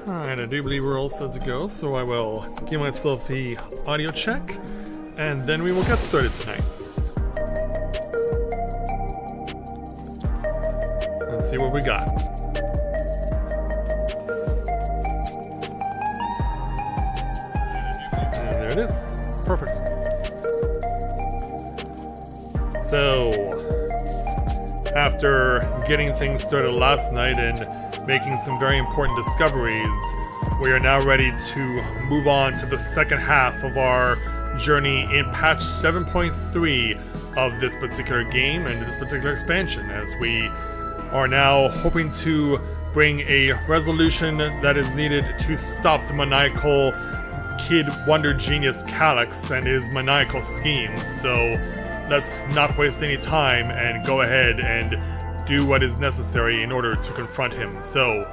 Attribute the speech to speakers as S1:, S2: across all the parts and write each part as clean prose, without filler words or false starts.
S1: Alright, I do believe we're all set to go, so I will give myself the audio check, and then we will get started tonight. Let's see what we got. And there it is. Perfect. So, after getting things started last night and making some very important discoveries, we are now ready to move on to the second half of our journey in patch 7.3 of this particular game and this particular expansion, as we are now hoping to bring a resolution that is needed to stop the maniacal kid wonder genius Calyx and his maniacal schemes. So let's not waste any time and go ahead and do what is necessary in order to confront him. So,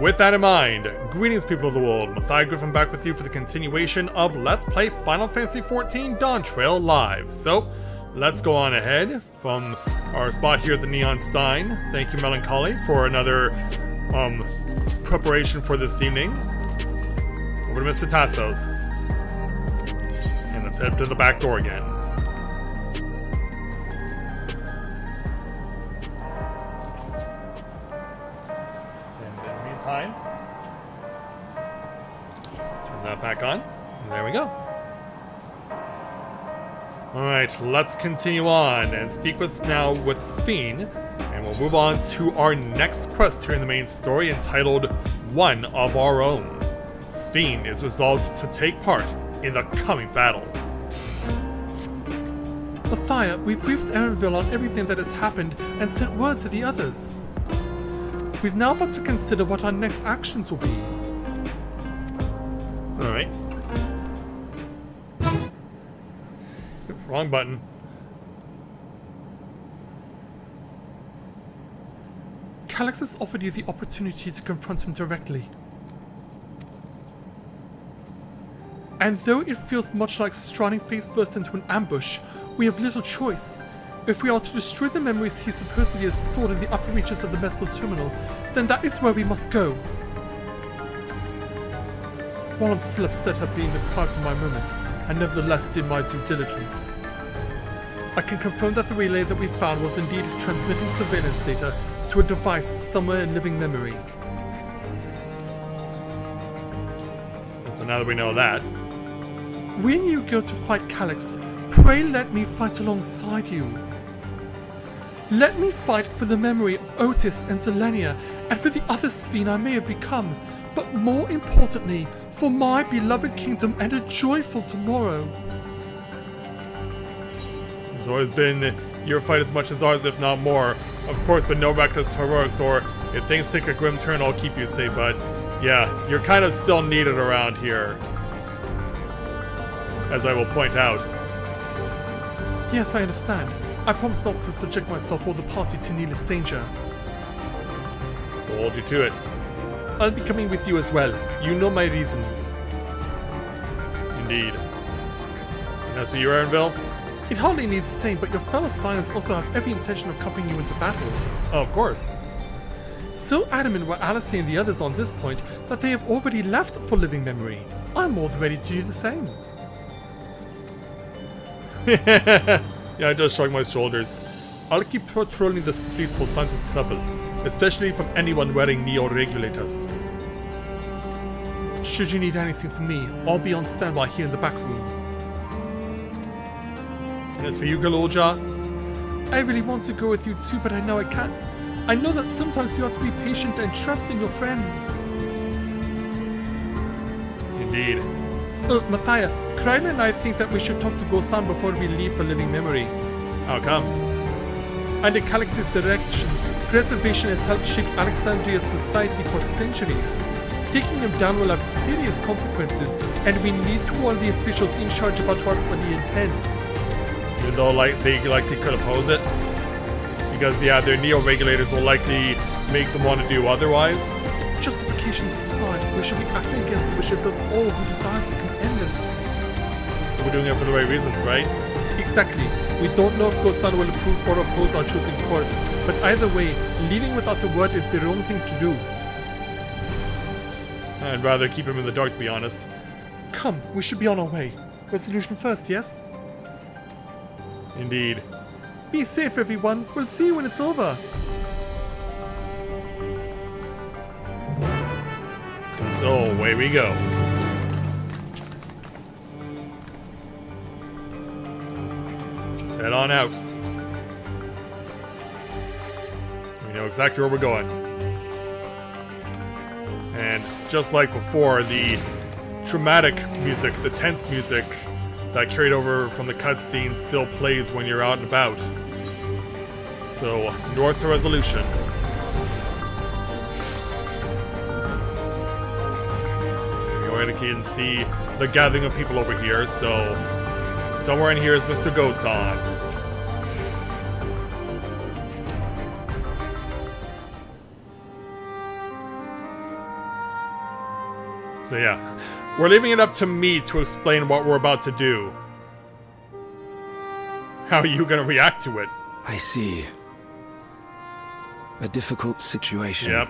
S1: with that in mind, greetings people of the world, Matthias Griffin back with you for the continuation of Let's Play Final Fantasy XIV Dawntrail Live. So, let's go on ahead from our spot here at the Neon Stein. Thank you, Melancholy, for another preparation for this evening. Over to Mr. Tassos. And let's head to the back door again. Turn that back on. And there we go. Alright, let's continue on and speak with Sphene, and we'll move on to our next quest here in the main story, entitled One of Our Own. Sphene is resolved to take part in the coming battle.
S2: Matthias, we've briefed Erenville on everything that has happened and sent word to the others. We've now but to consider what our next actions will be.
S1: Alright. Wrong button.
S2: Calyx has offered you the opportunity to confront him directly. And though it feels much like striding face first into an ambush, we have little choice. If we are to destroy the memories he supposedly has stored in the upper reaches of the Mestal Terminal, then that is where we must go. While I'm still upset at being deprived of my moment, I nevertheless did my due diligence. I can confirm that the relay that we found was indeed transmitting surveillance data to a device somewhere in living memory.
S1: And so now that we know that...
S2: When you go to fight Calyx, pray let me fight alongside you. Let me fight for the memory of Otis and Zelenia, and for the other Sphene I may have become, but more importantly, for my beloved kingdom and a joyful tomorrow.
S1: It's always been your fight as much as ours, if not more. Of course, but no reckless heroics, or if things take a grim turn, I'll keep you safe, but yeah, you're kind of still needed around here, as I will point out.
S2: Yes, I understand. I promise not to subject myself or the party to needless danger.
S1: We'll hold you to it.
S2: I'll be coming with you as well. You know my reasons.
S1: Indeed. As for you, Erenville?
S2: It hardly needs saying, but your fellow Scions also have every intention of accompanying you into battle.
S1: Oh, of course.
S2: So adamant were Alice and the others on this point that they have already left for living memory. I'm more than ready to do the same.
S1: Yeah, I just shrug my shoulders. I'll keep patrolling the streets for signs of trouble, especially from anyone wearing neo-regulators.
S2: Should you need anything from me, I'll be on standby here in the back room.
S1: As for you, Galorja?
S2: I really want to go with you too, but I know I can't. I know that sometimes you have to be patient and trust in your friends.
S1: Indeed.
S2: Matthias, Kryla and I think that we should talk to Gosan before we leave for living memory.
S1: How come?
S2: Under Calyx's direction, preservation has helped shape Alexandria's society for centuries. Taking them down will have serious consequences, and we need to warn the officials in charge about what we intend.
S1: Even though they could oppose it? Because yeah, their neo-regulators will likely make them want to do otherwise.
S2: Justifications aside, we should be acting against the wishes of all who desire to become endless.
S1: We're doing it for the right reasons, right?
S2: Exactly. We don't know if Gosan will approve or oppose our chosen course, but either way, leaving without a word is the wrong thing to do.
S1: I'd rather keep him in the dark, to be honest.
S2: Come, we should be on our way. Resolution first, yes?
S1: Indeed.
S2: Be safe, everyone. We'll see you when it's over.
S1: So, away we go. Let's head on out. We know exactly where we're going. And just like before, the dramatic music, the tense music that carried over from the cutscene still plays when you're out and about. So, north to Resolution. You can see the gathering of people over here, so somewhere in here is Mr. Gosan. So yeah, we're leaving it up to me to explain what we're about to do. How are you gonna react to it?
S3: I see. A difficult situation.
S1: Yep.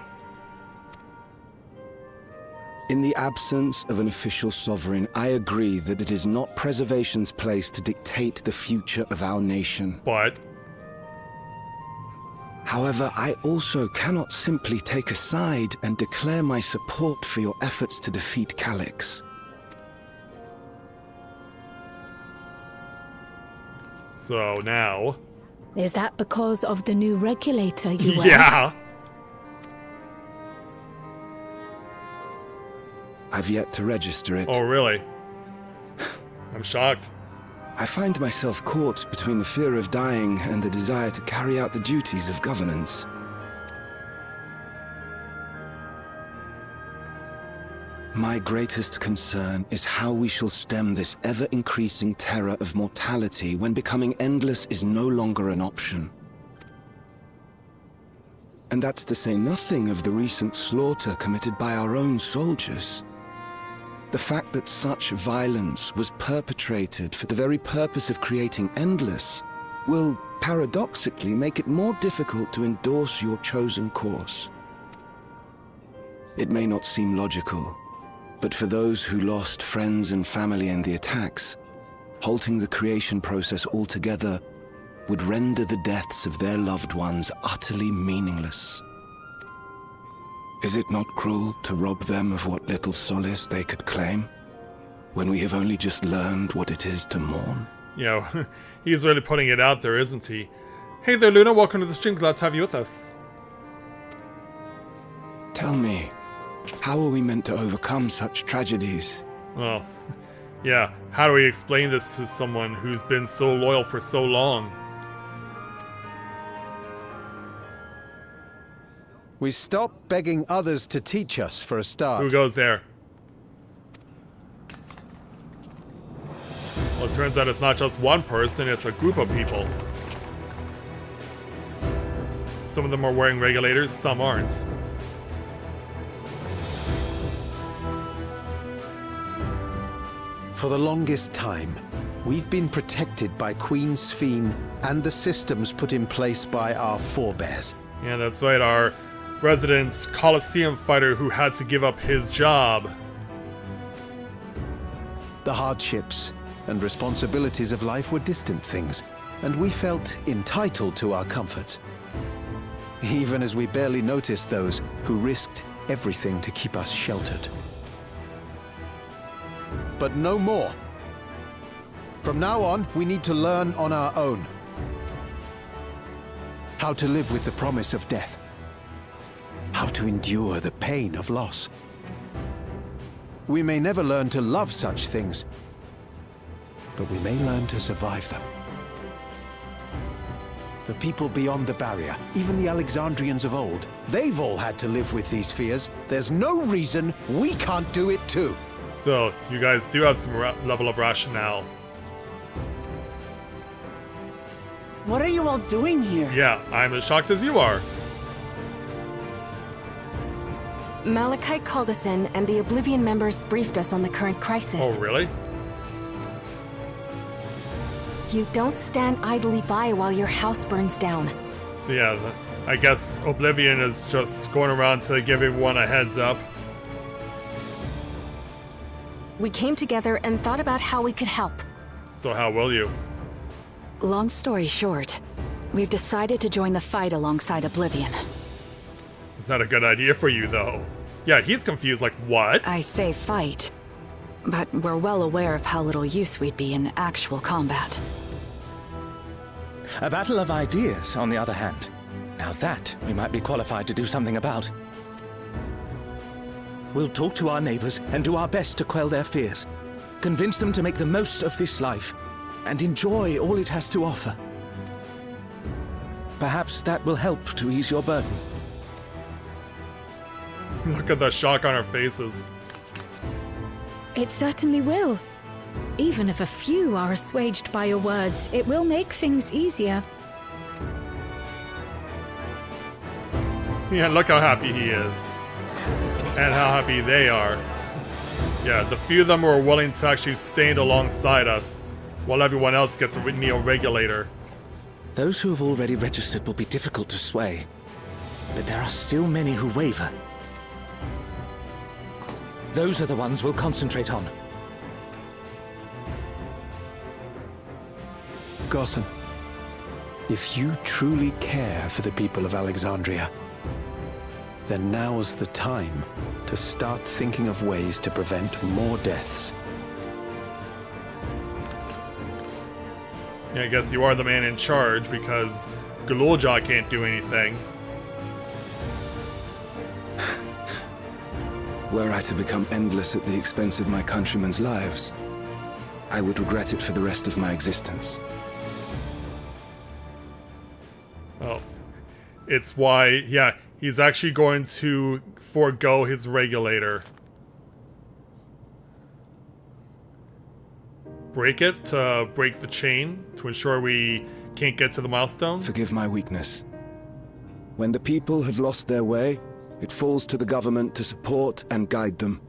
S3: In the absence of an official sovereign, I agree that it is not preservation's place to dictate the future of our nation.
S1: But
S3: however, I also cannot simply take a side and declare my support for your efforts to defeat Calyx.
S1: so now,
S4: Is that because of the new regulator you wear?
S1: yeah.
S3: I've yet to register it.
S1: Oh really? I'm shocked.
S3: I find myself caught between the fear of dying and the desire to carry out the duties of governance. My greatest concern is how we shall stem this ever-increasing terror of mortality when becoming endless is no longer an option. And that's to say nothing of the recent slaughter committed by our own soldiers. The fact that such violence was perpetrated for the very purpose of creating endless will, paradoxically, make it more difficult to endorse your chosen course. It may not seem logical, but for those who lost friends and family in the attacks, halting the creation process altogether would render the deaths of their loved ones utterly meaningless. Is it not cruel to rob them of what little solace they could claim, when we have only just learned what it is to mourn?
S1: You know, he's really putting it out there, isn't he? Hey there, Luna. Welcome to the stream. Glad to have you with us.
S3: Tell me, how are we meant to overcome such tragedies?
S1: Well, yeah. How do we explain this to someone who's been so loyal for so long?
S5: We stop begging others to teach us, for a start.
S1: Who goes there? Well, it turns out it's not just one person, it's a group of people. Some of them are wearing regulators, some aren't.
S5: For the longest time, we've been protected by Queen Sphene and the systems put in place by our forebears.
S1: Yeah, that's right, our resident Colosseum fighter who had to give up his job.
S5: The hardships and responsibilities of life were distant things, and we felt entitled to our comforts, even as we barely noticed those who risked everything to keep us sheltered. But no more. From now on, we need to learn on our own how to live with the promise of death, how to endure the pain of loss. We may never learn to love such things, but we may learn to survive them. The people beyond the barrier, even the Alexandrians of old, they've all had to live with these fears. There's no reason we can't do it too.
S1: So, you guys do have some level of rationale.
S6: What are you all doing here?
S1: Yeah, I'm as shocked as you are.
S7: Malachite called us in, and the Oblivion members briefed us on the current crisis.
S1: Oh, really?
S7: You don't stand idly by while your house burns down.
S1: So yeah, I guess Oblivion is just going around to give everyone a heads up.
S7: We came together and thought about how we could help.
S1: So how will you?
S8: Long story short, we've decided to join the fight alongside Oblivion.
S1: It's not a good idea for you, though. Yeah, he's confused, like, what?
S8: I say fight, but we're well aware of how little use we'd be in actual combat.
S9: A battle of ideas, on the other hand. Now that we might be qualified to do something about. We'll talk to our neighbors and do our best to quell their fears. Convince them to make the most of this life and enjoy all it has to offer. Perhaps that will help to ease your burden.
S1: Look at the shock on our faces.
S4: It certainly will. Even if a few are assuaged by your words, it will make things easier.
S1: Yeah, look how happy he is. And how happy they are. Yeah, the few of them who are willing to actually stand alongside us, while everyone else gets a neo-regulator.
S9: Those who have already registered will be difficult to sway, but there are still many who waver. Those are the ones we'll concentrate on.
S5: Gossan, if you truly care for the people of Alexandria, then now's the time to start thinking of ways to prevent more deaths.
S1: Yeah, I guess you are the man in charge because Gululja can't do anything.
S3: Were I to become endless at the expense of my countrymen's lives, I would regret it for the rest of my existence.
S1: Oh. It's why, yeah, he's actually going to forego his regulator. Break it to break the chain to ensure we can't get to the milestone?
S3: Forgive my weakness. When the people have lost their way, it falls to the government to support and guide them.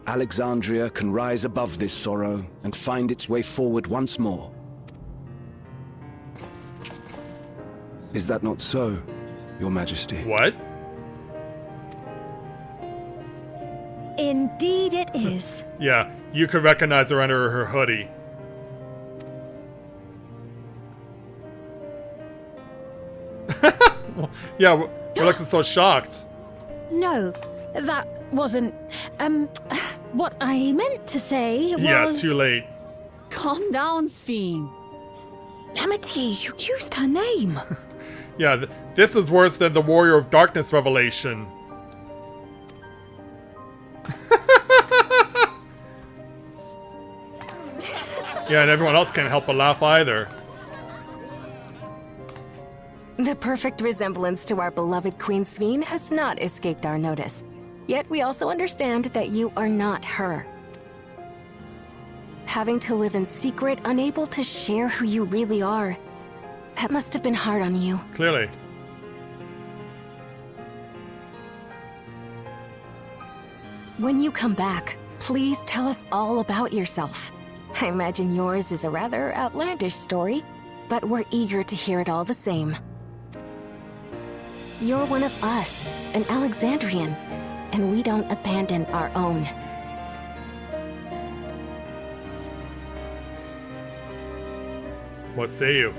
S3: Alexandria can rise above this sorrow and find its way forward once more. Is that not so, Your Majesty?
S1: What?
S4: Indeed it is.
S1: Yeah, you could recognize her under her hoodie. Yeah, we're looking so shocked.
S4: No, that wasn't... what I meant to say was...
S1: Yeah, too late.
S6: Calm down, Sphene.
S4: Amity, you used her name.
S1: Yeah, this is worse than the Warrior of Darkness revelation. Yeah, and everyone else can't help but laugh either.
S7: The perfect resemblance to our beloved Queen Sphene has not escaped our notice. Yet we also understand that you are not her. Having to live in secret, unable to share who you really are, that must have been hard on you.
S1: Clearly.
S7: When you come back, please tell us all about yourself. I imagine yours is a rather outlandish story, but we're eager to hear it all the same. You're one of us, an Alexandrian, and we don't abandon our own.
S1: What say you?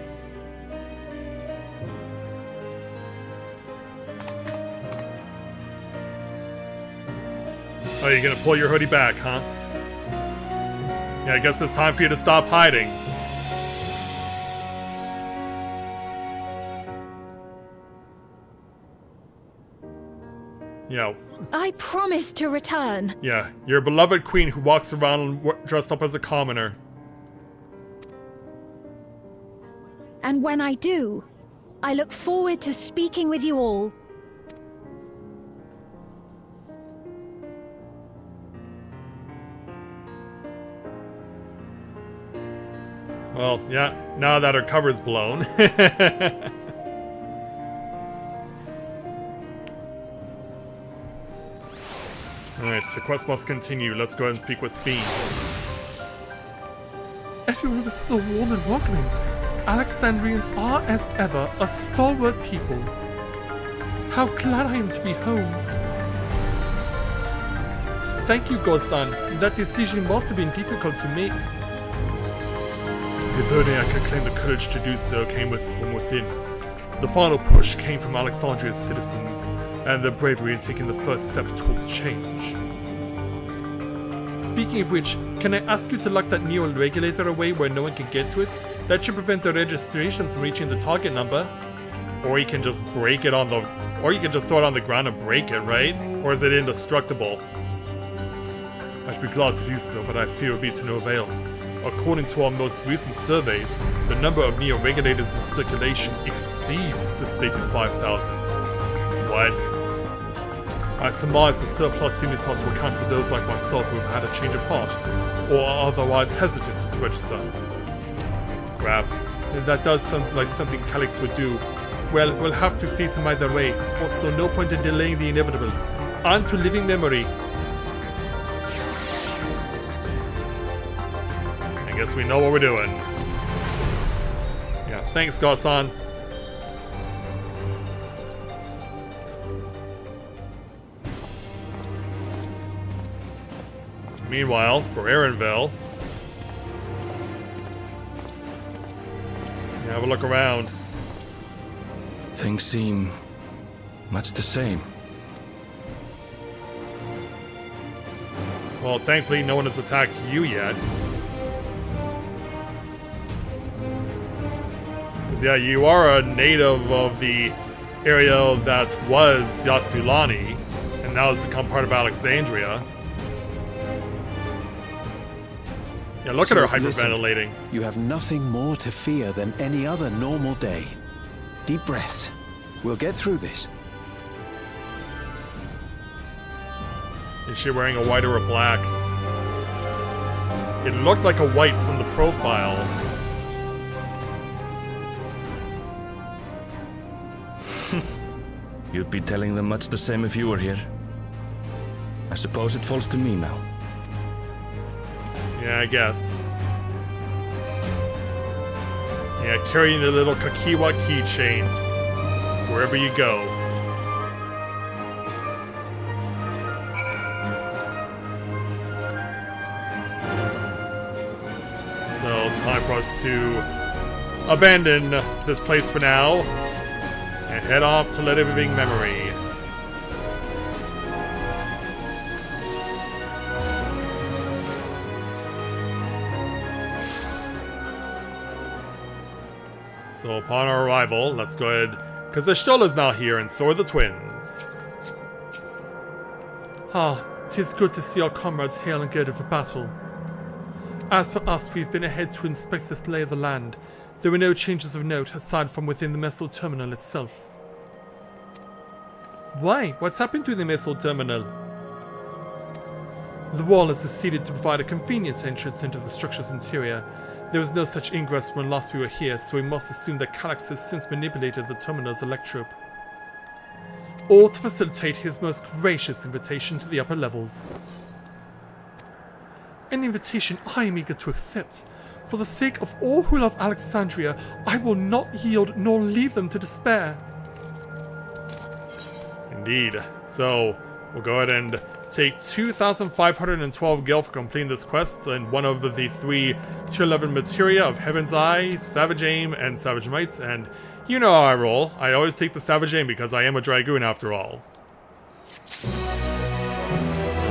S1: Oh, you're gonna pull your hoodie back, huh? Yeah, I guess it's time for you to stop hiding. Yeah.
S4: I promise to return.
S1: Yeah, your beloved queen who walks around dressed up as a commoner.
S4: And when I do, I look forward to speaking with you all.
S1: Well, yeah, now that her cover's blown. Alright, the quest must continue. Let's go ahead and speak with Sphene.
S2: Everyone was so warm and welcoming. Alexandrians are, as ever, a stalwart people. How glad I am to be home. Thank you, Gostan. That decision must have been difficult to make.
S1: If only I could claim the courage to do so came from within. The final push came from Alexandria's citizens, and their bravery in taking the first step towards change.
S2: Speaking of which, can I ask you to lock that Neo regulator away where no one can get to it? That should prevent the registrations from reaching the target number.
S1: Or you can just break it on the... Or you can just throw it on the ground and break it, right? Or is it indestructible? I should be glad to do so, but I fear it would be to no avail. According to our most recent surveys, the number of Neo regulators in circulation exceeds the stated 5,000. What? I surmise the surplus units are to account for those like myself who have had a change of heart, or are otherwise hesitant to register. Crap.
S2: That does sound like something Calyx would do. Well, we'll have to face him either way. Also, no point in delaying the inevitable. On to living memory.
S1: I guess we know what we're doing. Yeah, thanks, Gostan. Meanwhile, for Erenville, have a look around.
S9: Things seem much the same.
S1: Well, thankfully, no one has attacked you yet. Yeah, you are a native of the area that was Yassulani, and now has become part of Alexandria. Yeah, look at her hyperventilating.
S5: Listen, you have nothing more to fear than any other normal day. Deep breaths. We'll get through this.
S1: Is she wearing a white or a black? It looked like a white from the profile.
S9: You'd be telling them much the same if you were here. I suppose it falls to me now.
S1: Yeah, I guess. Yeah, carrying the little Kakiwa keychain wherever you go. So it's time for us to abandon this place for now and head off to Living Memory. So upon our arrival, let's go ahead, because the Shtola's now here, and so are the twins.
S2: Ah, 'tis good to see our comrades hail and girded for battle. As for us, we've been ahead to inspect this lay of the land. There were no changes of note aside from within the missile terminal itself. Why? What's happened to the missile terminal? The wall is seceded to provide a convenient entrance into the structure's interior. There was no such ingress when last we were here, so we must assume that Calyx has since manipulated the terminal's electrope. All to facilitate his most gracious invitation to the upper levels. An invitation I am eager to accept. For the sake of all who love Alexandria, I will not yield nor leave them to despair.
S1: Indeed. So, we'll go ahead and take 2,512 gil for completing this quest, and one of the 3 tier 11 materia of Heaven's Eye, Savage Aim, and Savage Might, and you know how I roll. I always take the Savage Aim because I am a Dragoon after all.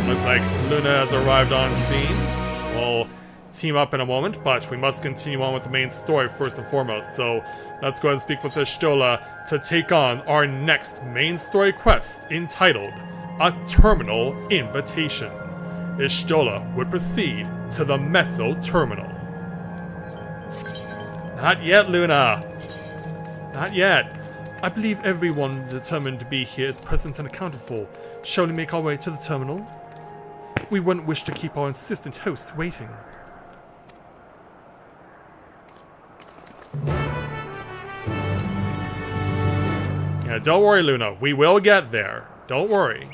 S1: Looks like Luna has arrived on scene. We'll team up in a moment, but we must continue on with the main story first and foremost, so let's go ahead and speak with the Shtola to take on our next main story quest entitled A Terminal Invitation. Ishtola would proceed to the Meso Terminal. Not yet, Luna! Not yet.
S2: I believe everyone determined to be here is present and accounted for. Shall we make our way to the terminal? We wouldn't wish to keep our insistent host waiting.
S1: Yeah, don't worry, Luna. We will get there. Don't worry.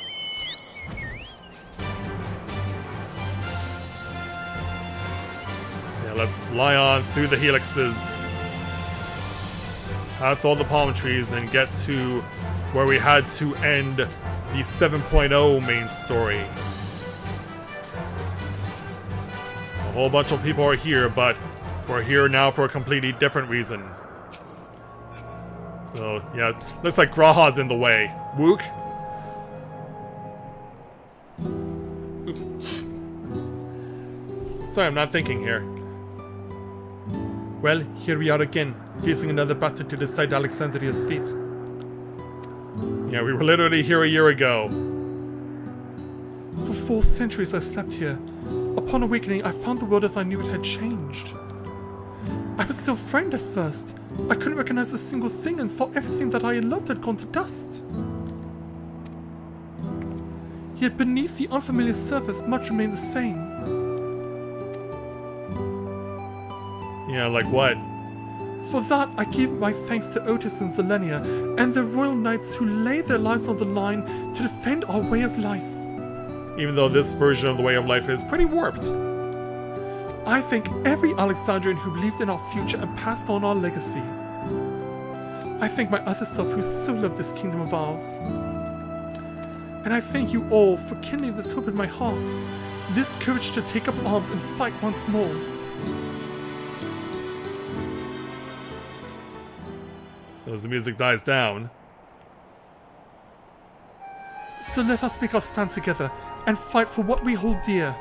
S1: So yeah, let's fly on through the helixes, past all the palm trees, and get to where we had to end the 7.0 main story. whole bunch of people are here, but we're here now for a completely different reason. So, yeah, looks like Graha's in the way. Wook? Oops. Sorry, I'm not thinking here.
S2: Well, here we are again, facing another battle to decide Alexandria's fate.
S1: Yeah, we were literally here a year ago.
S2: For 4 centuries I slept here. Upon awakening, I found the world as I knew it had changed. I was still frightened at first. I couldn't recognize a single thing and thought everything that I had loved had gone to dust. Yet beneath the unfamiliar surface, much remained the same.
S1: Yeah, like what?
S2: For that, I give my thanks to Otis and Zelenia and the royal knights who lay their lives on the line to defend our way of life.
S1: Even though this version of the way of life is pretty warped.
S2: I thank every Alexandrian who believed in our future and passed on our legacy. I thank my other self who so loved this kingdom of ours. And I thank you all for kindling this hope in my heart, this courage to take up arms and fight once more.
S1: So as the music dies down...
S2: So let us make our stand together and fight for what we hold dear.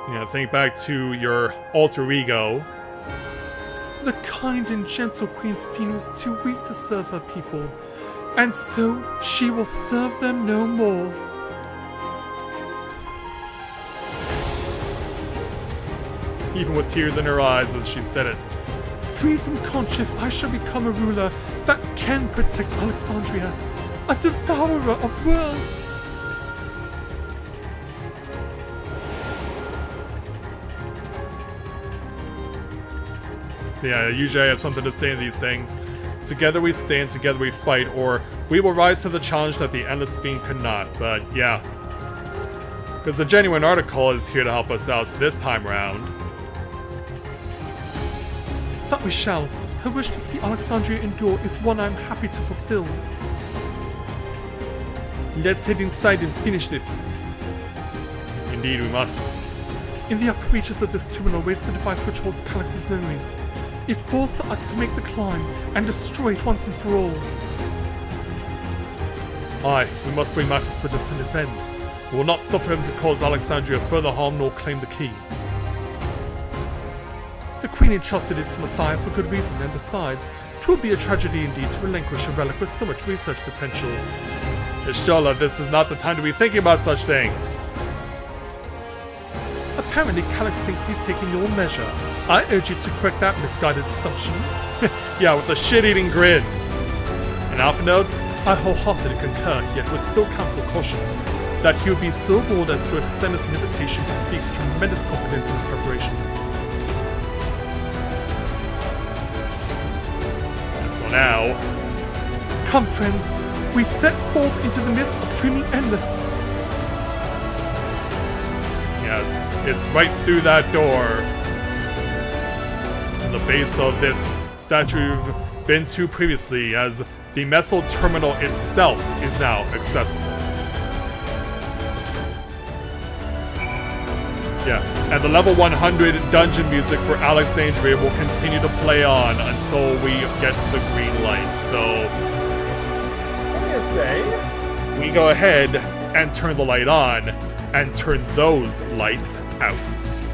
S1: Yeah, think back to your alter ego.
S2: The kind and gentle Queen Sphene was too weak to serve her people, and so she will serve them no more.
S1: Even with tears in her eyes as she said it.
S2: Freed from conscience, I shall become a ruler that can protect Alexandria, a devourer of worlds.
S1: So yeah, usually I have something to say in these things. Together we stand, together we fight, or we will rise to the challenge that the Endless Fiend could not. But yeah, because the Genuine Article is here to help us out this time round.
S2: That we shall. Her wish to see Alexandria endure is one I am happy to fulfill. Let's head inside and finish this.
S1: Indeed, we must.
S2: In the upper reaches of this terminal waits the device which holds Calyx's memories. It falls to us to make the climb and destroy it once and for all.
S1: Aye, we must bring matters to a definitive end. We will not suffer him to cause Alexandria further harm nor claim the key.
S2: The Queen entrusted it to Matthias for good reason, and besides, 'twould be a tragedy indeed to relinquish a relic with so much research potential.
S1: Ishtola, this is not the time to be thinking about such things.
S2: Apparently, Calyx thinks he's taking your measure. I urge you to correct that misguided assumption.
S1: Yeah, with a shit-eating grin.
S2: And Alphanode, I wholeheartedly concur, yet would still counsel caution that he would be so bold as to extend us an invitation bespeaks tremendous confidence in his preparations.
S1: And so now...
S2: Come, friends, we set forth into the mist of dreaming endless.
S1: Yeah, it's right through that door. And the base of this statue you've been to previously, as the Messel terminal itself is now accessible. Yeah, and the level 100 dungeon music for Alexandria will continue to play on until we get the green light. So, what do you say? We go ahead and turn the light on and turn those lights out.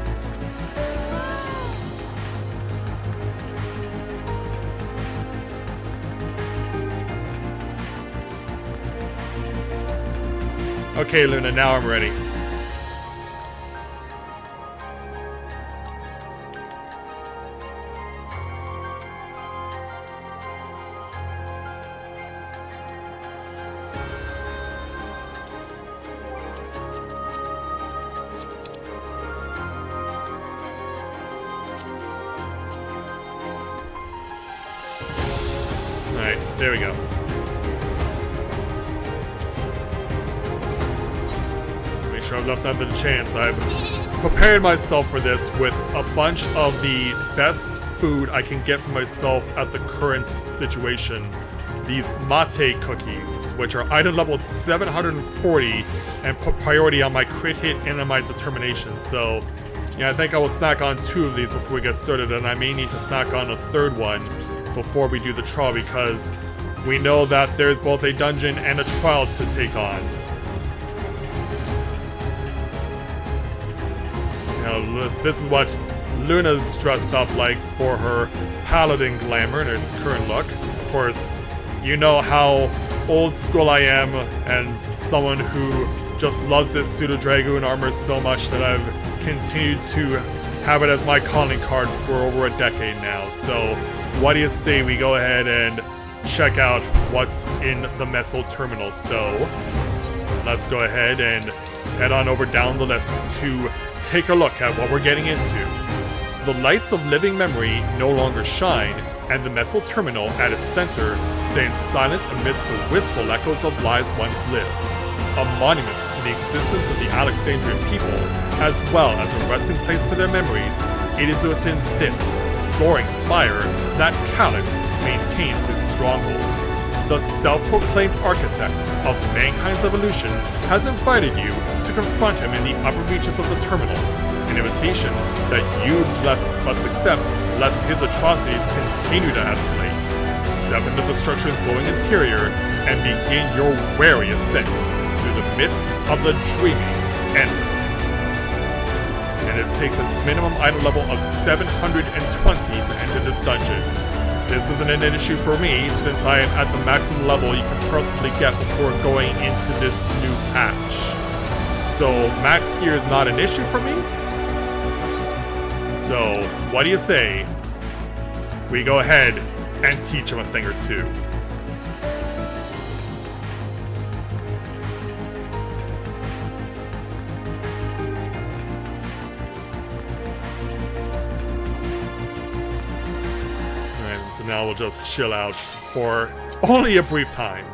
S1: Okay, Luna, now I'm ready. Alright, there we go. Make sure I've left nothing to chance. I've prepared myself for this with a bunch of the best food I can get for myself at the current situation. these mate cookies, which are item level 740 and put priority on my crit hit and on my determination. So yeah, I think I will snack on 2 of these before we get started, and I may need to snack on a 3rd one before we do the trial, because we know that there's both a dungeon and a trial to take on. You know, this is what Luna's dressed up like for her paladin glamour in its current look. Of course, you know how old school I am, and someone who just loves this pseudo-dragoon armor so much that I've continued to have it as my calling card for over a decade now. So what do you say we go ahead and check out what's in the Messel terminal? So let's go ahead and head on over down the list to take a look at what we're getting into. The lights of living memory no longer shine, and the Messel terminal at its center stands silent amidst the wistful echoes of lives once lived. A monument to the existence of the Alexandrian people, as well as a resting place for their memories, it is within this soaring spire that Calyx maintains his stronghold. The self-proclaimed architect of mankind's evolution has invited you to confront him in the upper reaches of the terminal, an invitation that you must accept lest his atrocities continue to escalate. Step into the structure's glowing interior and begin your wary ascent through the midst of the dreaming endless. And it takes a minimum item level of 720 to enter this dungeon. This isn't an issue for me, since I am at the maximum level you can possibly get before going into this new patch. So max gear is not an issue for me. So what do you say we go ahead and teach him a thing or two? So now we'll just chill out for only a brief time.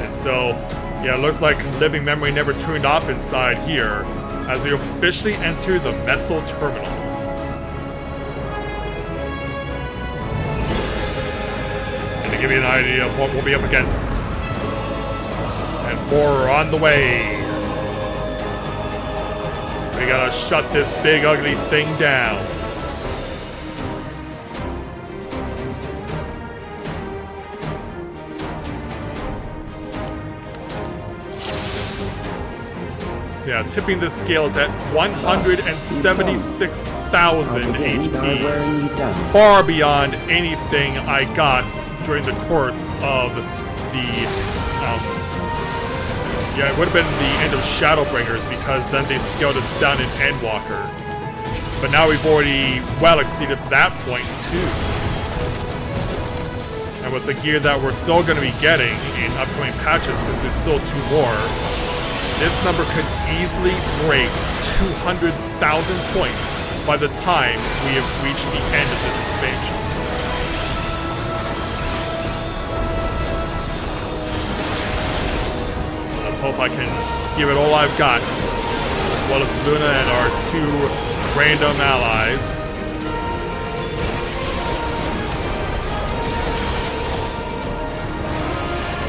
S1: And so, yeah, it looks like living memory never turned off inside here as we officially enter the Messel terminal. And to give you an idea of what we'll be up against, and more on the way. We gotta shut this big ugly thing down. So yeah, tipping the scales at 176,000 HP. Far beyond anything I got during the course of the yeah, it would have been the end of Shadowbringers, because then they scaled us down in Endwalker. But now we've already well exceeded that point too. And with the gear that we're still going to be getting in upcoming patches, because there's still 2 more, this number could easily break 200,000 points by the time we have reached the end of this expansion. Hope I can give it all I've got, as well as Luna and our 2 random allies.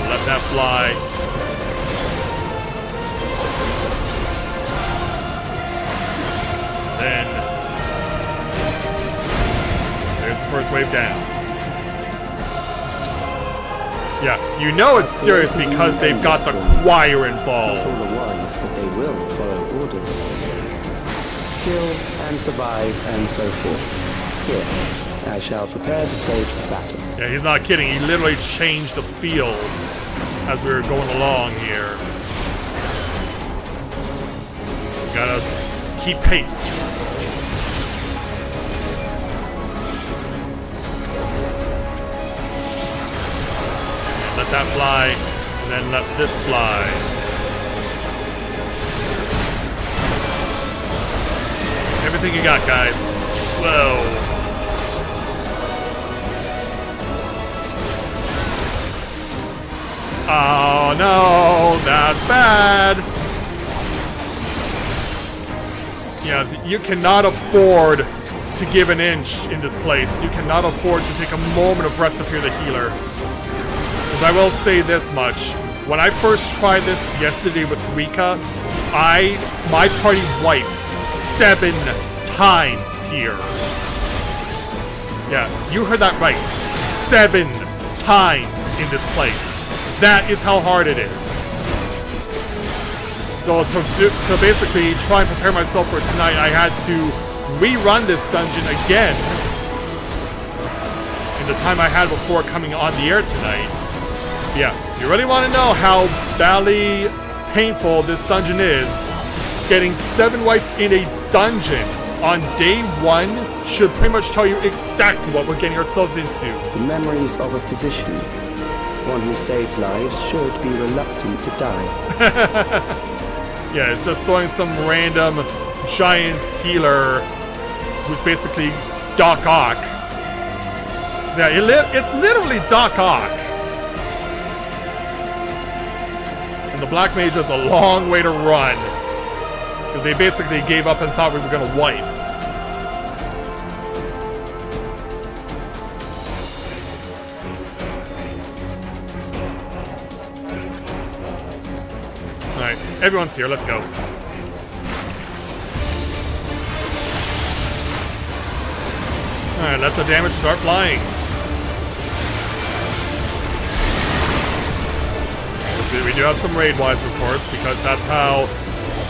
S1: Let that fly. Then there's the first wave down. Yeah, you know it's serious because they've got the choir involved.
S10: Not all the ones, but they will follow orders. Kill and survive and so forth. Here, I shall prepare the stage for battle.
S1: Yeah, he's not kidding. He literally changed the field as we were going along here. We gotta keep pace. Let that fly, and then let this fly. Everything you got, guys. Whoa. Oh no, that's bad. Yeah, you cannot afford to give an inch in this place. You cannot afford to take a moment of rest if you're the healer. Because I will say this much. When I first tried this yesterday with Rika, my party wiped 7 times here. Yeah, you heard that right. 7 times in this place. That is how hard it is. So to basically try and prepare myself for tonight, I had to rerun this dungeon again in the time I had before coming on the air tonight. Yeah, if you really want to know how badly painful this dungeon is, getting 7 wipes in a dungeon on day 1 should pretty much tell you exactly what we're getting ourselves into.
S10: The memories of a physician. One who saves lives should be reluctant to die.
S1: Yeah, it's just throwing some random giant healer who's basically Doc Ock. Yeah, it's literally Doc Ock. And the Black Mage has a long way to run. Because they basically gave up and thought we were going to wipe. Alright, everyone's here, let's go. Alright, let the damage start flying. We do have some raid wise, of course, because that's how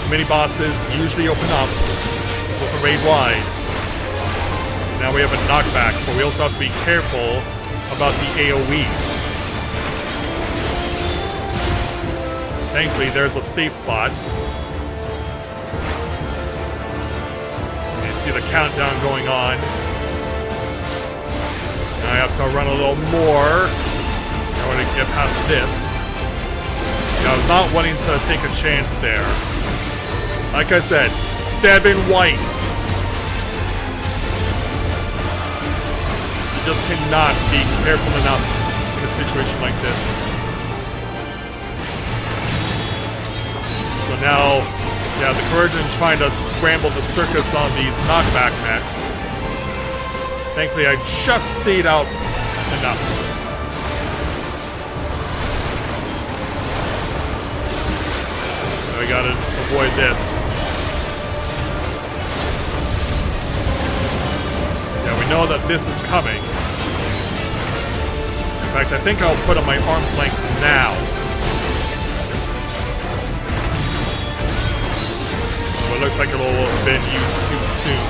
S1: mini bosses usually open up with a raid wide. Now we have a knockback, but we also have to be careful about the AoE. Thankfully, there's a safe spot. You see the countdown going on. Now I have to run a little more in order to get past this. I was not wanting to take a chance there. Like I said, 7 wipes. You just cannot be careful enough in a situation like this. So now, yeah, the Corrosion trying to scramble the circus on these knockback mechs. Thankfully, I just stayed out enough. We gotta avoid this. Yeah, we know that this is coming. In fact, I think I'll put on my arm's length now. So it looks like it'll have been used too soon.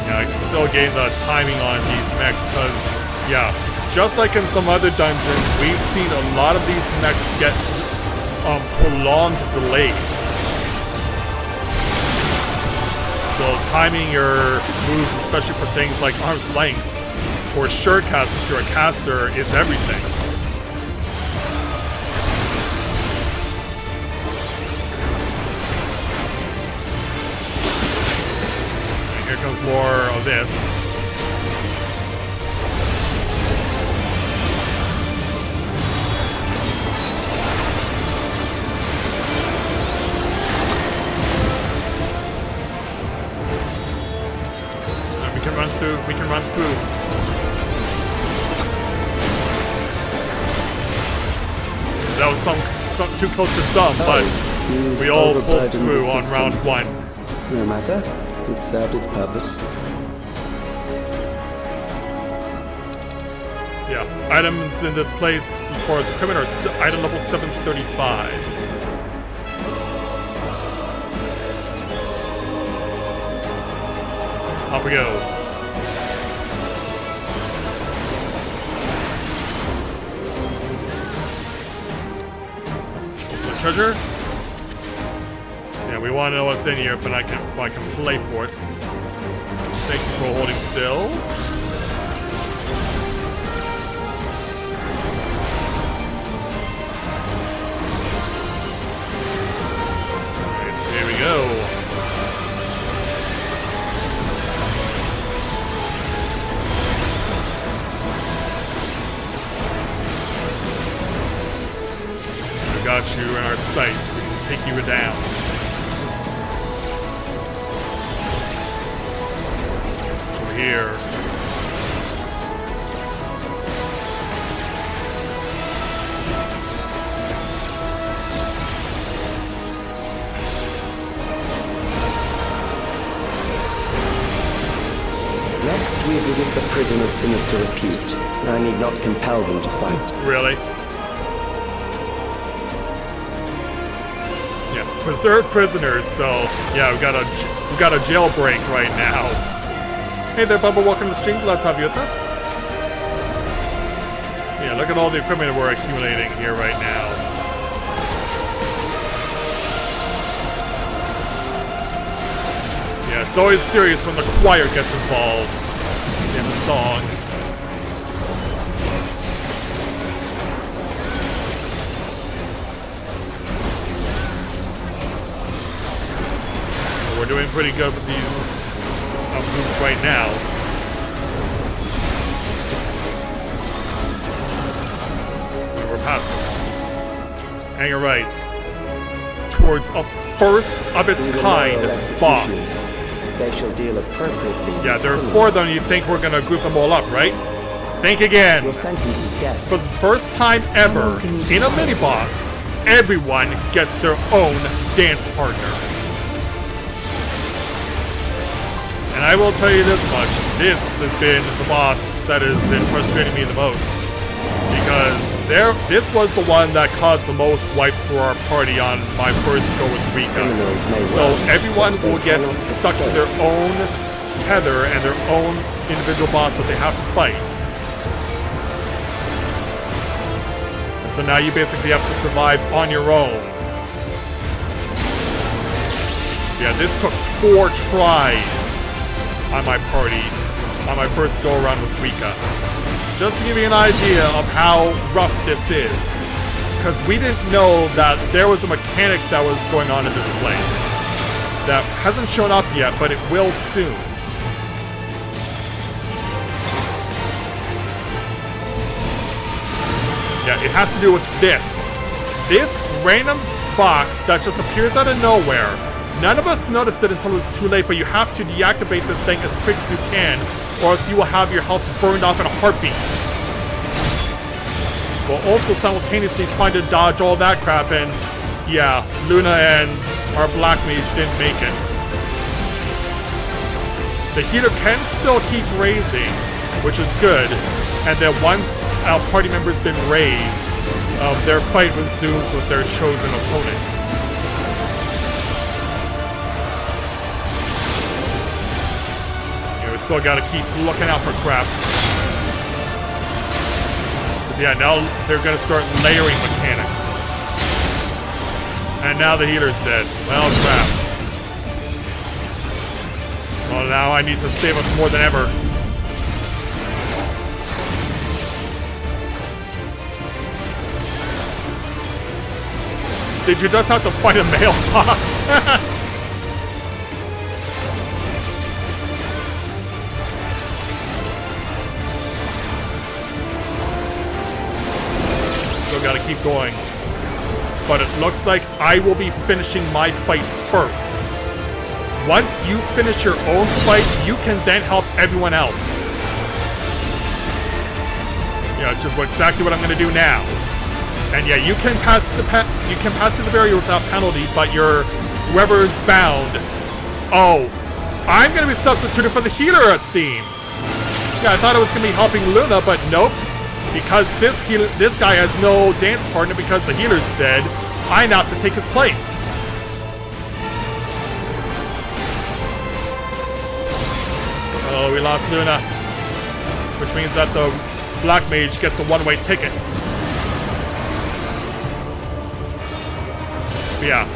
S1: Yeah, I still gain the timing on these mechs because, yeah, just like in some other dungeons, we've seen a lot of these mechs get prolonged delays. So timing your moves, especially for things like arm's length or short cast if you're a caster, is everything. And here comes more of this. We can run through. That was some too close to some, but we all pulled through on round 1.
S10: No matter, it served its purpose.
S1: So yeah, items in this place, as far as equipment, are item level 735. Off we go. Treasure? Yeah, we want to know what's in here, but I can play for it. Thank you for holding still. Alright, so here we go. Got you in our sights. We can take you down. Over here.
S10: Next, we visit a prison of sinister repute. I need not compel them to fight.
S1: Really? Yeah, preserve prisoners. So yeah, we got a jailbreak right now. Hey there, Bubba. Welcome to the stream. Glad to have you with us. Yeah, look at all the equipment we're accumulating here right now. Yeah, it's always serious when the choir gets involved in the song. We're doing pretty good with these moves right now. We're past them. And you're right. Towards a first of its kind boss.
S10: They shall deal appropriately.
S1: Yeah, there are 4 of them. You think we're gonna group them all up, right? Think again.
S10: Your sentence is death.
S1: For the first time ever in a mini-boss, everyone gets their own dance partner. And I will tell you this much, this has been the boss that has been frustrating me the most. Because this was the one that caused the most wipes for our party on my first go with Rika. So everyone will get stuck to their own tether and their own individual boss that they have to fight. And so now you basically have to survive on your own. Yeah, this took 4 tries on my party, on my first go around with Rika. Just to give you an idea of how rough this is. Because we didn't know that there was a mechanic that was going on in this place. That hasn't shown up yet, but it will soon. Yeah, it has to do with this. This random box that just appears out of nowhere. None of us noticed it until it was too late, but you have to deactivate this thing as quick as you can, or else you will have your health burned off in a heartbeat. While also simultaneously trying to dodge all that crap, and yeah, Luna and our Black Mage didn't make it. The heater can still keep raising, which is good, and then once our party member's been raised, their fight resumes with their chosen opponent. We still gotta keep looking out for crap. Yeah, now they're gonna start layering mechanics. And now the healer's dead. Well, crap. Well, now I need to save us more than ever. Did you just have to fight a mailbox? Gotta keep going. But it looks like I will be finishing my fight first. Once you finish your own fight, you can then help everyone else. Yeah, which is exactly what I'm gonna do now. And yeah, you can pass through the barrier without penalty, but whoever is bound. Oh, I'm gonna be substituted for the healer, it seems. Yeah, I thought I was gonna be helping Luna, but nope. Because this guy has no dance partner because the healer's dead, I now have to take his place. Oh, we lost Luna. Which means that the Black Mage gets the one-way ticket. But yeah,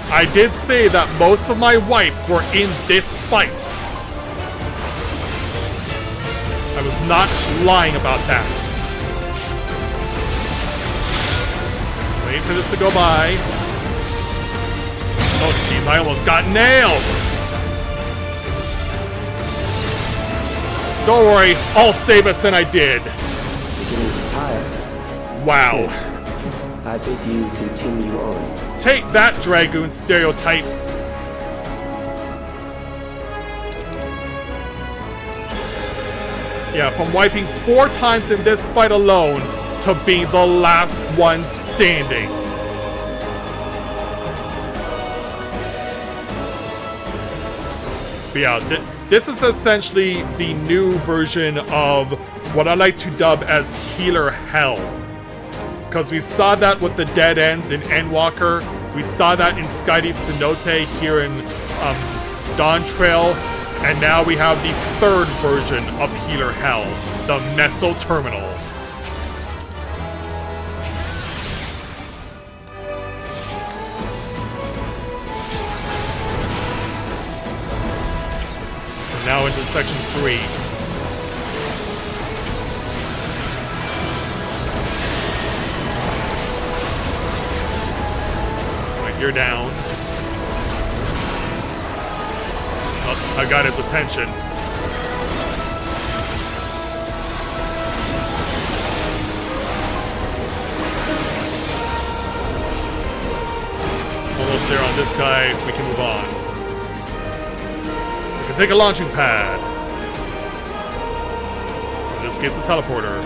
S1: I did say that most of my wipes were in this fight. I was not lying about that. Wait for this to go by. Oh jeez, I almost got nailed! Don't worry, I'll save us, and I did.
S10: Beginning to tire.
S1: Wow.
S10: I bid you continue on.
S1: Take that, Dragoon stereotype! Yeah, from wiping 4 times in this fight alone to being the last one standing. But yeah, this is essentially the new version of what I like to dub as Healer Hell. Because we saw that with the dead ends in Endwalker, we saw that in Skydeep Cenote here in Dawntrail, and now we have the 3rd version of Healer Hell, the Meso Terminal. So now into section 3. You're down. Oh, I got his attention. Almost there on this guy. We can move on. We can take a launching pad. In this case, a teleporter.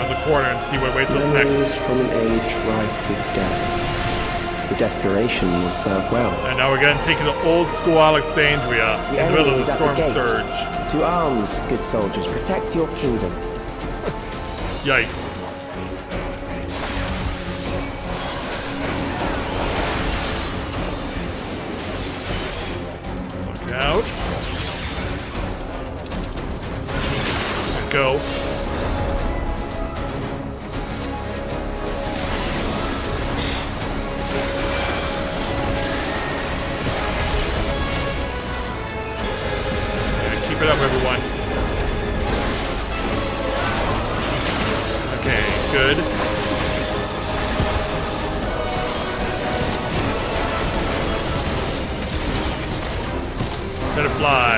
S1: The corner and see what waits us
S10: Memories
S1: next.
S10: from an age rife with death. The desperation will serve well.
S1: And now we're getting taken to old school Alexandria in the middle of the storm surge.
S10: To arms, good soldiers, protect your kingdom.
S1: Yikes. Look out. Go. Keep it up, everyone. Okay, good. Let it fly.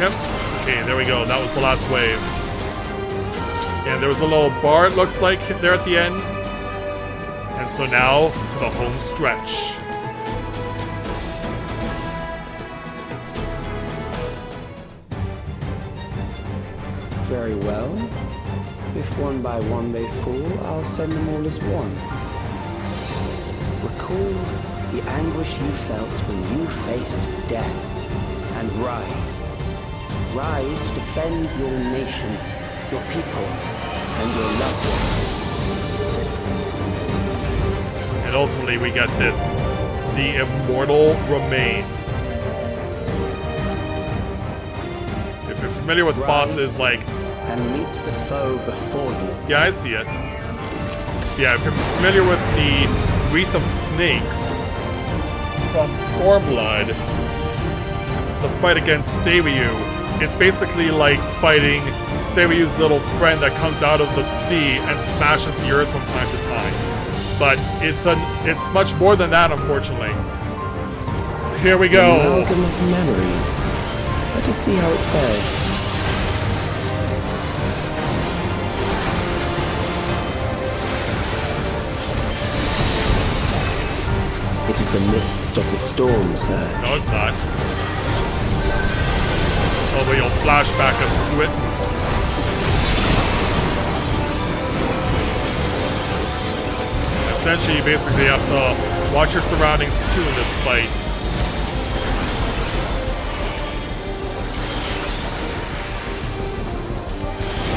S1: Yep. Okay, there we go. That was the last wave. And there was a little bar, it looks like, there at the end. And so now, to the home stretch.
S10: Very well. If one by one they fall, I'll send them all as one. Recall the anguish you felt when you faced death, and rise. Rise to defend your nation, your people, and your loved ones.
S1: And ultimately we get this. The immortal remains. If you're familiar with bosses like...
S10: and meet the foe before you.
S1: Yeah, I see it. Yeah, if you're familiar with the Wreath of Snakes from Stormblood, the fight against Seiyu, it's basically like fighting Seiyu's little friend that comes out of the sea and smashes the earth from time to time. But it's much more than that, unfortunately. Here we go.
S10: An amalgam of memories. Let us see how it fares. It is the midst of the storm, sir.
S1: No, it's not. Oh, but you'll flashback us to it. Essentially, you basically have to watch your surroundings too in this fight.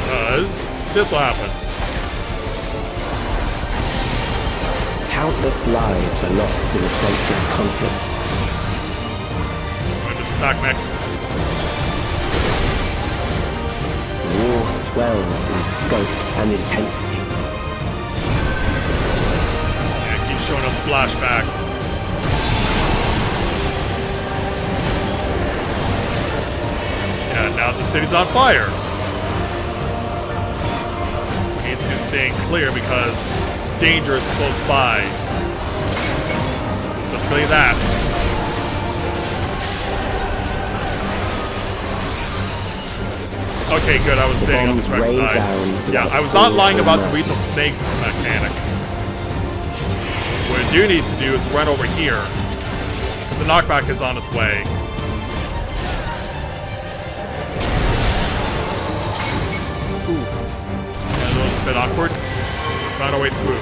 S1: Because this will happen.
S10: Countless lives are lost in a senseless conflict.
S1: Going to the back mech.
S10: War swells in scope and intensity.
S1: Yeah, keep showing us flashbacks. Yeah, Now the city's on fire. We need to stay clear because danger is close by. This is simply that. Okay, good. I was staying on the correct side. Yeah, I was not lying about the Wreath of Snakes mechanic. What I do need to do is run over here. Because the knockback is on its way. Ooh. Yeah, that was a bit awkward. Found our way through.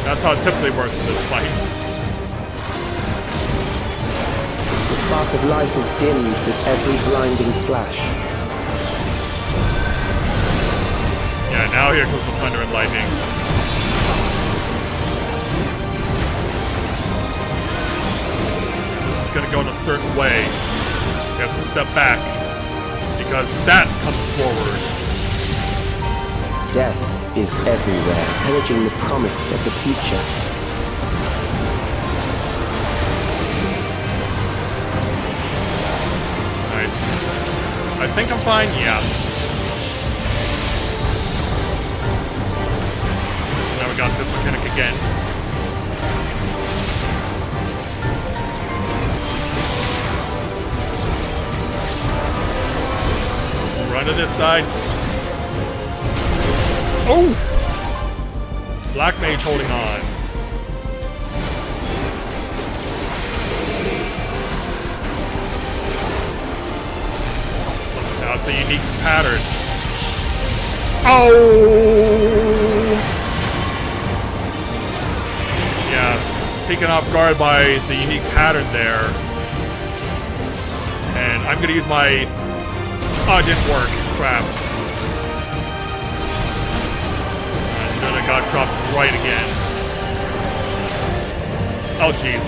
S1: That's how it typically works in this fight.
S10: The spark of life is dimmed with every blinding flash.
S1: Yeah, now here comes the thunder and lightning. This is gonna go in a certain way. We have to step back. Because that comes forward.
S10: Death is everywhere, pillaging the promise of the future.
S1: I think I'm fine, yeah. Now we got this mechanic again. Run to this side. Oh! Black Mage holding on. Now it's a unique pattern. Oh! Yeah, taken off guard by the unique pattern there. And I'm gonna use my... Oh, it didn't work. Crap. And then I got dropped right again. Oh, jeez.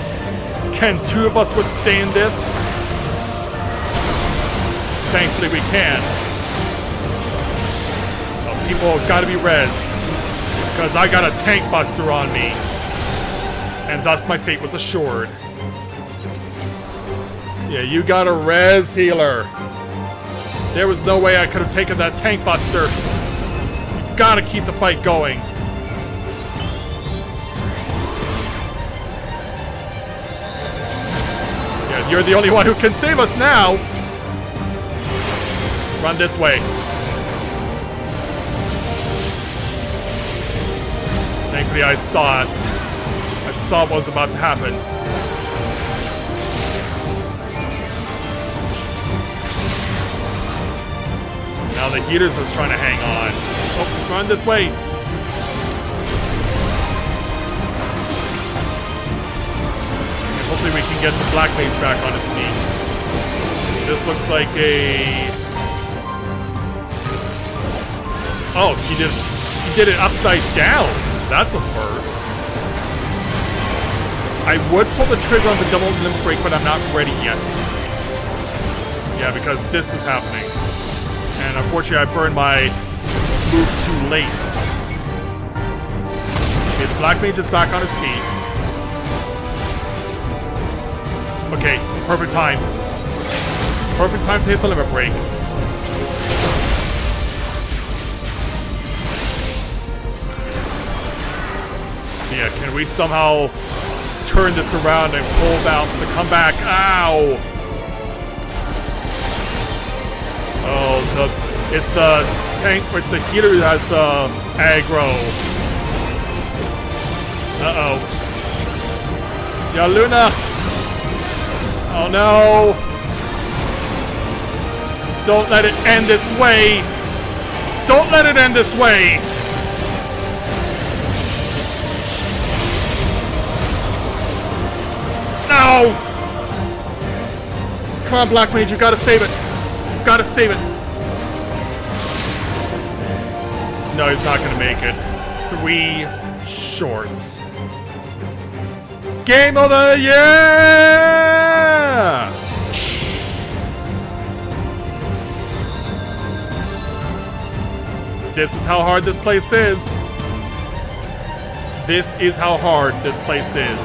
S1: Can two of us withstand this? Thankfully we can. Well, people have got to be rezzed. Because I got a tank buster on me. And thus my fate was assured. Yeah, you got a res healer. There was no way I could have taken that tank buster. You gotta keep the fight going. Yeah, you're the only one who can save us now. Run this way. Thankfully I saw it. I saw what was about to happen. Now the heaters is trying to hang on. Oh, run this way. And hopefully we can get the Black Mage back on his feet. This looks like a... Oh, he did it upside down. That's a first. I would pull the trigger on the double limb break, but I'm not ready yet. Yeah, because this is happening. And unfortunately, I burned my move too late. Okay, the Black Mage is back on his feet. Okay, perfect time. Perfect time to hit the limit break. Yeah, can we somehow turn this around and pull out the comeback? Ow! Oh, it's the tank, it's the healer who has the aggro. Uh-oh. Yeah, Luna! Oh no! Don't let it end this way! Don't let it end this way! No! Come on, Black Mage, you gotta save it. You gotta save it. No, he's not gonna make it. 3 shorts. Game of the year! This is how hard this place is. This is how hard this place is.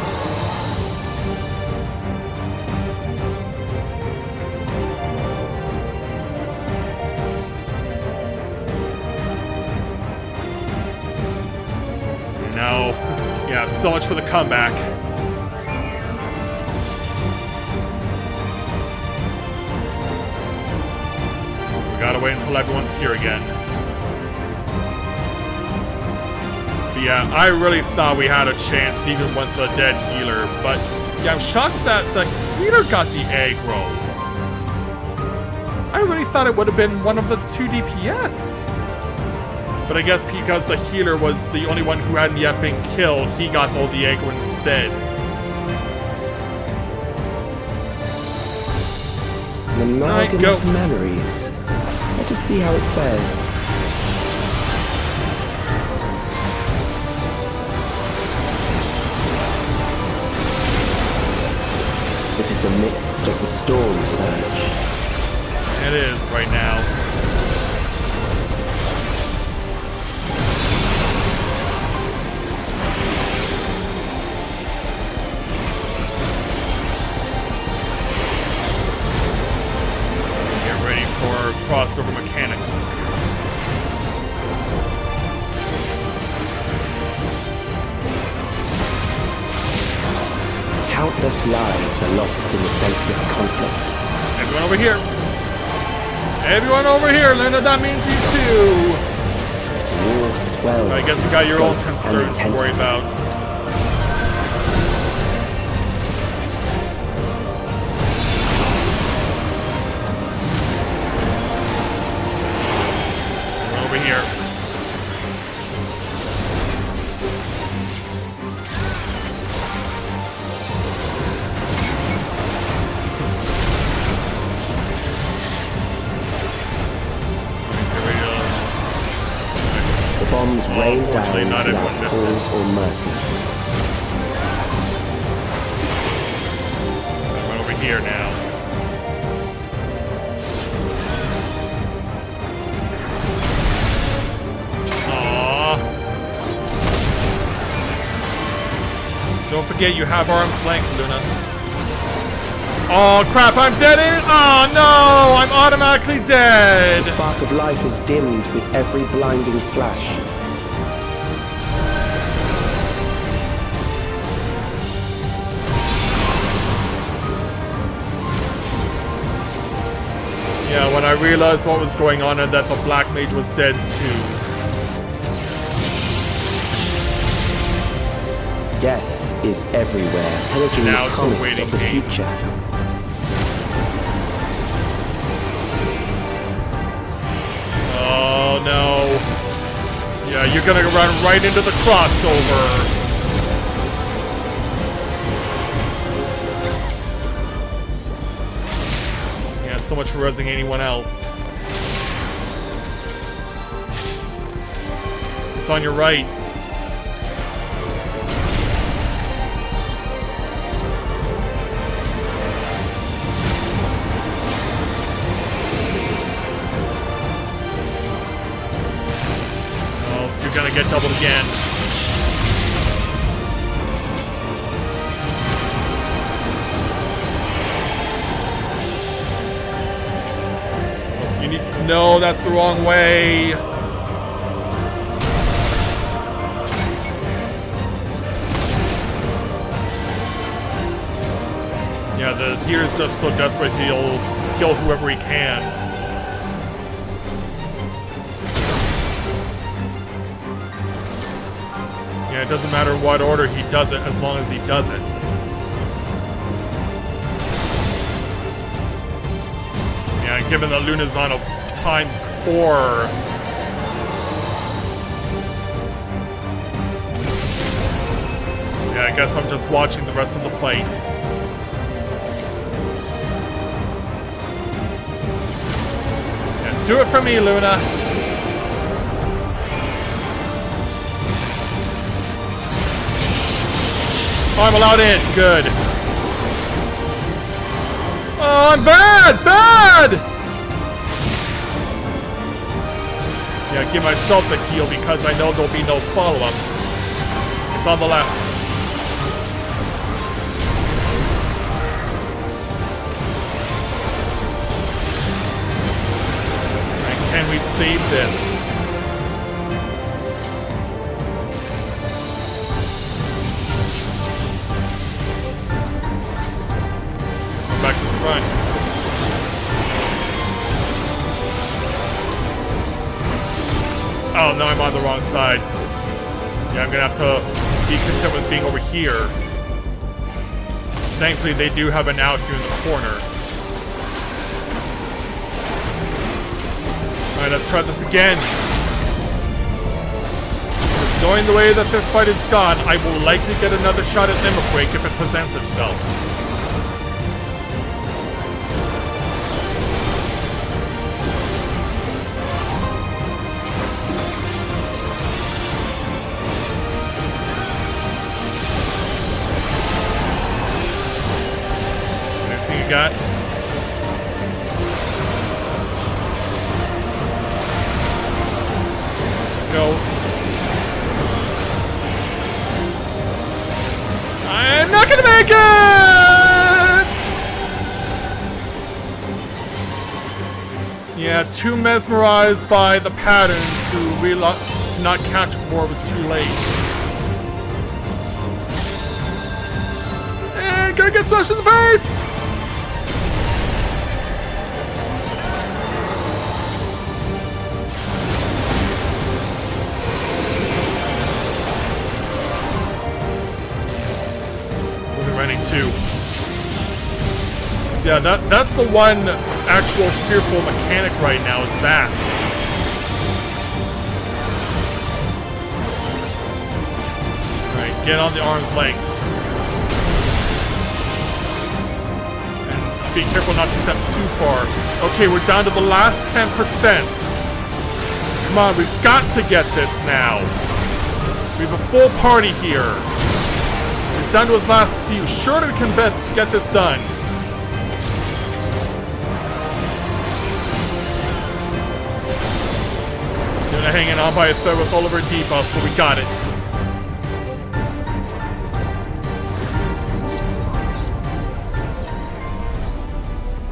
S1: now. Yeah, so much for the comeback. We gotta wait until everyone's here again. But yeah, I really thought we had a chance even with the dead healer, but yeah, I'm shocked that the healer got the aggro. I really thought it would have been one of the 2 DPS. But I guess because the healer was the only one who hadn't yet been killed, he got all the aggro instead.
S10: An amalgam of memories. Let us see how it fares. It is the midst of the storm surge.
S1: It is right now. Get ready for crossover mechanics.
S10: Countless lives are lost in the senseless conflict.
S1: Everyone over here. Everyone over here, Luna, that means you too.
S10: War swells.
S1: I guess you got your own concerns to worry about. Everyone over here.
S10: Bombs rain down
S1: not
S10: without pause or mercy.
S1: I'm over here now. Aww. Don't forget you have arm's length, Luna. Oh crap, I'm dead in? Oh no, I'm automatically dead!
S10: The spark of life is dimmed with every blinding flash.
S1: Yeah, when I realized what was going on and that the Black Mage was dead too.
S10: Death is everywhere, pillaging
S1: Now
S10: the
S1: it's a
S10: promise
S1: waiting
S10: of the
S1: game.
S10: future.
S1: Oh no. Yeah, you're gonna run right into the crossover. Yeah, so much for rezzing anyone else. It's on your right. You're gonna get doubled again. You need... No, that's the wrong way. Yeah, the healer's just so desperate he'll kill whoever he can. Yeah, it doesn't matter what order he does it, as long as he does it. Yeah, and given that Luna's on a ×4. Yeah, I guess I'm just watching the rest of the fight. Yeah, do it for me, Luna. Oh, I'm allowed in. Good. Oh, I'm bad! Bad! Yeah, give myself the heal because I know there'll be no follow-up. It's on the left. And can we save this? Oh, no, I'm on the wrong side. Yeah, I'm gonna have to be content with being over here. Thankfully, they do have an out here in the corner. Alright, let's try this again. Knowing the way that this fight is gone, I will likely get another shot at Limit Break if it presents itself. Anything you got? Go. I'm not gonna make it! Yeah, too mesmerized by the pattern to not catch before it was too late. And gonna get smashed in the face! Yeah, that's the one actual fearful mechanic right now, is bats. Alright, get on the arm's length. And be careful not to step too far. Okay, we're down to the last 10%. Come on, we've got to get this now. We have a full party here. It's down to its last few. Surely we can get this done. Hanging on by a thread with all of our debuffs, but we got it.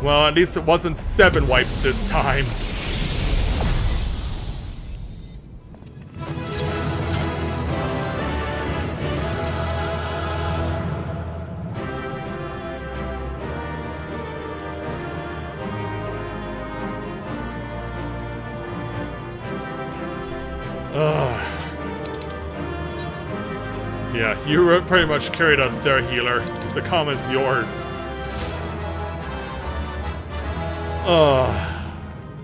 S1: Well, at least it wasn't 7 wipes this time. Yeah, you pretty much carried us there, healer. The comment's yours.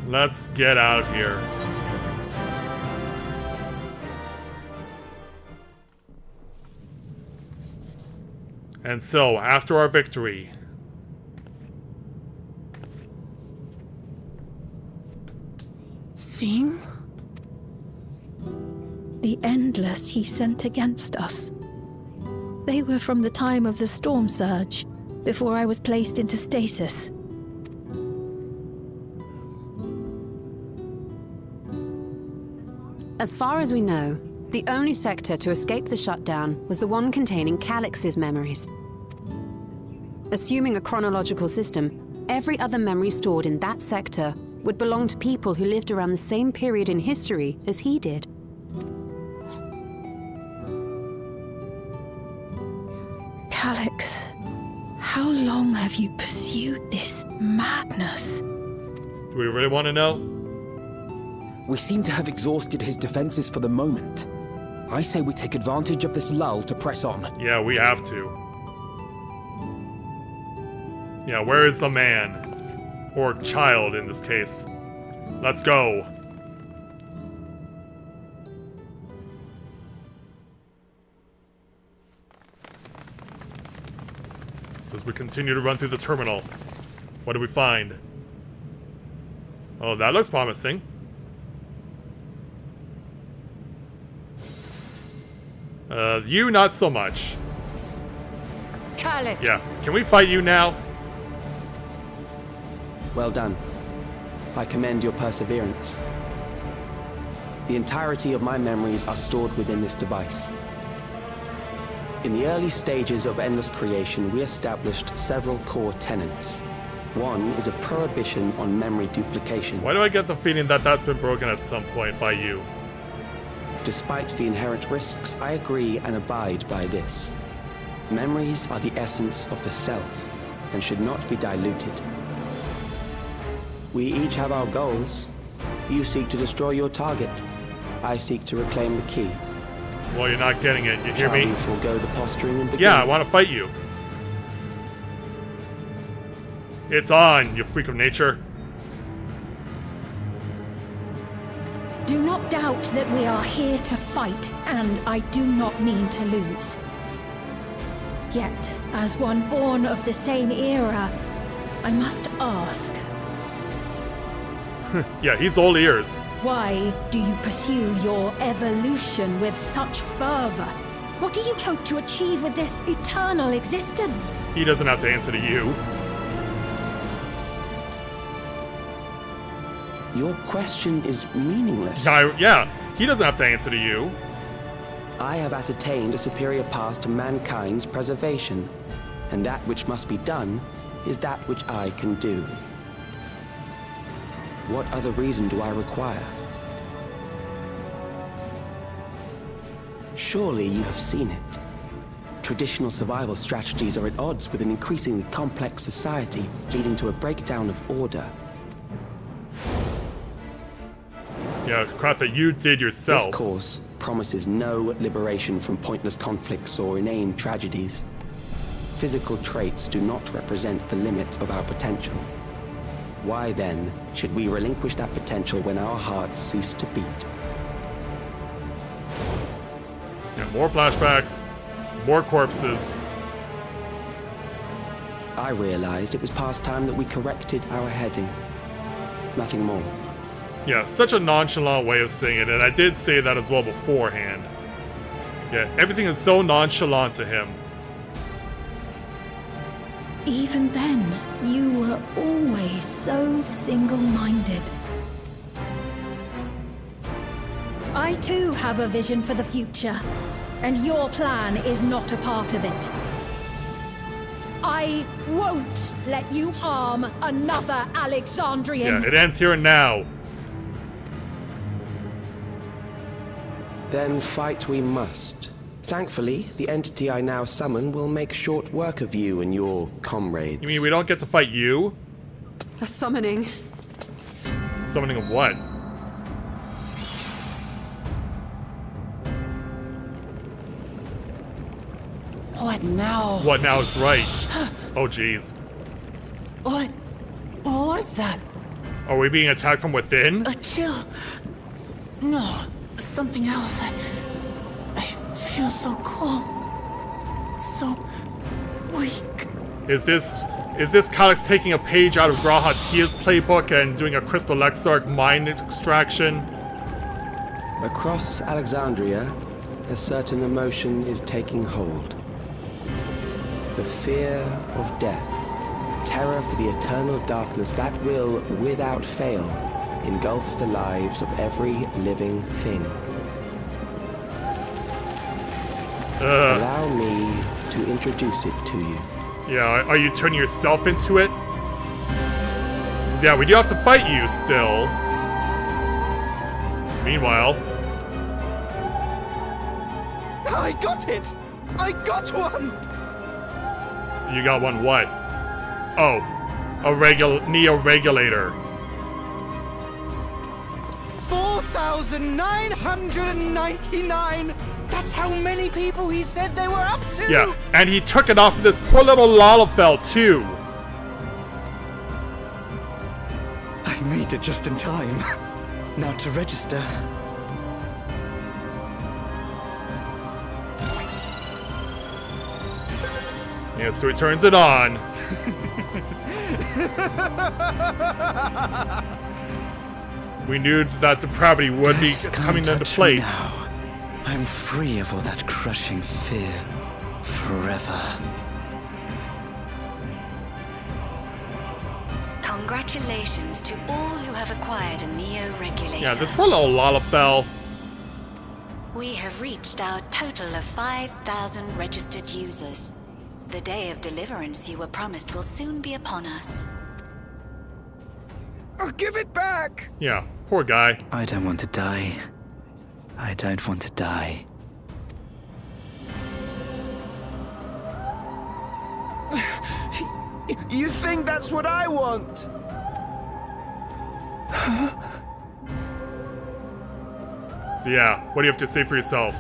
S1: Let's get out of here. And so, after our victory...
S4: Sphene? The Endless he sent against us. They were from the time of the Storm Surge, before I was placed into stasis.
S11: As far as we know, the only sector to escape the shutdown was the one containing Calix's memories. Assuming a chronological system, every other memory stored in that sector would belong to people who lived around the same period in history as he did.
S4: Calix, how long have you pursued this madness?
S1: Do we really want to know?
S10: We seem to have exhausted his defenses for the moment. I say we take advantage of this lull to press on.
S1: Yeah, we have to. Yeah, where is the man? Or child, in this case. Let's go. So as we continue to run through the terminal, what do we find? Oh, that looks promising. You not so much.
S11: Calix!
S1: Yeah, can we fight you now?
S10: Well done. I commend your perseverance. The entirety of my memories are stored within this device. In the early stages of Endless creation, we established several core tenets. One is a prohibition on memory duplication.
S1: Why do I get the feeling that that's been broken at some point by you?
S10: Despite the inherent risks, I agree and abide by this. Memories are the essence of the self, and should not be diluted. We each have our goals. You seek to destroy your target. I seek to reclaim the key.
S1: Well, you're not getting it. You hear
S10: Shall
S1: me?
S10: we forego the posturing and begin?
S1: Yeah, I want to fight you. It's on, you freak of nature.
S4: Do not doubt that we are here to fight, and I do not mean to lose. Yet, as one born of the same era, I must ask,
S1: Yeah, he's all ears.
S4: why do you pursue your evolution with such fervor? What do you hope to achieve with this eternal existence?
S1: He doesn't have to answer to you.
S10: Your question is meaningless.
S1: Yeah, he doesn't have to answer to you.
S10: I have ascertained a superior path to mankind's preservation, and that which must be done is that which I can do. What other reason do I require? Surely you have seen it. Traditional survival strategies are at odds with an increasingly complex society, leading to a breakdown of order.
S1: Yeah, crap that you did yourself.
S10: This course promises no liberation from pointless conflicts or inane tragedies. Physical traits do not represent the limit of our potential. Why then should we relinquish that potential when our hearts cease to beat?
S1: Yeah, more flashbacks, more corpses.
S10: I realized it was past time that we corrected our heading. Nothing more.
S1: Yeah, such a nonchalant way of saying it, and I did say that as well beforehand. Yeah, everything is so nonchalant to him.
S4: Even then, you were always so single-minded. I too have a vision for the future, and your plan is not a part of it. I won't let you harm another Alexandrian.
S1: Yeah, it ends here and now.
S10: Then fight we must. Thankfully, the entity I now summon will make short work of you and your comrades.
S1: You mean we don't get to fight you?
S11: A summoning.
S1: Summoning of what?
S6: What now?
S1: What now is right? Oh, jeez.
S6: What was that?
S1: Are we being attacked from within?
S6: A chill? No, something else. I feel so cold. So weak.
S1: Is this Calyx taking a page out of Grahatia's playbook and doing a Crystal Exarch mind extraction?
S10: Across Alexandria, a certain emotion is taking hold. The fear of death. Terror for the eternal darkness that will, without fail, engulf the lives of every living thing. Allow me to introduce it to you.
S1: Yeah, are you turning yourself into it? Yeah, we do have to fight you still. Meanwhile...
S5: I got it! I got one!
S1: You got one what? Oh, a Neo-Regulator.
S5: 4,999! That's how many people he said they were up to!
S1: Yeah, and he took it off of this poor little Lalafell, too.
S5: I made it just in time. Now to register.
S1: Yes, so he turns it on. We knew that depravity would be coming into place.
S12: Now. I'm free of all that crushing fear. Forever.
S13: Congratulations to all who have acquired a Neo-Regulator.
S1: Yeah, this poor little Lalafell.
S13: We have reached our total of 5,000 registered users. The day of deliverance you were promised will soon be upon us.
S5: I'll give it back!
S1: Yeah, poor guy.
S12: I don't want to die. I don't want to die.
S5: You think that's what I want?
S1: So yeah, what do you have to say for yourself?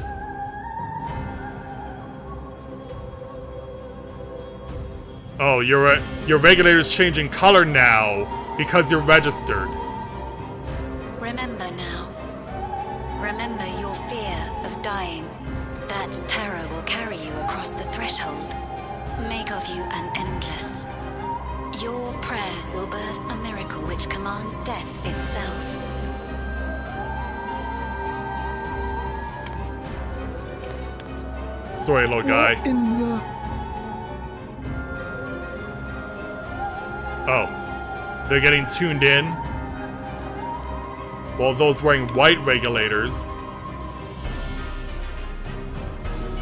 S1: Oh, your regulator's changing color now because you're registered.
S13: Remember now. Remember your fear of dying. That terror will carry you across the threshold. Make of you an endless. Your prayers will birth a miracle which commands death itself.
S1: Sorry, little guy.
S3: What in the...
S1: Oh, they're getting tuned in. Well, those wearing white regulators.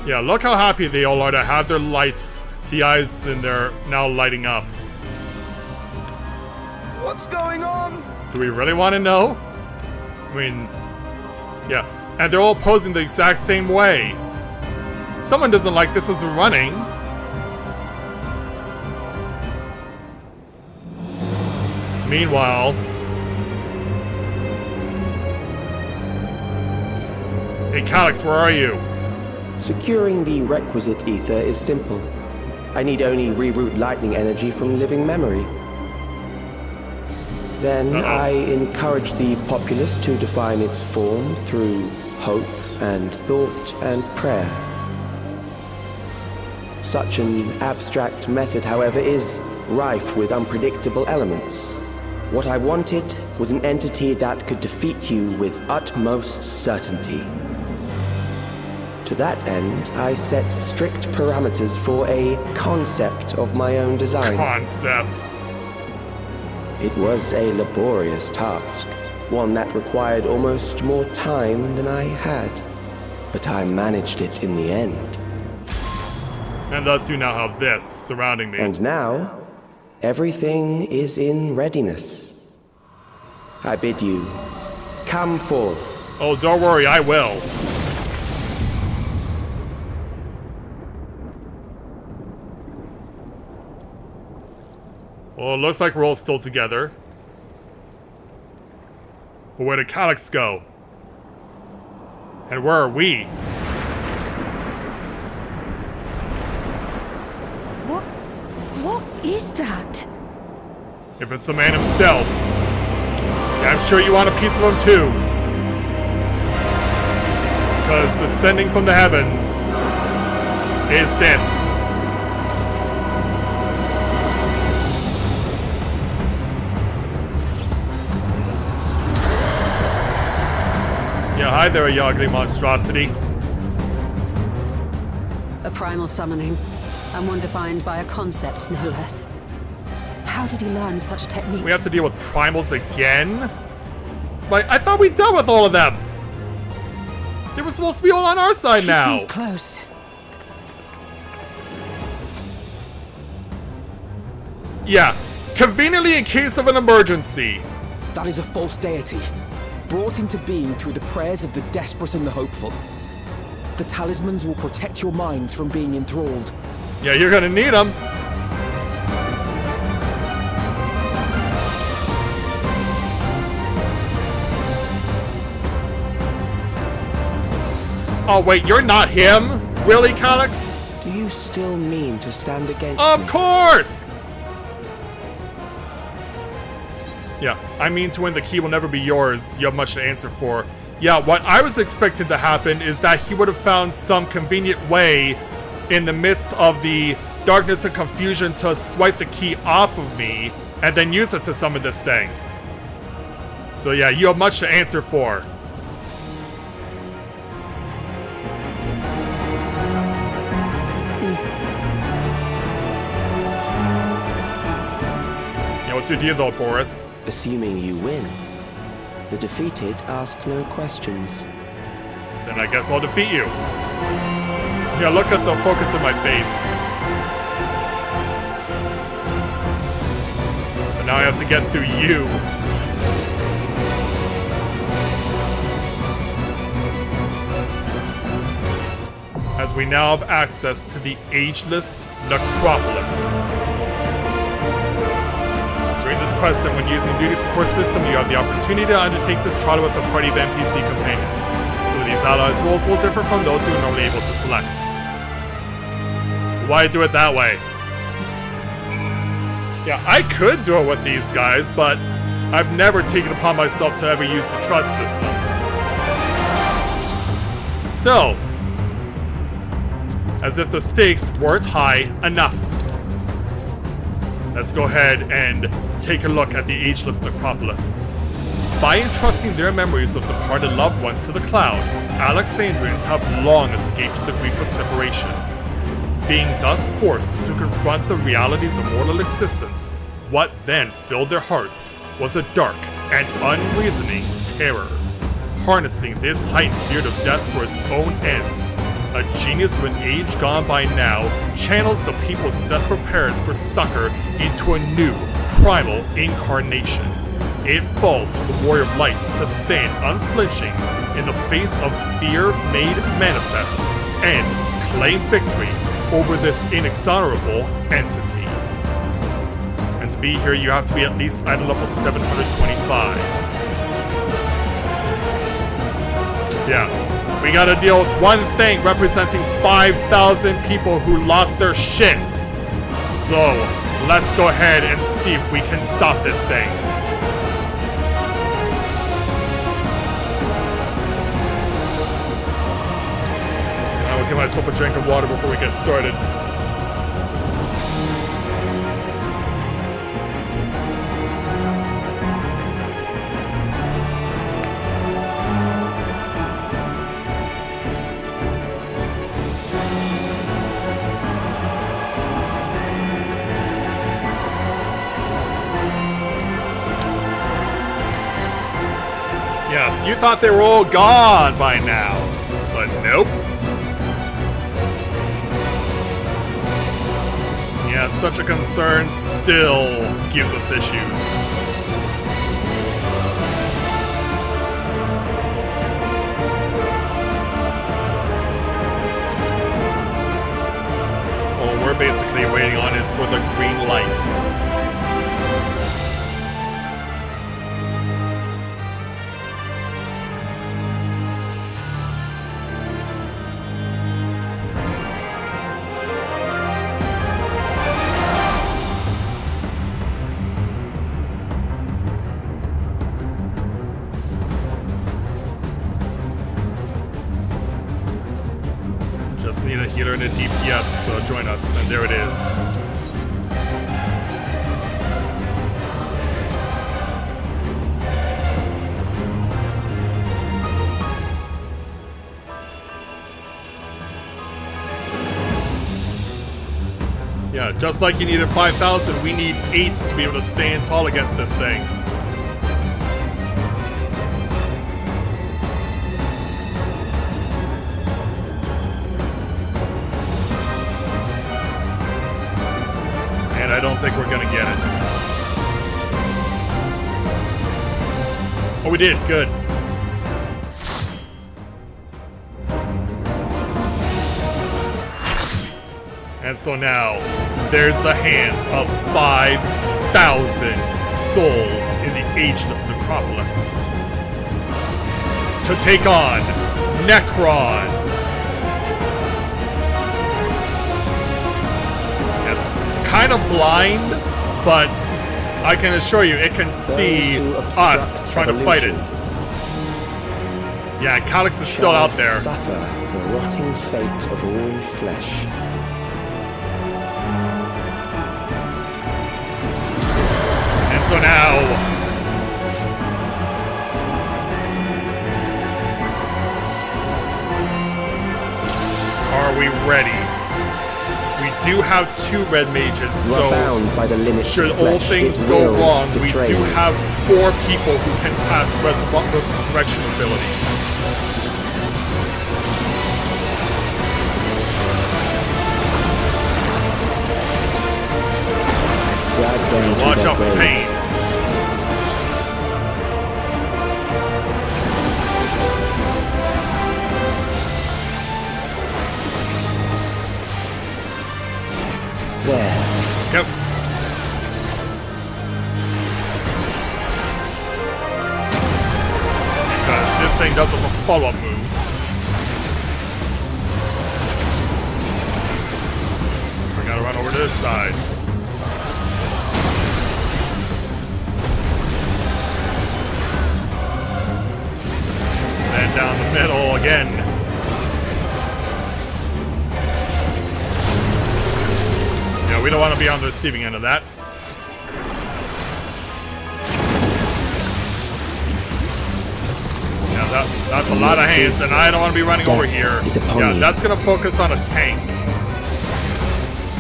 S1: Yeah, look how happy they all are to have their lights, the eyes in there now lighting up.
S3: What's going on?
S1: Do we really want to know? I mean, yeah. And they're all posing the exact same way. Someone doesn't like this as running. Meanwhile... Hey, Calyx, where are you?
S10: Securing the requisite ether is simple. I need only reroute lightning energy from living memory. Then I encourage the populace to define its form through hope and thought and prayer. Such an abstract method, however, is rife with unpredictable elements. What I wanted was an entity that could defeat you with utmost certainty. To that end, I set strict parameters for a concept of my own design.
S1: Concept.
S10: It was a laborious task, one that required almost more time than I had. But I managed it in the end.
S1: And thus you now have this surrounding me.
S10: And now, everything is in readiness. I bid you, come forth.
S1: Oh, don't worry, I will. Well, it looks like we're all still together. But where did Calyx go? And where are we?
S4: What is that?
S1: If it's the man himself, yeah, I'm sure you want a piece of him too. Because descending from the heavens is this. Yeah, hi there, you ugly monstrosity.
S11: A primal summoning, and one defined by a concept, no less. How did he learn such techniques?
S1: We have to deal with primals again? Like, I thought we dealt with all of them! They were supposed to be all on our side
S11: Keep
S1: now!
S11: these close.
S1: Yeah, conveniently in case of an emergency.
S14: That is a false deity, brought into being through the prayers of the desperate and the hopeful. The talismans will protect your minds from being enthralled.
S1: Yeah, you're gonna need them. Oh wait, you're not him? Really, Calyx?
S10: Do you still mean to stand against me?
S1: Of course! Yeah, I mean to win the key will never be yours. You have much to answer for. Yeah, what I was expecting to happen is that he would have found some convenient way in the midst of the darkness and confusion to swipe the key off of me and then use it to summon this thing. So yeah, you have much to answer for. Yeah, what's your deal though, Boris?
S10: Assuming you win. The defeated ask no questions.
S1: Then I guess I'll defeat you. Yeah, look at the focus in my face. But now I have to get through you. As we now have access to the Ageless Necropolis. During this quest and when using the duty support system, you have the opportunity to undertake this trial with a party of NPC companions. Some of these allies roles will differ from those you are normally able to select. Why do it that way? Yeah, I could do it with these guys, but I've never taken it upon myself to ever use the trust system. So, as if the stakes weren't high enough, let's go ahead and take a look at the ageless necropolis. By entrusting their memories of departed loved ones to the cloud, Alexandrians have long escaped the grief of separation. Being thus forced to confront the realities of mortal existence, what then filled their hearts was a dark and unreasoning terror. Harnessing this heightened fear of death for his own ends, a genius of an age gone by now channels the people's desperate prayers for succor into a new, primal incarnation. It falls to the warrior of light to stand unflinching in the face of fear made manifest and claim victory over this inexorable entity. And to be here, you have to be at least at level 725. So yeah, we gotta deal with one thing representing 5,000 people who lost their shit. So, let's go ahead and see if we can stop this thing. I will give myself a drink of water before we get started. Yeah, you thought they were all gone by now, but nope. Yeah, such a concern still gives us issues. All we're basically waiting on is for the green light. Just need a healer and a DPS to join us, and there it is. Yeah, just like you needed 5,000, we need 8 to be able to stand tall against this thing. I don't think we're gonna get it. Oh, we did. Good. And so now, there's the hands of 5,000 souls in the ageless necropolis to take on Necron. Kind of blind, but I can assure you it can see us trying to fight it. Yeah, Calyx is still out there.
S10: Suffer the rotting fate of all flesh.
S1: And so now, are we ready? We do have 2 red mages, so
S10: bound by the limits
S1: should
S10: of
S1: all
S10: flesh,
S1: things
S10: it
S1: go
S10: will
S1: wrong, we
S10: betray
S1: do
S10: you.
S1: have 4 people who can pass resurrection abilities. Watch out for pain.
S10: There.
S1: Yep. Because this thing does a follow-up move. over to this side. And down the middle again. Yeah, we don't want to be on the receiving end of that. Yeah, that's a lot of hands, and I don't want to be running over here. Yeah, that's going to focus on a tank.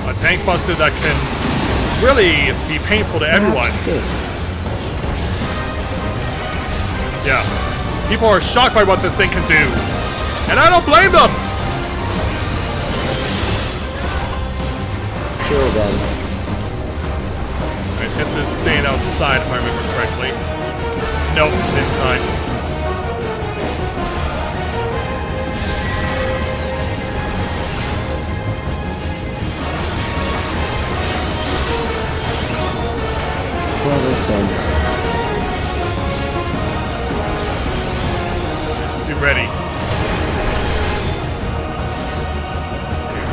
S1: A tank buster that can really be painful to everyone. Yeah. People are shocked by what this thing can do. And I don't blame them!
S10: Kill them.
S1: Alright, this is staying outside if I remember correctly. Nope, it's inside.
S10: Well, listen.
S1: Be ready.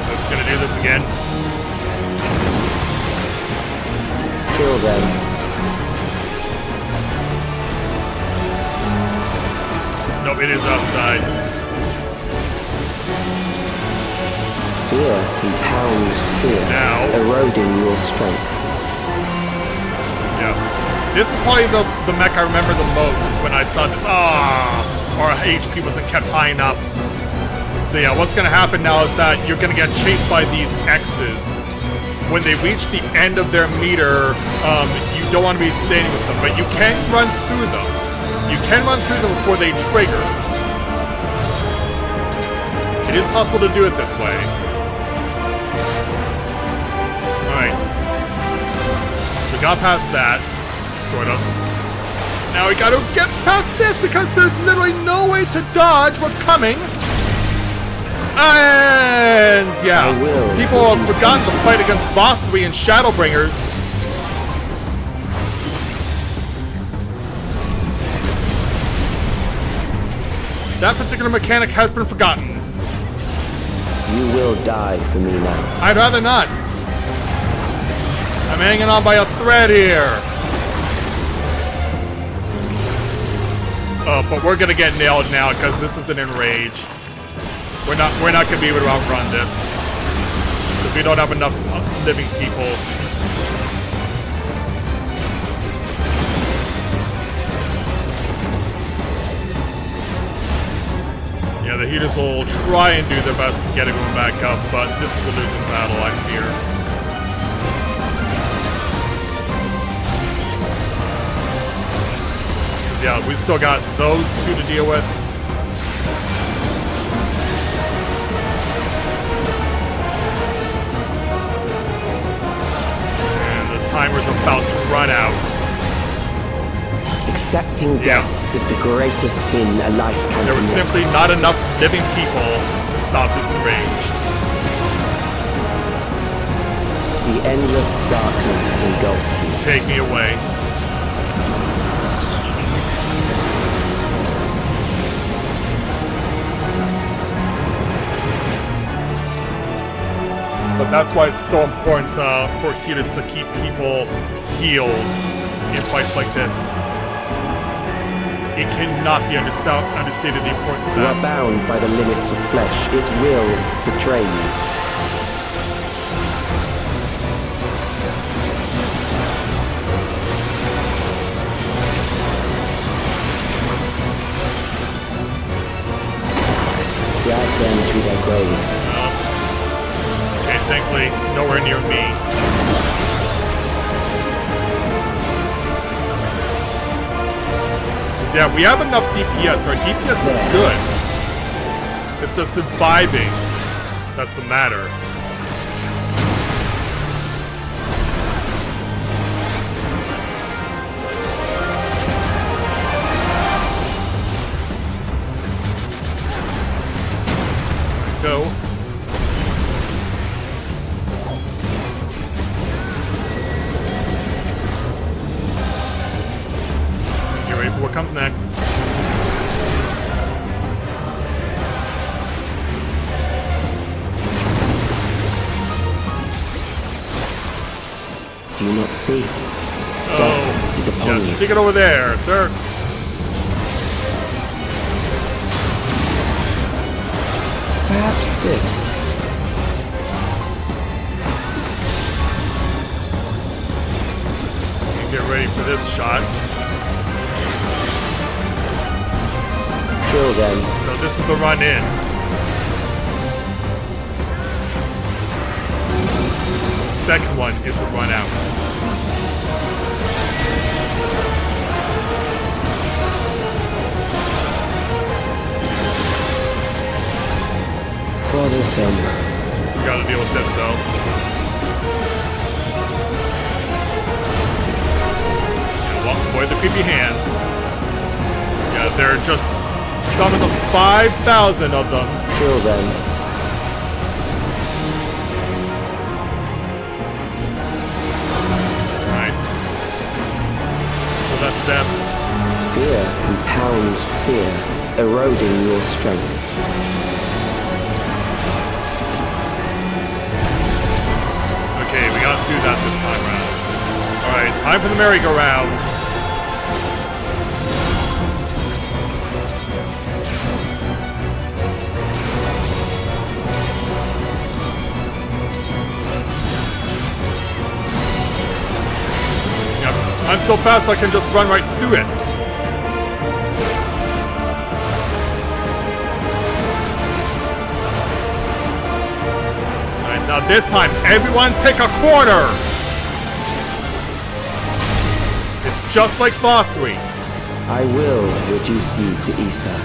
S1: That's gonna do this again.
S10: Kill them.
S1: Nope, it is outside.
S10: Fear compounds fear,
S1: now
S10: eroding your strength.
S1: Yeah. This is probably the mech I remember the most when I saw this. Our HP wasn't kept high enough. So yeah, what's gonna happen now is that you're gonna get chased by these X's. When they reach the end of their meter, you don't want to be standing with them, but you can run through them. You can run through them before they trigger. It is possible to do it this way. Alright. We got past that. Sort of. Now we gotta get past this because there's literally no way to dodge what's coming. And yeah, people have forgotten to fight against Voth3 and Shadowbringers. That particular mechanic has been forgotten.
S10: You will die for me now.
S1: I'd rather not. I'm hanging on by a thread here. But we're gonna get nailed now because this is an enrage. We're not gonna be able to outrun this because we don't have enough living people. Yeah, the heaters will try and do their best to get everyone back up, but this is a losing battle, I fear. Yeah, we still got those two to deal with. Timer's about to run out.
S10: Accepting death is the greatest sin a life can
S1: There was
S10: commit.
S1: simply not enough living people to stop this enrage.
S10: The endless darkness engulfs you.
S1: Take me away. But that's why it's so important for healers to keep people healed in fights like this. It cannot be understated the importance of
S10: You
S1: that.
S10: are bound by the limits of flesh. It will betray you. Drag them to their graves.
S1: Okay, thankfully, nowhere near me. Yeah, we have enough DPS. Our DPS is good. It's just surviving that's the matter. Go. Get ready for what comes next.
S10: see. Death is upon you.
S1: Take it over there, sir.
S10: Perhaps this.
S1: Get ready for this shot.
S10: Kill them.
S1: So this is the run in. Second one is the run out.
S10: Bothersome.
S1: We gotta deal with this though. Avoid the creepy hands. Yeah, there are just some of the 5,000 of them.
S10: Kill them.
S1: Alright. So that's them.
S10: Fear compounds fear, eroding your strength.
S1: Okay, we gotta do that this time around. Alright, time for the merry-go-round. I'm so fast I can just run right through it. Alright, now this time, everyone pick a corner! It's just like Law 3.
S10: I will reduce you to ether.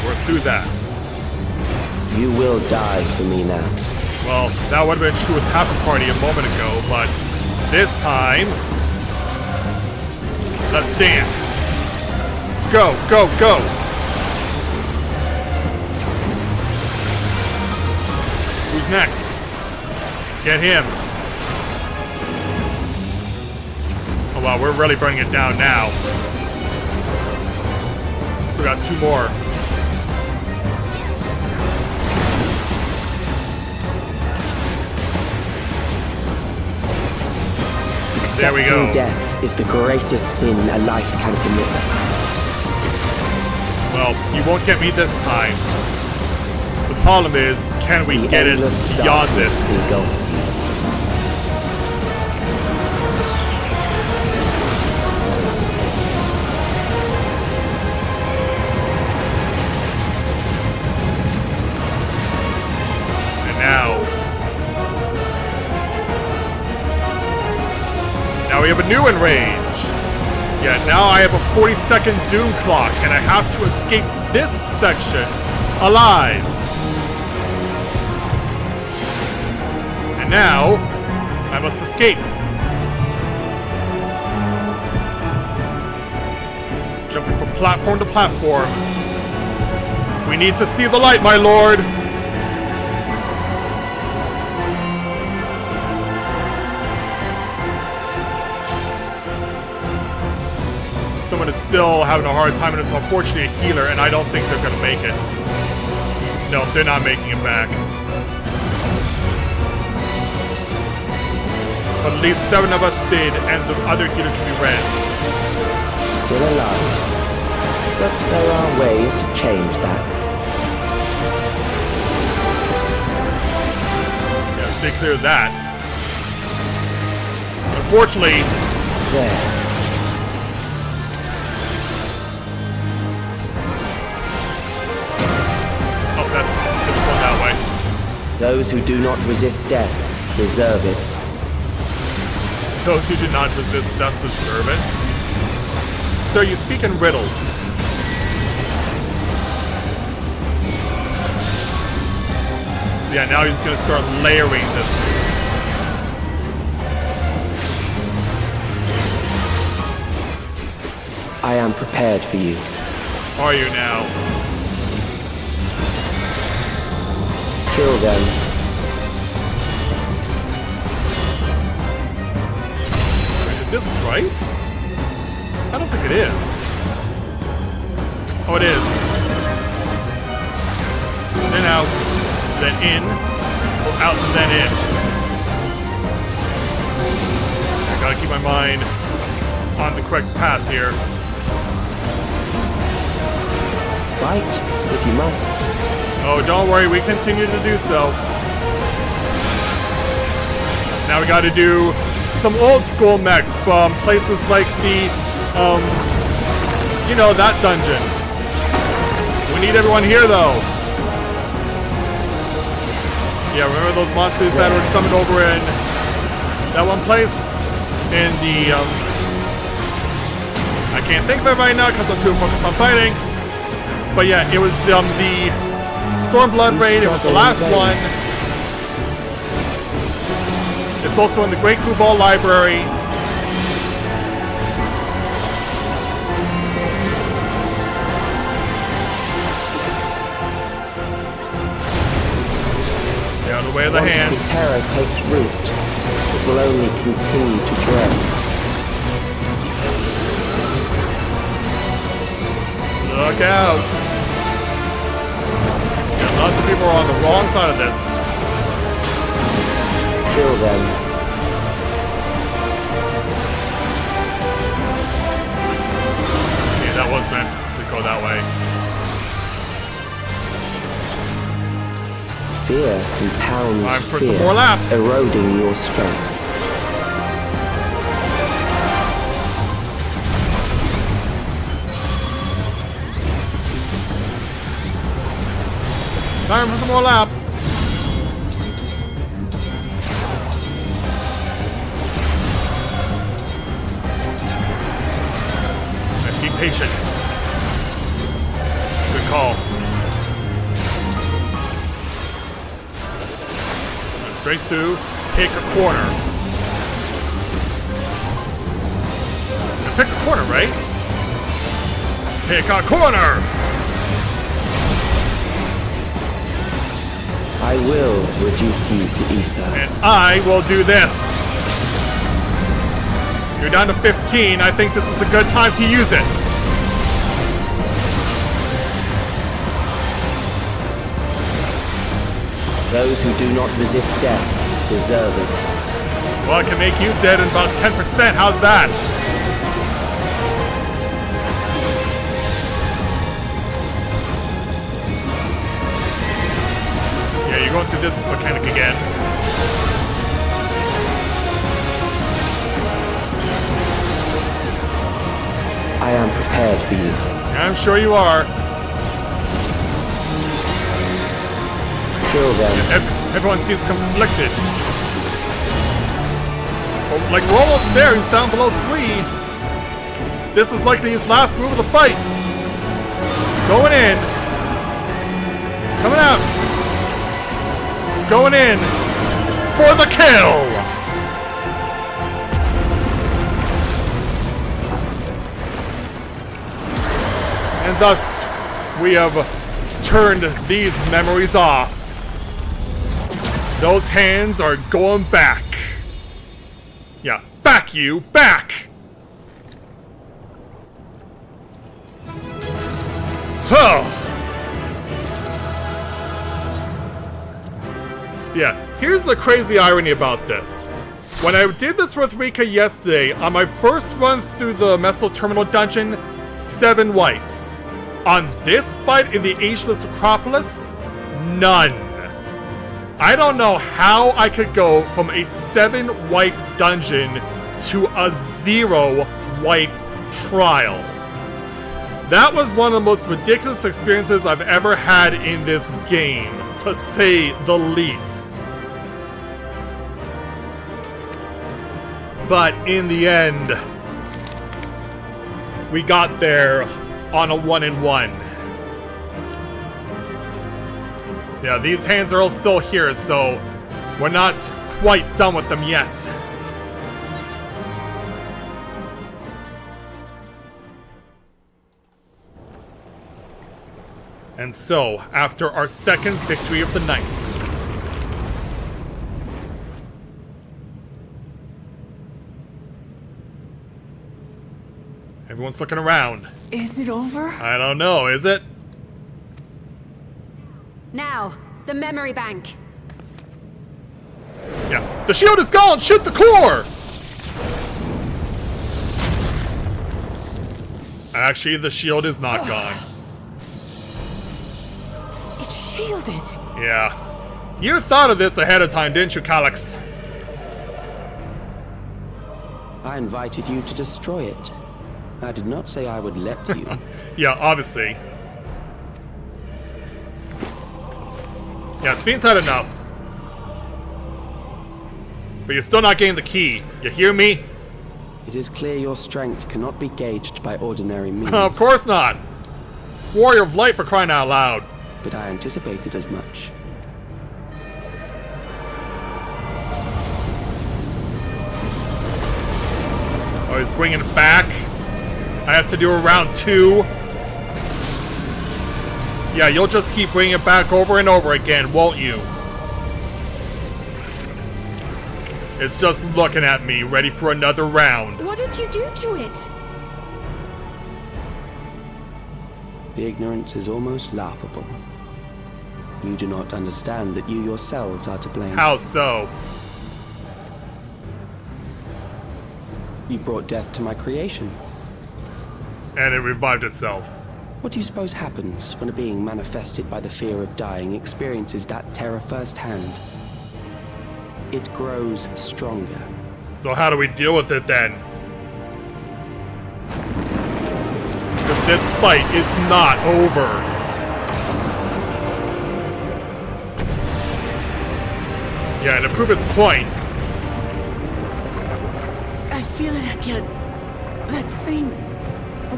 S1: We're through that.
S10: You will die for me now.
S1: Well, that would have been true with half a party a moment ago, but this time, let's dance. Go, go, go. Who's next? Get him. Oh wow, we're really burning it down now. We got 2 more. There we go.
S10: Accepting death is the greatest sin a life can commit.
S1: Well, you won't get me this time. The problem is, can we get it beyond this?
S10: Engulfs you.
S1: And now we have a new enrage. Yeah, now I have a 40-second doom clock, and I have to escape this section alive. And now I must escape. Jumping from platform to platform. We need to see the light, my lord. Someone is still having a hard time, and it's unfortunately a healer, and I don't think they're gonna make it. No, they're not making it back. But at least 7 of us did, and the other healer can be rezzed.
S10: Still alive. But there are ways to change that.
S1: Yeah, stay clear of that. Unfortunately...
S10: There. Those who do not resist death deserve it.
S1: Those who do not resist death deserve it. Sir, you speak in riddles. Yeah, now he's gonna start layering this.
S10: I am prepared for you.
S1: Are you now?
S10: Kill them.
S1: Is this right? I don't think it is. Oh, it is. then out, then in, or out and then in. I gotta keep my mind on the correct path here.
S10: Fight, if you must.
S1: Oh, don't worry, we continue to do so. Now we gotta do some old school mechs from places like the, you know, that dungeon. We need everyone here, though. Yeah, remember those monsters that were summoned over in that one place? In the, I can't think of it right now because I'm too focused on fighting. But yeah, it was, the Stormblood raid, it was the last one. It's also in the Great Crew Ball Library. They're on the way of the hand.
S10: Once the terror takes root, it will only continue to grow.
S1: Look out! Yeah, lots of people are on the wrong side of this.
S10: Kill them.
S1: Yeah, that was meant to go that way.
S10: Fear compounds
S1: Time for
S10: fear,
S1: some more laps.
S10: eroding your strength.
S1: Time for some more laps. Be patient. Good call. Straight through. Pick a corner. Pick a corner, right? Pick a corner!
S10: I will reduce you to ether.
S1: And I will do this. You're down to 15. I think this is a good time to use it.
S10: Those who do not resist death deserve it.
S1: Well, I can make you dead in about 10%. How's that? Yeah, you're going through this mechanic again.
S10: I am prepared for you.
S1: I'm sure you are.
S10: Kill them.
S1: Everyone seems conflicted. Oh, like, we're almost there. He's down below 3. This is likely his last move of the fight. Going in. Coming out. Going in. For the kill. And thus, we have turned these memories off. Those hands are going back. Yeah, back you, back! Huh! Yeah, here's the crazy irony about this. When I did this with Rika yesterday, on my first run through the Messel Terminal Dungeon, 7 wipes. On this fight in the Ageless Acropolis, none. I don't know how I could go from a 7-wipe dungeon to a 0-wipe trial. That was one of the most ridiculous experiences I've ever had in this game, to say the least. But in the end, we got there on a 1-in-1. So yeah, these hands are all still here, so we're not quite done with them yet. And so, after our second victory of the night, everyone's looking around.
S6: Is it over?
S1: I don't know, is it?
S11: Now, the memory bank.
S1: Yeah. The shield is gone! Shoot the core! Actually, the shield is not gone.
S6: It's shielded.
S1: Yeah. You thought of this ahead of time, didn't you, Calyx?
S10: I invited you to destroy it. I did not say I would let you.
S1: Yeah, obviously. Yeah, Sphyn's had enough. But you're still not getting the key. You hear me?
S10: It is clear your strength cannot be gauged by ordinary means.
S1: Of course not. Warrior of Light, for crying out loud.
S10: But I anticipated as much.
S1: Oh, he's bringing it back. I have to do a round 2. Yeah, you'll just keep bringing it back over and over again, won't you? It's just looking at me, ready for another round.
S4: What did you do to it?
S10: The ignorance is almost laughable. You do not understand that you yourselves are to blame.
S1: How so?
S10: You brought death to my creation.
S1: And it revived itself.
S10: What do you suppose happens when a being manifested by the fear of dying experiences that terror firsthand? It grows stronger.
S1: So how do we deal with it then? Because this fight is not over. Yeah, and to prove its point.
S6: I feel it again. That same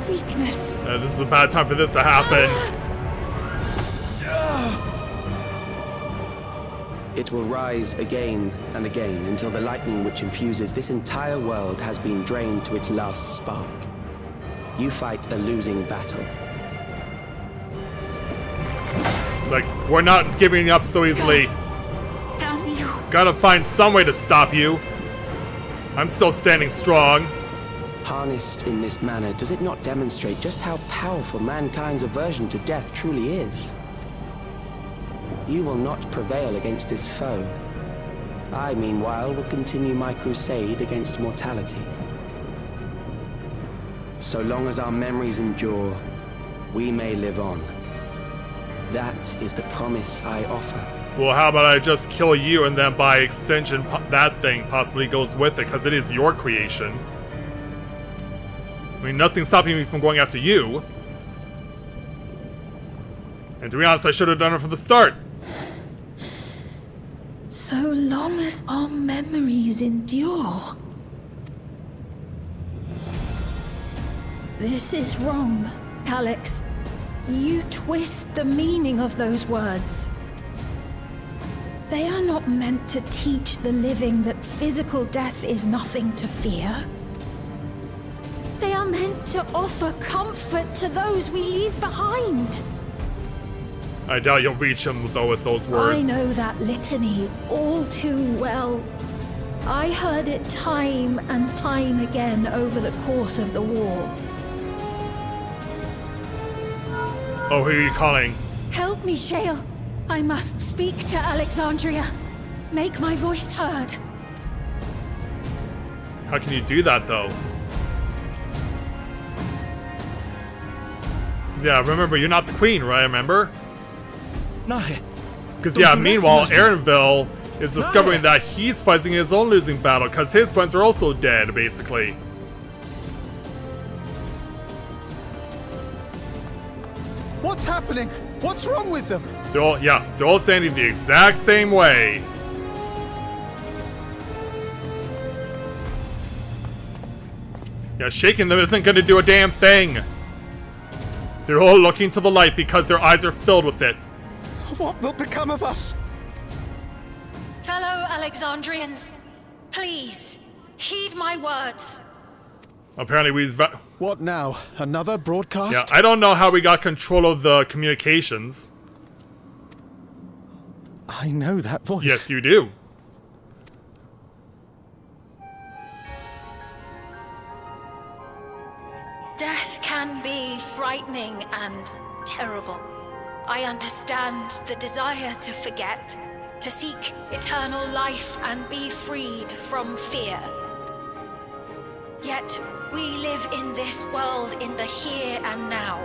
S6: weakness.
S1: This is a bad time for this to happen.
S10: It will rise again and again until the lightning which infuses this entire world has been drained to its last spark. You fight a losing battle.
S1: It's like, we're not giving up so easily.
S6: Damn you.
S1: Gotta find some way to stop you. I'm still standing strong.
S10: Harnessed in this manner, does it not demonstrate just how powerful mankind's aversion to death truly is? You will not prevail against this foe. I, meanwhile, will continue my crusade against mortality. So long as our memories endure, we may live on. That is the promise I offer.
S1: Well, how about I just kill you and then by extension that thing possibly goes with it, because it is your creation. I mean, nothing's stopping me from going after you. And to be honest, I should have done it from the start.
S4: So long as our memories endure. This is wrong, Calyx. You twist the meaning of those words. They are not meant to teach the living that physical death is nothing to fear. They are meant to offer comfort to those we leave behind.
S1: I doubt you'll reach him, though, with those words.
S4: I know that litany all too well. I heard it time and time again over the course of the war.
S1: Oh, who are you calling?
S4: Help me, Shale. I must speak to Alexandria. Make my voice heard.
S1: How can you do that, though? Yeah, remember, you're not the queen, right? Remember?
S9: No.
S1: Because, yeah, meanwhile, Aaronville is discovering that he's fighting his own losing battle, because his friends are also dead, basically.
S5: What's happening? What's wrong with them?
S1: They're all standing the exact same way. Yeah, shaking them isn't gonna do a damn thing. They're all looking to the light because their eyes are filled with it.
S5: What will become of us?
S4: Fellow Alexandrians, please, heed my words.
S1: Apparently
S5: What now? Another broadcast?
S1: Yeah, I don't know how we got control of the communications.
S5: I know that voice.
S1: Yes, you do.
S4: Death can be frightening and terrible. I understand the desire to forget, to seek eternal life and be freed from fear. Yet, we live in this world in the here and now,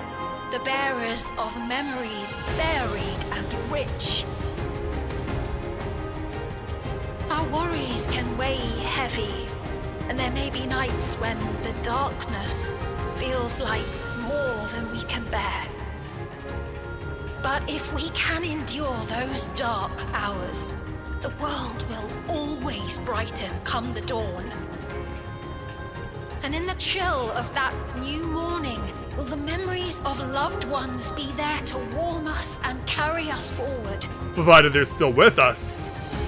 S4: the bearers of memories varied and rich. Our worries can weigh heavy, and there may be nights when the darkness feels like more than we can bear. But if we can endure those dark hours, the world will always brighten come the dawn. And in the chill of that new morning, will the memories of loved ones be there to warm us and carry us forward?
S1: Provided they're still with us.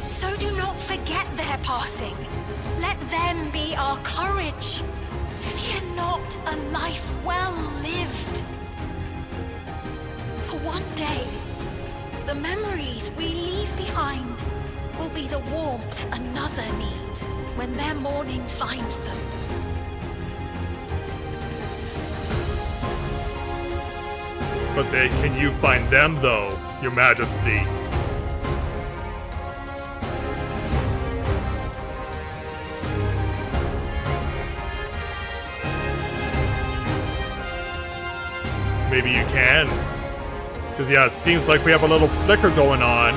S4: So do not forget their passing. Let them be our courage. Fear not a life well lived. For one day, the memories we leave behind will be the warmth another needs when their morning finds them.
S1: But can you find them, though, Your Majesty? Maybe you can. Because, yeah, it seems like we have a little flicker going on.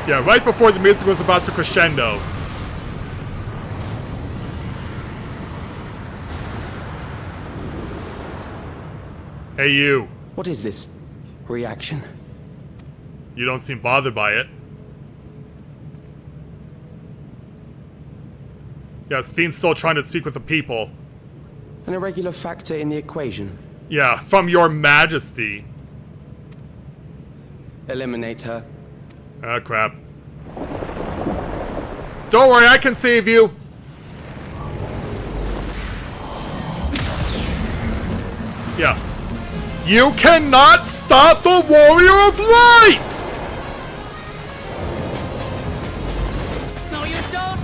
S1: Yeah, right before the music was about to crescendo. Hey, you.
S10: What is this reaction?
S1: You don't seem bothered by it. Yes, Fiend's still trying to speak with the people.
S10: An irregular factor in the equation.
S1: Yeah, from Your Majesty.
S10: Eliminate her.
S1: Ah, crap. Don't worry, I can save you. Yeah. You cannot stop the Warrior of Light!
S6: No, you don't!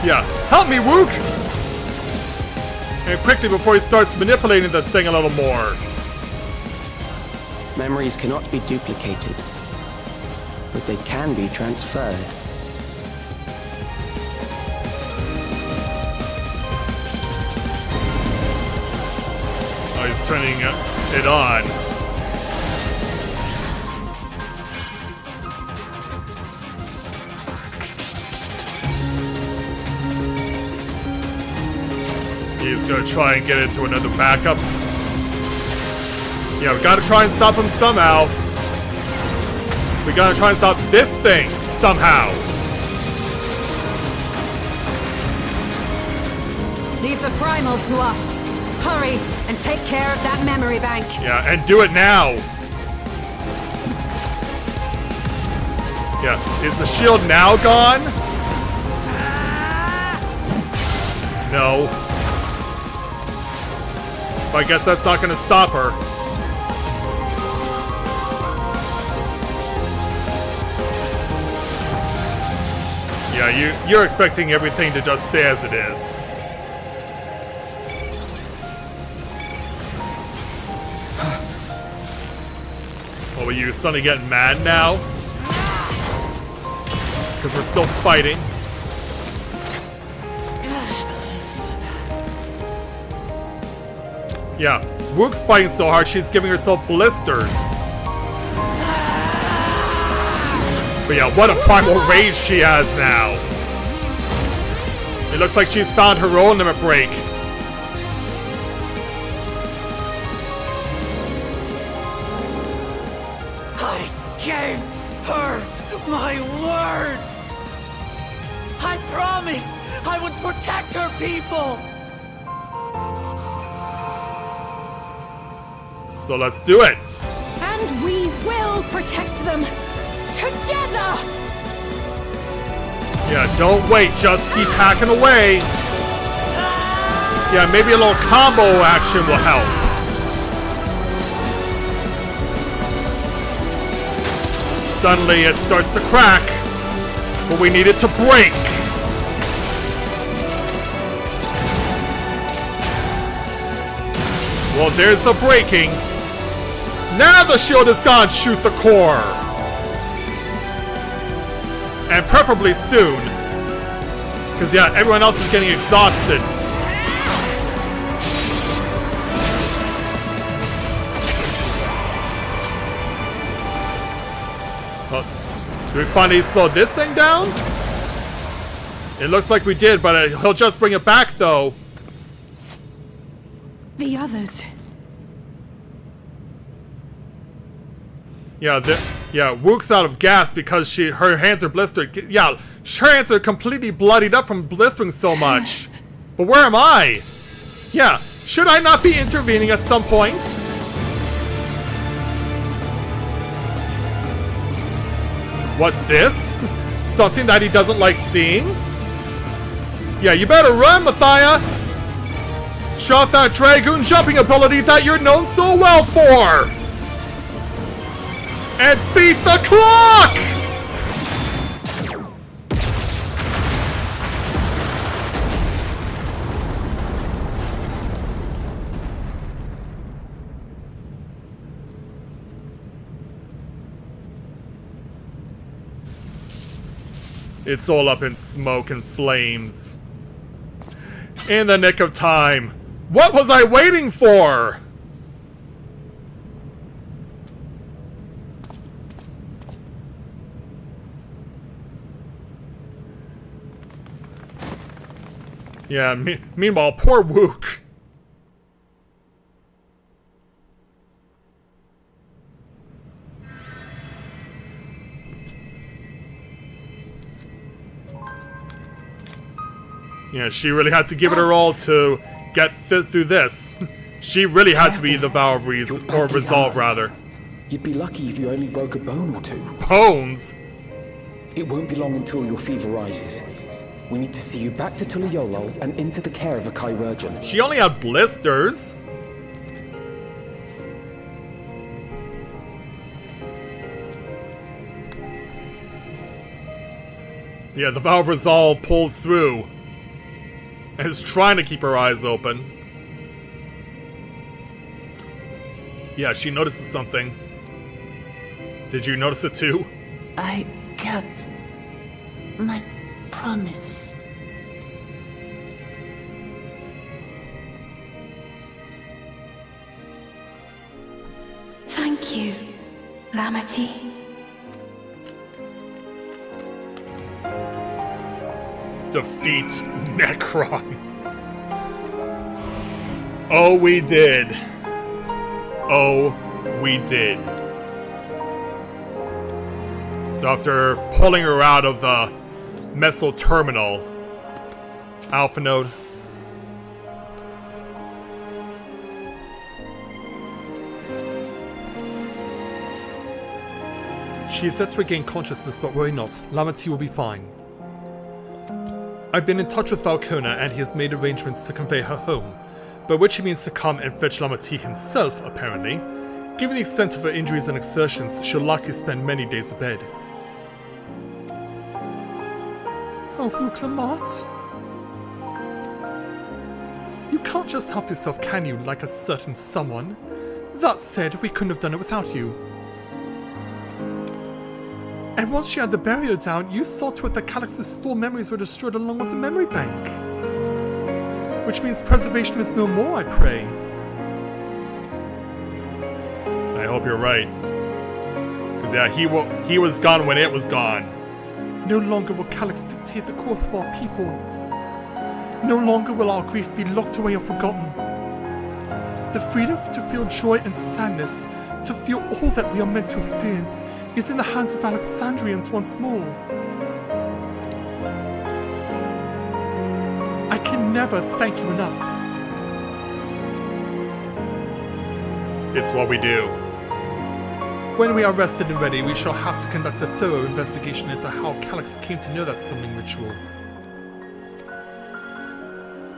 S1: Yeah, help me, Wook! And quickly before he starts manipulating this thing a little more.
S10: Memories cannot be duplicated, but they can be transferred.
S1: Oh, he's turning it on. He's gonna try and get into another backup. Yeah, we gotta try and stop him somehow. We gotta try and stop this thing somehow.
S11: Leave the primal to us. Hurry and take care of that memory bank.
S1: Yeah, and do it now. Yeah, is the shield now gone? No. But I guess that's not gonna stop her. Yeah, you're expecting everything to just stay as it is. Oh, are you suddenly getting mad now? Because we're still fighting. Yeah, Wook's fighting so hard she's giving herself blisters. But yeah, what a primal rage she has now. It looks like she's found her own limit break.
S6: I gave her my word! I promised I would protect her people!
S1: So let's do it.
S4: And we will protect them together!
S1: Yeah, don't wait, just keep hacking away. Yeah, maybe a little combo action will help. Suddenly it starts to crack, but we need it to break. Well, there's the breaking. Now the shield is gone. Shoot the core. And preferably soon. Because, yeah, everyone else is getting exhausted. Do we finally slow this thing down? It looks like we did, but he'll just bring it back, though.
S4: The others.
S1: Yeah, Wook's out of gas because her hands are blistered. Yeah, her hands are completely bloodied up from blistering so much. But where am I? Yeah, should I not be intervening at some point? What's this? Something that he doesn't like seeing? Yeah, you better run, Mathia! Show off that Dragoon jumping ability that you're known so well for! And beat the clock! It's all up in smoke and flames. In the nick of time. What was I waiting for? Yeah, meanwhile, poor Wook. Yeah, she really had to give it her all to get through this. She really had to be the vow of resolve, rather.
S14: You'd be lucky if you only broke a bone or two.
S1: Bones?
S14: It won't be long until your fever rises. We need to see you back to Tulayolol and into the care of a chirurgeon.
S1: She only had blisters. Yeah, the vow of resolve pulls through. And is trying to keep her eyes open. Yeah, she notices something. Did you notice it too?
S6: I kept my promise.
S4: Thank you, Lamity.
S1: Defeat Necron. Oh, we did. Oh, we did. So after pulling her out of the Messel Terminal, Alpha Node.
S2: She is set to regain consciousness, but worry not. Lamity will be fine. I've been in touch with Valkona, and he has made arrangements to convey her home, by which he means to come and fetch Lamity himself, apparently. Given the extent of her injuries and exertions, she'll likely spend many days abed. Oh, Wook-Lamart. You can't just help yourself, can you, like a certain someone? That said, we couldn't have done it without you. And once she had the barrier down, you saw to it that Calix's stored memories were destroyed along with the memory bank. Which means preservation is no more, I pray.
S1: I hope you're right. Because yeah, he was gone when it was gone.
S2: No longer will Calix dictate the course of our people. No longer will our grief be locked away or forgotten. The freedom to feel joy and sadness, to feel all that we are meant to experience, is in the hands of Alexandrians once more. I can never thank you enough.
S1: It's what we do.
S2: When we are rested and ready, we shall have to conduct a thorough investigation into how Calix came to know that summoning ritual.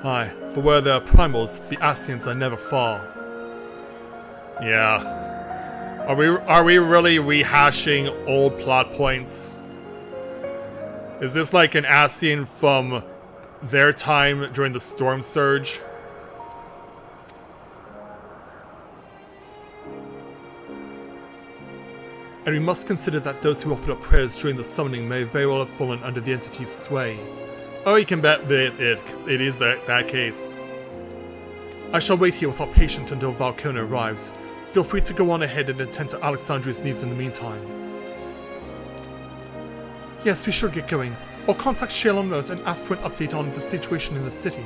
S2: Aye, for where there are primals, the Ascians are never far.
S1: Yeah. Are we really rehashing old plot points? Is this like an Ascian from their time during the Storm Surge?
S2: and we must consider that those who offered up prayers during the summoning may very well have fallen under the entity's sway.
S1: Oh, you can bet that it is that case.
S2: I shall wait here with our patient until Valkona arrives. Feel free to go on ahead and attend to Alexandria's needs in the meantime. Yes, we should get going. Or contact Shale on note and ask for an update on the situation in the city.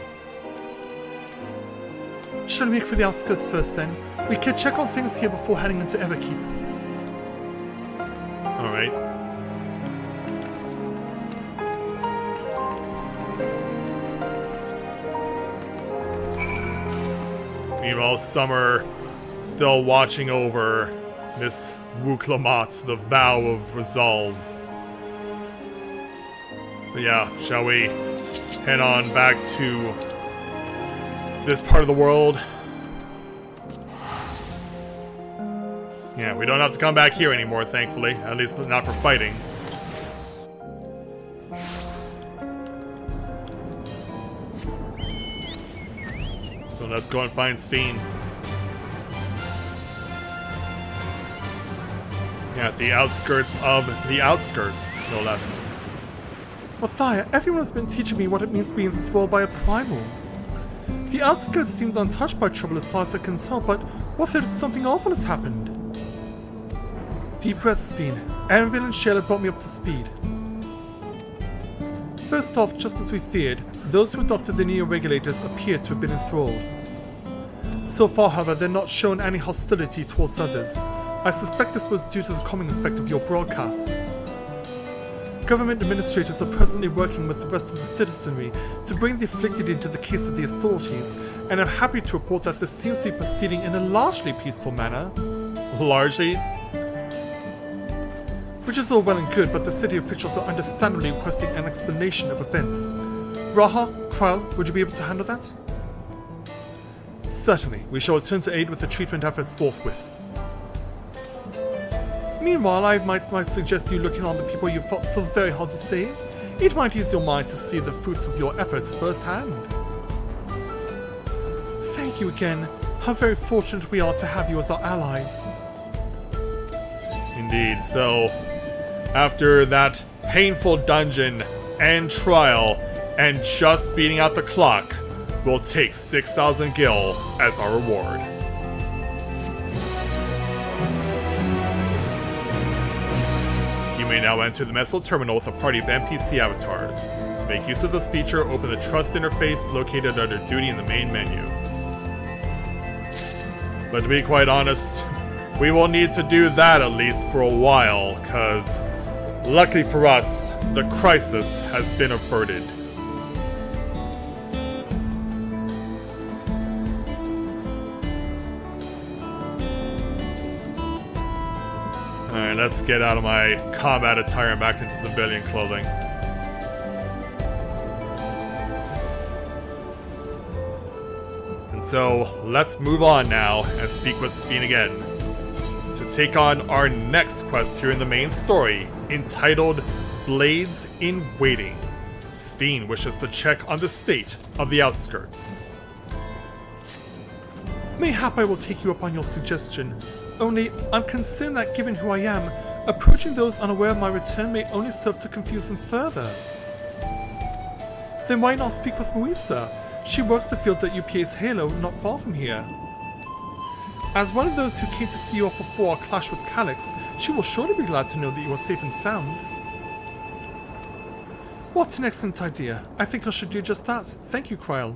S2: Shall we make for the outskirts first then? We could check on things here before heading into Everkeep.
S1: Alright. Meanwhile, Summer still watching over Miss Wuklamat, the vow of resolve. But yeah, shall we head on back to this part of the world? Yeah, we don't have to come back here anymore, thankfully. At least not for fighting. So let's go and find Sphene. Yeah, at the outskirts of the outskirts, no less.
S2: Mathia, everyone has been teaching me what it means to be enthralled by a primal. The outskirts seemed untouched by trouble as far as I can tell, but what if something awful has happened? Deep breath, Sphene. Erenville and Shale brought me up to speed. First off, just as we feared, those who adopted the Neo-Regulators appear to have been enthralled. So far, however, they're not shown any hostility towards others. I suspect this was due to the calming effect of your broadcasts. Government administrators are presently working with the rest of the citizenry to bring the afflicted into the case of the authorities, and I'm happy to report that this seems to be proceeding in a largely peaceful manner.
S1: Largely?
S2: Which is all well and good, but the city officials are understandably requesting an explanation of events. Raha, Kral, would you be able to handle that? Certainly. We shall return to aid with the treatment efforts forthwith. Meanwhile, I might suggest you looking on the people you fought so very hard to save. It might ease your mind to see the fruits of your efforts firsthand. Thank you again. How very fortunate we are to have you as our allies.
S1: Indeed, so after that painful dungeon and trial and just beating out the clock, we'll take 6,000 gil as our reward. You may now enter the Messel Terminal with a party of NPC avatars. To make use of this feature, open the Trust interface located under Duty in the main menu. But to be quite honest, we will need to do that at least for a while, cause luckily for us, the crisis has been averted. Alright, let's get out of my combat attire and back into civilian clothing. And so, let's move on now and speak with Sphene again, to take on our next quest here in the main story, entitled Blades in Waiting. Sphene wishes to check on the state of the outskirts.
S2: Mayhap I will take you up on your suggestion. Only, I'm concerned that given who I am, approaching those unaware of my return may only serve to confuse them further. Then why not speak with Moisa? She works the fields at UPA's Halo, not far from here. As one of those who came to see you up before our clash with Calyx, she will surely be glad to know that you are safe and sound. What an excellent idea. I think I should do just that. Thank you, Krile.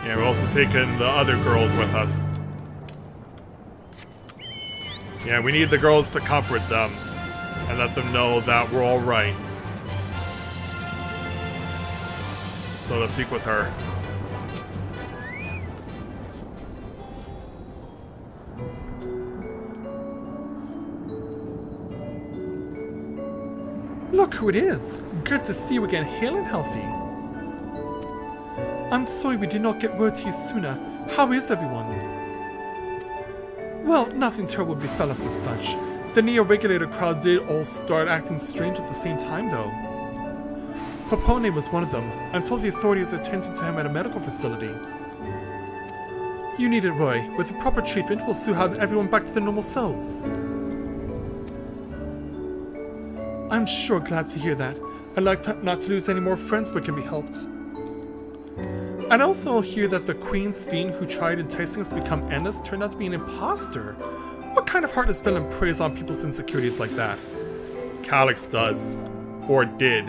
S1: Yeah, we're also taking the other girls with us. Yeah, we need the girls to comfort them and let them know that we're alright. So let's speak with her.
S2: Look who it is! Good to see you again, hale and healthy. I'm sorry we did not get word to you sooner. How is everyone? Well, nothing terrible befell us as such. The Neo-Regulator crowd did all start acting strange at the same time, though. Popone was one of them. I'm told the authorities are attending to him at a medical facility. You need it, Roy. With the proper treatment, we'll soon have everyone back to their normal selves. I'm sure glad to hear that. I'd like not to lose any more friends if it can be helped. And also hear that the Queen's Fiend who tried enticing us to become endless turned out to be an imposter. What kind of heartless villain preys on people's insecurities like that?
S1: Calyx does. Or did.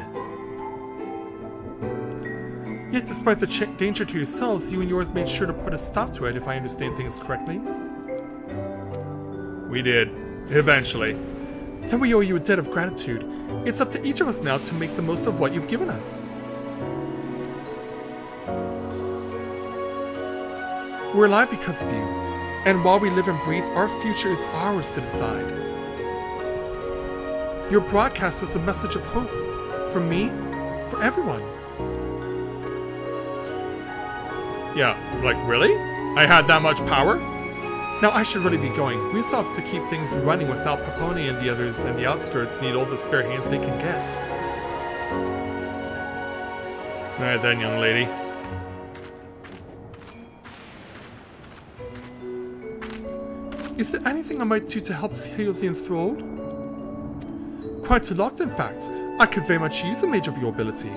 S2: Yet despite the danger to yourselves, you and yours made sure to put a stop to it, if I understand things correctly.
S1: We did. Eventually.
S2: Then we owe you a debt of gratitude. It's up to each of us now to make the most of what you've given us. We're alive because of you, and while we live and breathe, our future is ours to decide. Your broadcast was a message of hope. For me, for everyone.
S1: Yeah, like really? I had that much power?
S2: Now I should really be going. We still have to keep things running without Paponi and the others, and the outskirts need all the spare hands they can get.
S1: Alright then, young lady.
S2: Is there anything I might do to help heal the enthralled? Quite a lot, in fact. I could very much use the mage of your ability.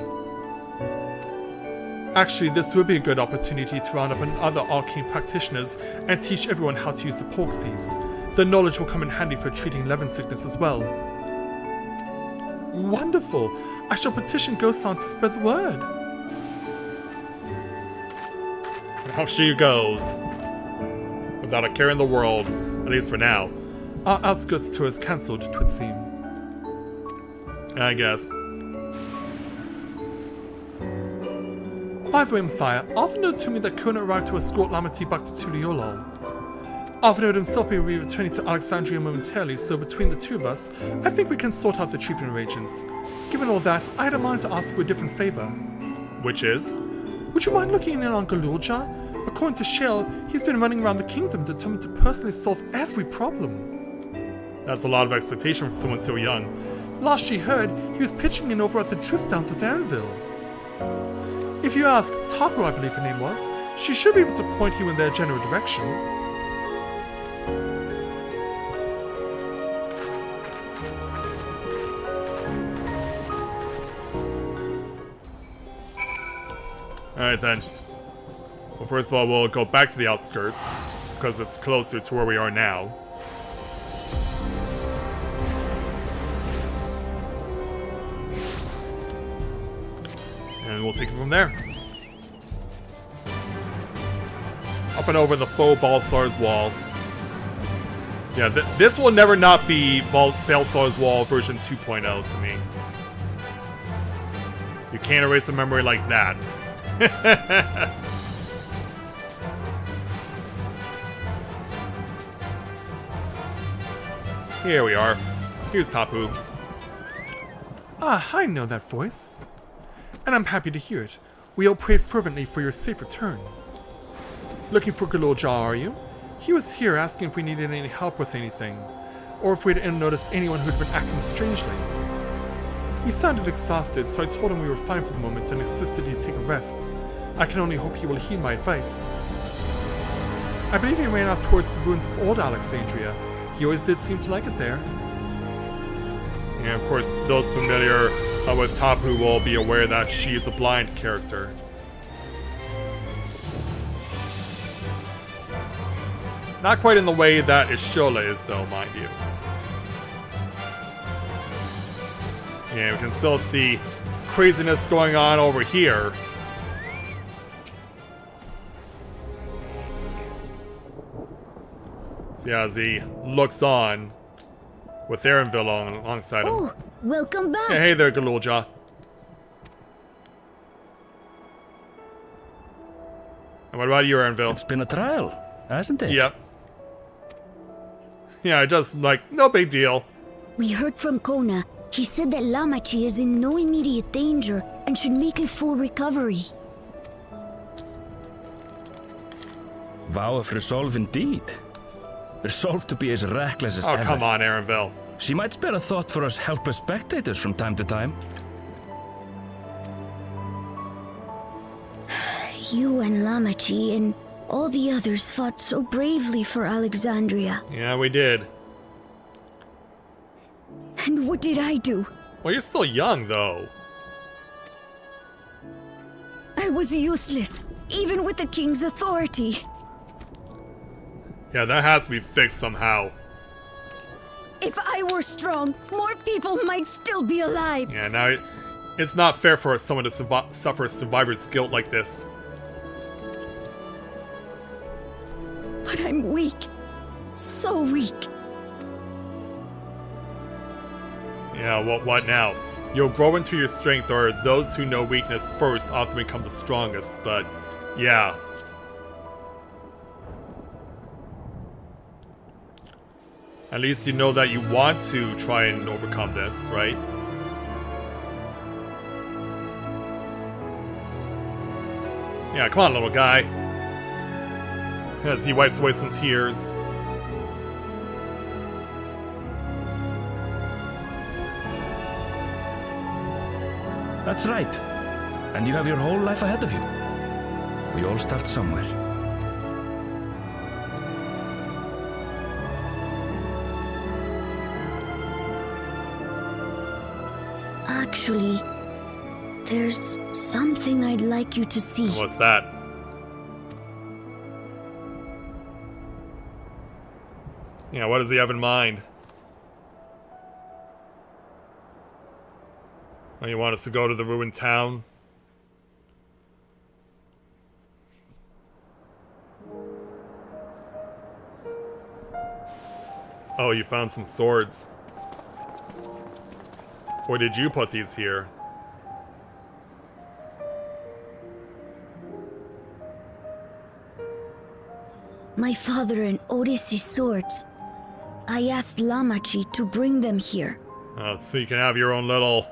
S2: Actually, this would be a good opportunity to round up other arcane practitioners and teach everyone how to use the porksies. The knowledge will come in handy for treating Levin sickness as well. Wonderful! I shall petition Ghost-san to spread the word.
S1: Off she goes. Without a care in the world, at least for now.
S2: Our outskirts tour is cancelled, 'twould seem.
S1: I guess.
S2: By the way, Mathia, Arthur told me that Kona arrived to escort Lamati back to Tuliolol. Arthur himself will be returning to Alexandria momentarily, so between the two of us, I think we can sort out the treatment arrangements. Given all that, I had a mind to ask you a different favor.
S1: Which is?
S2: Would you mind looking in on Galurja? According to Shell, he's been running around the kingdom determined to personally solve every problem.
S1: That's a lot of expectation for someone so young.
S2: Last she heard, he was pitching in over at the Drift Downs of Aaronville. If you ask Taku, I believe her name was, she should be able to point you in their general direction.
S1: Alright then. Well, first of all, we'll go back to the outskirts, because it's closer to where we are now. And we'll take it from there. Up and over the faux Balsar's wall. Yeah, this will never not be Balsar's wall version 2.0 to me. You can't erase a memory like that. Here we are. Here's Tapu.
S2: Ah, I know that voice. And I'm happy to hear it. We all pray fervently for your safe return. Looking for Galorja, are you? He was here asking if we needed any help with anything, or if we'd noticed anyone who'd been acting strangely. He sounded exhausted, so I told him we were fine for the moment and insisted he'd take a rest. I can only hope he will heed my advice. I believe he ran off towards the ruins of old Alexandria. He always did seem to like it there.
S1: And of course, those familiar with Tapu will be aware that she is a blind character. Not quite in the way that Ishola is, though, mind you. Yeah, we can still see craziness going on over here. See as he looks on with Aaronville alongside him.
S15: Oh, welcome back.
S1: Hey there, Galorja. And what about you, Aaronville?
S9: It's been a trial, hasn't it?
S1: Yep. Yeah, just like, no big deal.
S15: We heard from Kona. He said that Lamachi is in no immediate danger and should make a full recovery.
S9: Vow of resolve indeed. Resolve to be as reckless as ever.
S1: Oh, come on, Aaronville.
S9: She might spare a thought for us helpless spectators from time to time.
S15: You and Lamachi and All the others fought so bravely for Alexandria.
S1: Yeah, we did.
S15: And what did I do?
S1: Well, you're still young, though.
S15: I was useless, even with the king's authority.
S1: Yeah, that has to be fixed somehow.
S15: If I were strong, more people might still be alive.
S1: Yeah, now it's not fair for someone to suffer survivor's guilt like this.
S15: But I'm weak. So weak.
S1: Yeah, what now? You'll grow into your strength, or those who know weakness first often become the strongest, but yeah. At least you know that you want to try and overcome this, right? Yeah, come on, little guy. As he wipes away some tears.
S9: That's right. And you have your whole life ahead of you. We all start somewhere.
S15: Actually, there's something I'd like you to see.
S1: What's that? Yeah, what does he have in mind? Oh, you want us to go to the ruined town? Oh, you found some swords. Or did you put these here?
S15: My father and Otis' swords. I asked Lamachi to bring them here.
S1: So you can have your own little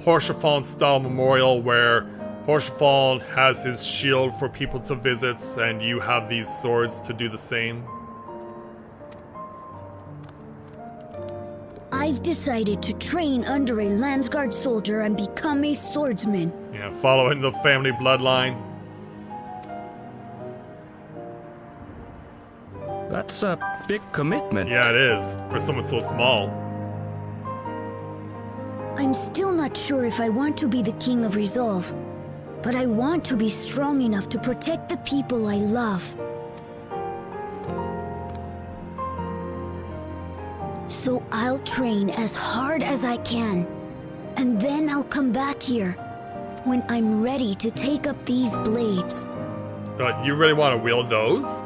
S1: Horshaphon-style memorial where Horshaphon has his shield for people to visit, and you have these swords to do the same.
S15: I've decided to train under a Landsguard soldier and become a swordsman.
S1: Yeah, following the family bloodline.
S9: That's a big commitment.
S1: Yeah, it is, for someone so small.
S15: I'm still not sure if I want to be the King of Resolve, but I want to be strong enough to protect the people I love. So I'll train as hard as I can, and then I'll come back here when I'm ready to take up these blades.
S1: You really want to wield those?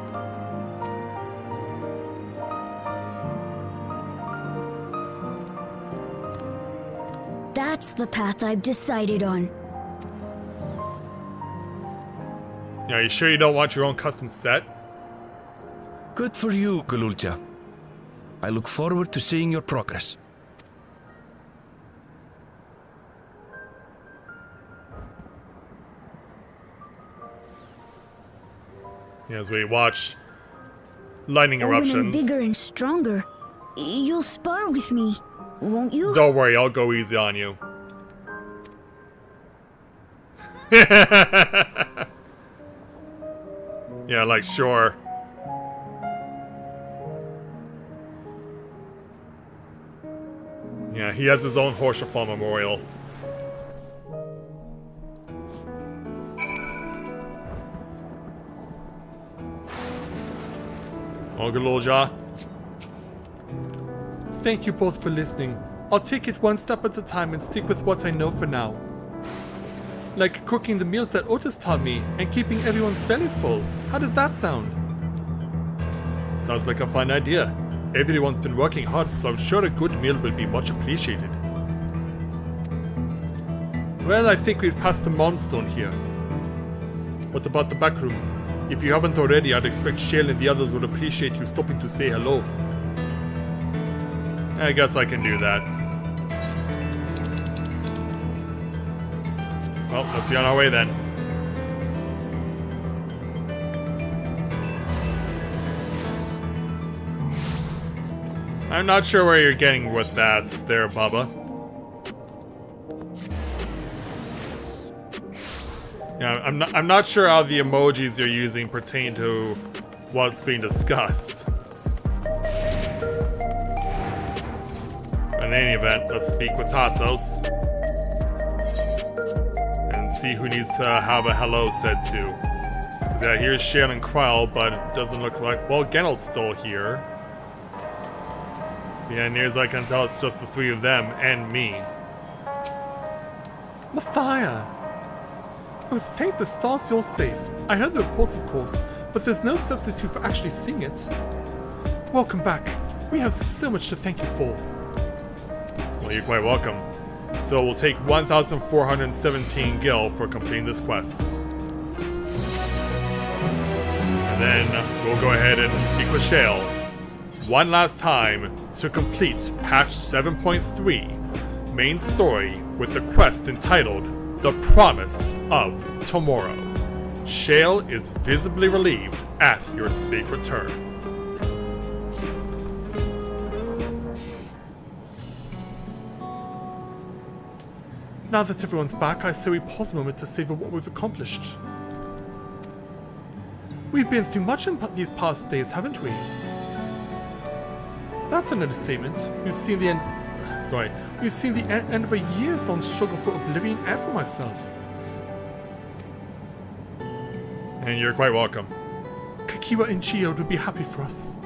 S15: That's the path I've decided on.
S1: Yeah, are you sure you don't want your own custom set?
S9: Good for you, Gululcha. I look forward to seeing your progress.
S1: Yeah, as we watch lightning
S15: When
S1: eruptions.
S15: I'm bigger and stronger, you'll spar with me, won't you?
S1: Don't worry, I'll go easy on you. Yeah, like, sure. Yeah, he has his own Horshaphon memorial. Ogulolja.
S2: Thank you both for listening. I'll take it one step at a time and stick with what I know for now. Like cooking the meals that Otis taught me and keeping everyone's bellies full. How does that sound?
S1: Sounds like a fine idea. Everyone's been working hard, so I'm sure a good meal will be much appreciated.
S2: Well, I think we've passed the milestone here.
S1: What about the back room? If you haven't already, I'd expect Shale and the others would appreciate you stopping to say hello. I guess I can do that. Well, let's be on our way then. I'm not sure where you're getting with that there, Bubba. Yeah, I'm not sure how the emojis you're using pertain to what's being discussed. In any event, let's speak with Tassos and see who needs to have a hello said to. Yeah, here's Shale and Krell, but it doesn't look like... Well, Genelt's still here. Yeah, near as I can tell, it's just the three of them and me.
S2: Mathia! Oh, thank the stars you're safe. I heard the reports, of course, but there's no substitute for actually seeing it. Welcome back. We have so much to thank you for.
S1: Well, you're quite welcome. So we'll take 1,417 gil for completing this quest. And then we'll go ahead and speak with Shale one last time to complete patch 7.3 main story with the quest entitled The Promise of Tomorrow. Shale is visibly relieved at your safe return.
S2: Now that everyone's back, I say we pause a moment to savor what we've accomplished. We've been through much in these past days, haven't we? That's an understatement. We've seen the end of a years-long struggle for oblivion and for myself.
S1: And you're quite welcome.
S2: Kakiwa and Geode would be happy for us.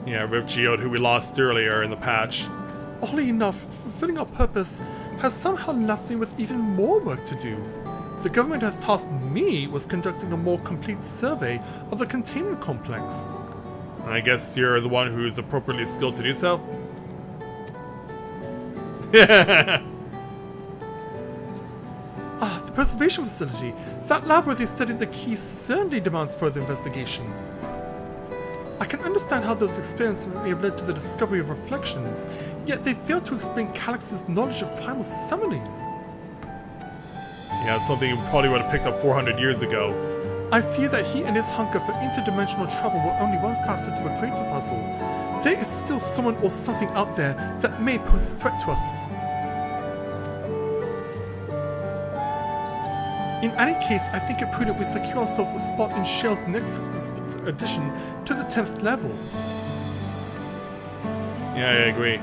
S1: Yeah, Rip Geode, who we lost earlier in the patch.
S2: Oddly enough, fulfilling our purpose has somehow left me with even more work to do. The government has tasked me with conducting a more complete survey of the containment complex.
S1: I guess you're the one who's appropriately skilled to do so?
S2: The preservation facility. That lab where they studied the key certainly demands further investigation. I can understand how those experiments may have led to the discovery of reflections, yet they fail to explain Calix's knowledge of primal summoning.
S1: Yeah, something you probably would have picked up 400 years ago.
S2: I fear that he and his hunger for interdimensional travel were only one facet of a greater puzzle. There is still someone or something out there that may pose a threat to us. In any case, I think it prudent we secure ourselves a spot in Shale's next addition to the 10th level.
S1: Yeah, I agree.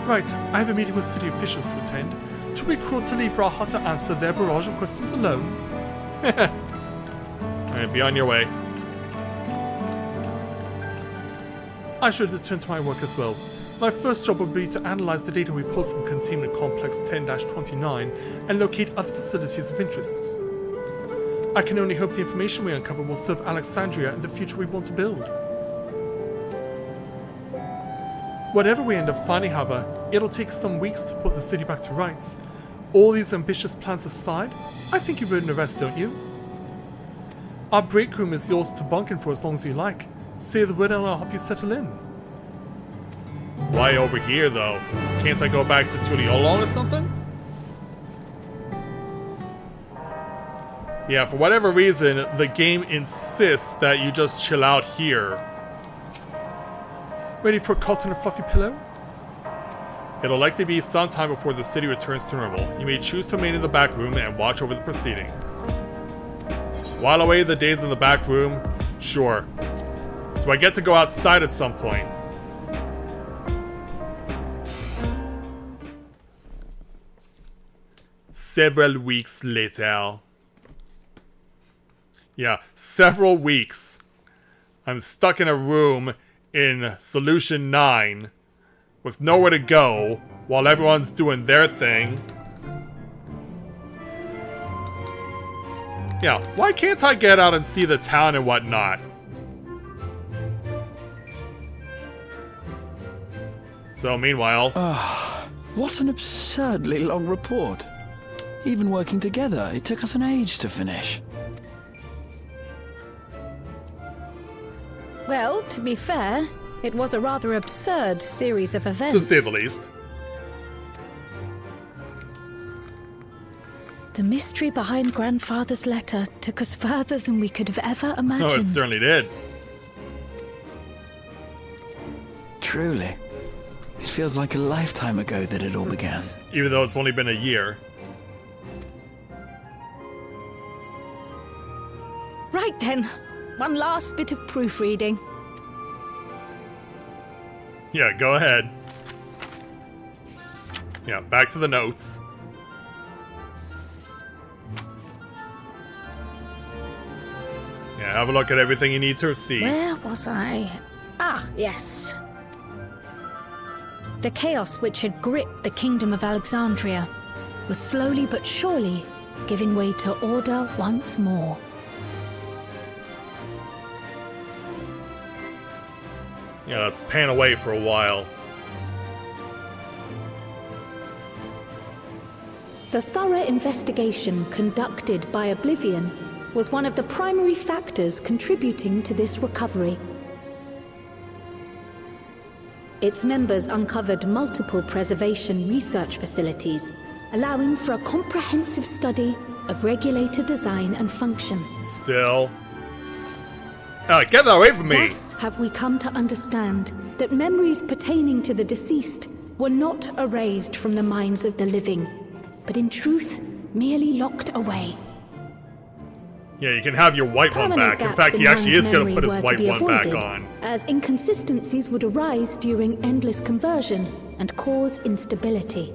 S2: Right, I have a meeting with city officials to attend. It would be cruel to leave Raha to answer their barrage of questions alone.
S1: Alright, be on your way.
S2: I should return to my work as well. My first job would be to analyze the data we pulled from Containment Complex 10-29 and locate other facilities of interest. I can only hope the information we uncover will serve Alexandria and the future we want to build. Whatever we end up finding, however, it'll take some weeks to put the city back to rights. All these ambitious plans aside, I think you've earned a rest, don't you? Our break room is yours to bunk in for as long as you like. Say the word and I'll help you settle in.
S1: Why over here, though? Can't I go back to Tuliolon or something? Yeah, for whatever reason, the game insists that you just chill out here.
S2: Ready for a cot and a fluffy pillow?
S1: It'll likely be some time before the city returns to normal. You may choose to remain in the back room and watch over the proceedings. While away the days in the back room, sure. Do I get to go outside at some point? Several weeks later. Yeah, several weeks. I'm stuck in a room in Solution 9 with nowhere to go while everyone's doing their thing. Yeah, why can't I get out and see the town and whatnot? So meanwhile...
S9: What an absurdly long report. Even working together, it took us an age to finish.
S16: Well, to be fair, it was a rather absurd series of events.
S1: To say the least.
S16: The mystery behind Grandfather's letter took us further than we could have ever imagined.
S1: Oh, it certainly did.
S9: Truly. It feels like a lifetime ago that it all began.
S1: Even though it's only been a year.
S16: then, one last bit of proofreading.
S1: Yeah, go ahead. Yeah, back to the notes. Yeah, have a look at everything you need to see.
S16: Where was I? Ah, yes. The chaos which had gripped the kingdom of Alexandria was slowly but surely giving way to order once more.
S1: Yeah, let's pan away for a while.
S16: The thorough investigation conducted by Oblivion was one of the primary factors contributing to this recovery. Its members uncovered multiple preservation research facilities, allowing for a comprehensive study of regulator design and function.
S1: Still. Get that away from me!
S16: Thus have we come to understand that memories pertaining to the deceased were not erased from the minds of the living, but in truth, merely locked away.
S1: Yeah, you can have your white one back. In fact, he actually is going to put his white one back on.
S16: As inconsistencies would arise during endless conversion and cause instability.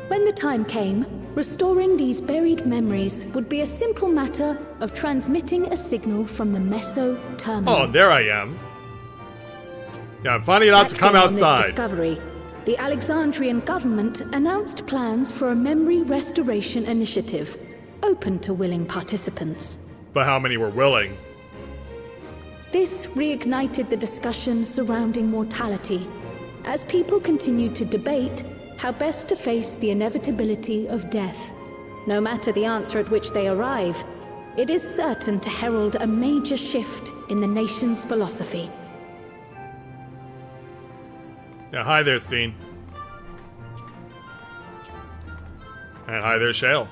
S16: When the time came, restoring these buried memories would be a simple matter of transmitting a signal from the Meso terminal.
S1: Oh, there I am. Yeah, I'm finally allowed to come outside.
S16: On this discovery, the Alexandrian government announced plans for a memory restoration initiative, open to willing participants.
S1: But how many were willing?
S16: This reignited the discussion surrounding mortality, as people continued to debate how best to face the inevitability of death. No matter the answer at which they arrive, it is certain to herald a major shift in the nation's philosophy.
S1: Yeah, hi there, Steen. And hi there, Shale.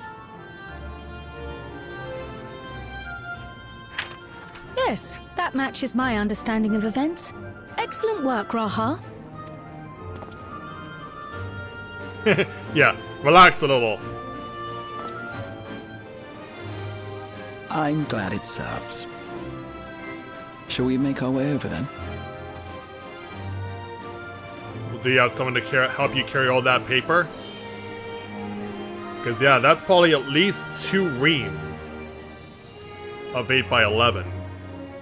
S16: Yes, that matches my understanding of events. Excellent work, Raha.
S1: Yeah, relax a little.
S12: I'm glad it serves. Shall we make our way over then?
S1: Well, do you have someone to help you carry all that paper? Because, yeah, that's probably at least 2 reams of 8x11.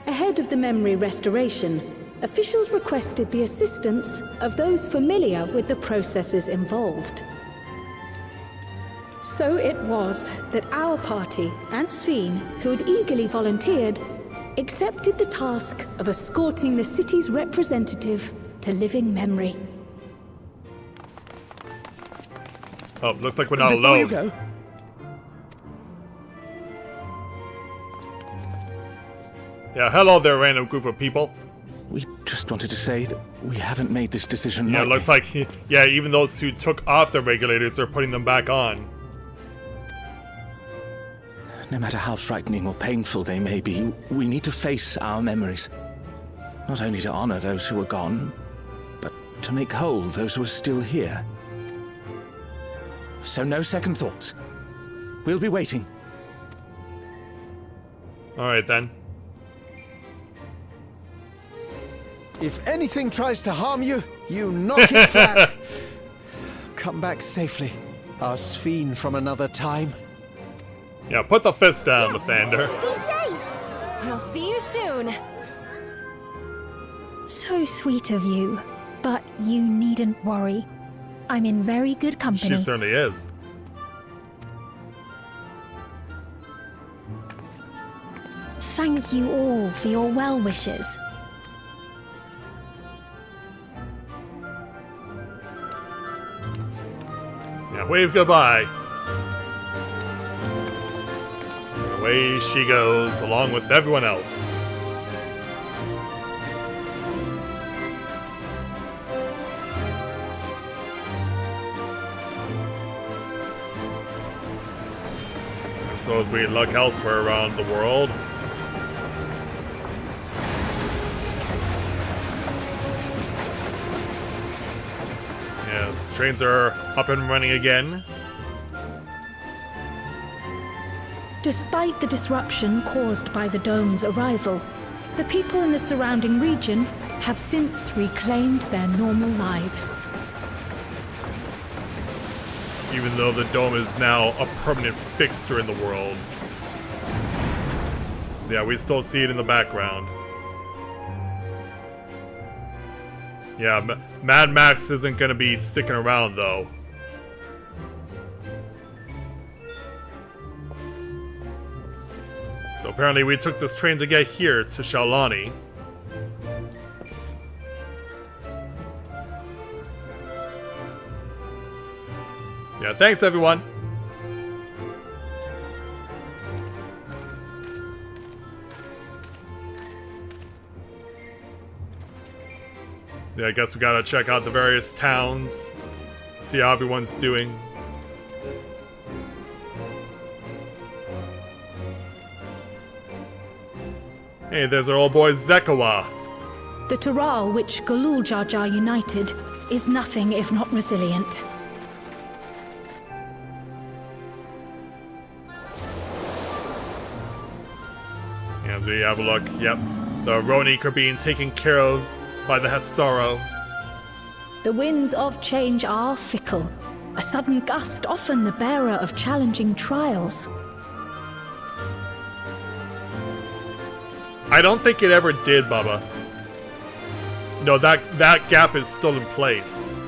S16: Ahead of the memory restoration, officials requested the assistance of those familiar with the processes involved. So it was that our party and Sveen, who had eagerly volunteered, accepted the task of escorting the city's representative to living memory.
S1: Oh, looks like we're not
S9: Before
S1: alone.
S9: you go,
S1: Yeah, hello there, random group of people.
S9: we just wanted to say that we haven't made this decision
S1: Yeah,
S9: lightly.
S1: looks like, yeah, even those who took off the regulators are putting them back on.
S9: No matter how frightening or painful they may be, we need to face our memories. Not only to honor those who are gone, but to make whole those who are still here. So no second thoughts. We'll be waiting.
S1: Alright then.
S5: If anything tries to harm you, you knock it flat. Come back safely, our Sveen from another time.
S1: Yeah, put the fist down, Lathander.
S7: Be safe! I'll see you soon.
S4: So sweet of you, but you needn't worry. I'm in very good company.
S1: She certainly is.
S4: Thank you all for your well wishes.
S1: Yeah, wave goodbye. And away she goes, along with everyone else. And so as we look elsewhere around the world, yes, trains are up and running again.
S16: Despite the disruption caused by the dome's arrival, the people in the surrounding region have since reclaimed their normal lives.
S1: Even though the dome is now a permanent fixture in the world. Yeah, we still see it in the background. Yeah, Mad Max isn't gonna be sticking around, though. So apparently we took this train to get here to Shaolani. Yeah, thanks everyone! Yeah, I guess we gotta check out the various towns, see how everyone's doing. Hey, there's our old boy Zekawa.
S16: The Taral which Galul Jar Jar united is nothing if not resilient.
S1: As we have a look, yep, the Ronik are being taken care of by the Hatsaro.
S16: The winds of change are fickle. A sudden gust often the bearer of challenging trials.
S1: I don't think it ever did, Bubba. No, that gap is still in place.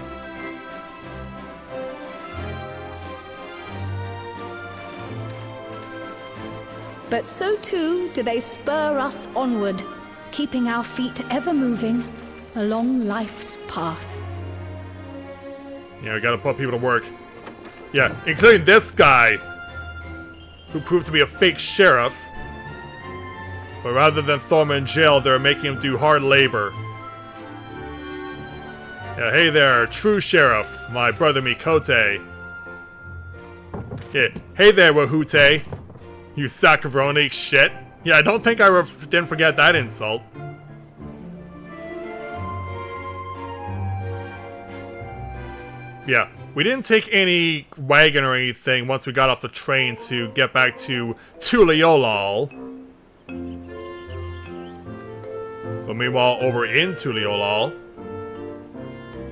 S16: But so too do they spur us onward, keeping our feet ever moving along life's path.
S1: Yeah, we gotta put people to work. Yeah, including this guy, who proved to be a fake sheriff. But rather than throw him in jail, they're making him do hard labor. Yeah, hey there, true sheriff, my brother Mikote. Yeah, hey there, Wahute. You sack of Ronik shit. Yeah, I don't think I didn't forget that insult. Yeah, we didn't take any wagon or anything once we got off the train to get back to Tuliolal. But meanwhile, over in Tuliolal,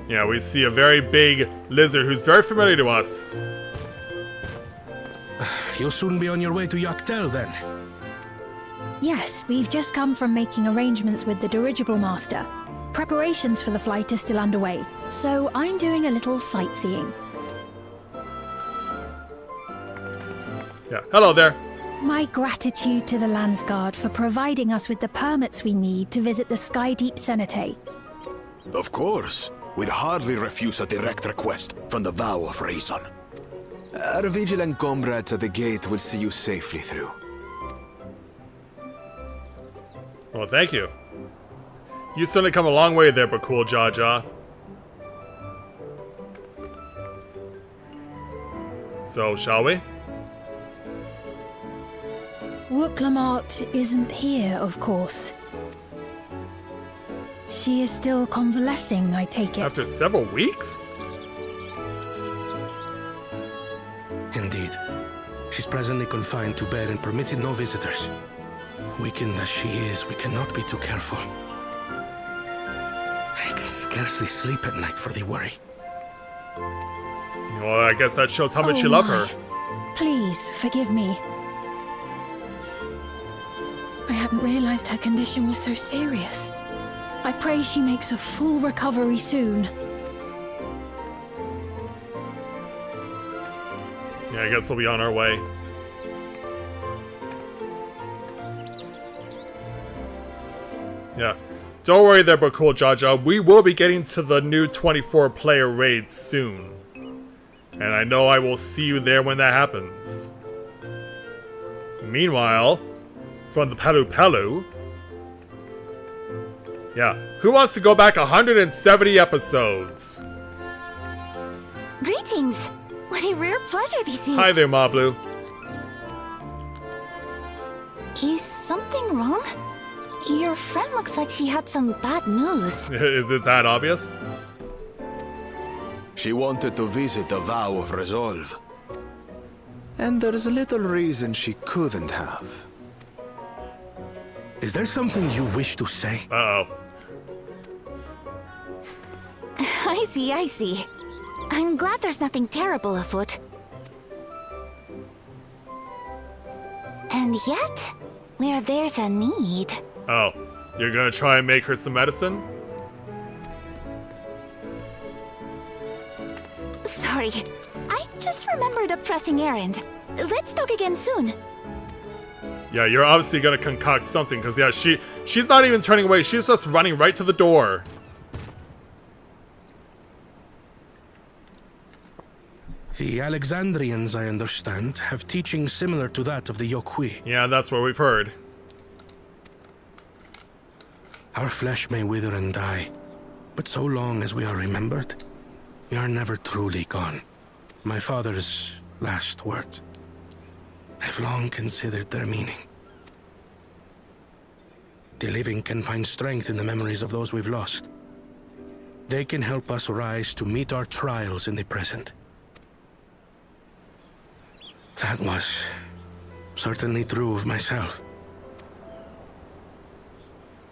S1: yeah, we see a very big lizard who's very familiar to us.
S17: You'll soon be on your way to Yaktel, then?
S4: Yes, we've just come from making arrangements with the dirigible master. Preparations for the flight are still underway, so I'm doing a little sightseeing.
S1: Yeah, hello there.
S4: My gratitude to the Landsguard for providing us with the permits we need to visit the Skydeep Cenotaph.
S18: Of course. We'd hardly refuse a direct request from the Vow of Reason. Our vigilant comrades at the gate will see you safely through.
S1: Well, thank you. You certainly come a long way there, but cool, Jaja. So, shall we?
S4: Wooklamart isn't here, of course. She is still convalescing, I take it.
S1: After several weeks?
S17: Indeed. She's presently confined to bed and permitted no visitors. Weakened as she is, we cannot be too careful. I can scarcely sleep at night for the worry.
S1: Well, I guess that shows how much you love her.
S4: Please, forgive me. I hadn't realized her condition was so serious. I pray she makes a full recovery soon.
S1: Yeah, I guess we'll be on our way. Yeah. Don't worry there, Bakul Jaja. We will be getting to the new 24-player raid soon. And I know I will see you there when that happens. Meanwhile, from the Palu Palu... Yeah, who wants to go back 170 episodes?
S7: Greetings! What a rare pleasure this is!
S1: Hi there, Mablu.
S7: Is something wrong? Your friend looks like she had some bad news.
S1: Is it that obvious?
S18: She wanted to visit the Vow of Resolve. And there's little reason she couldn't have.
S17: Is there something you wish to say?
S1: Uh-oh.
S7: I see. I'm glad there's nothing terrible afoot. And yet, where there's a need...
S1: Oh, you're gonna try and make her some medicine?
S7: Sorry, I just remembered a pressing errand. Let's talk again soon.
S1: Yeah, you're obviously gonna concoct something, because yeah, she's not even turning away, she's just running right to the door.
S17: The Alexandrians, I understand, have teaching similar to that of the Yokui.
S1: Yeah, that's what we've heard.
S17: Our flesh may wither and die, but so long as we are remembered, we are never truly gone. My father's last words. I've long considered their meaning. The living can find strength in the memories of those we've lost. They can help us rise to meet our trials in the present. That was certainly true of myself.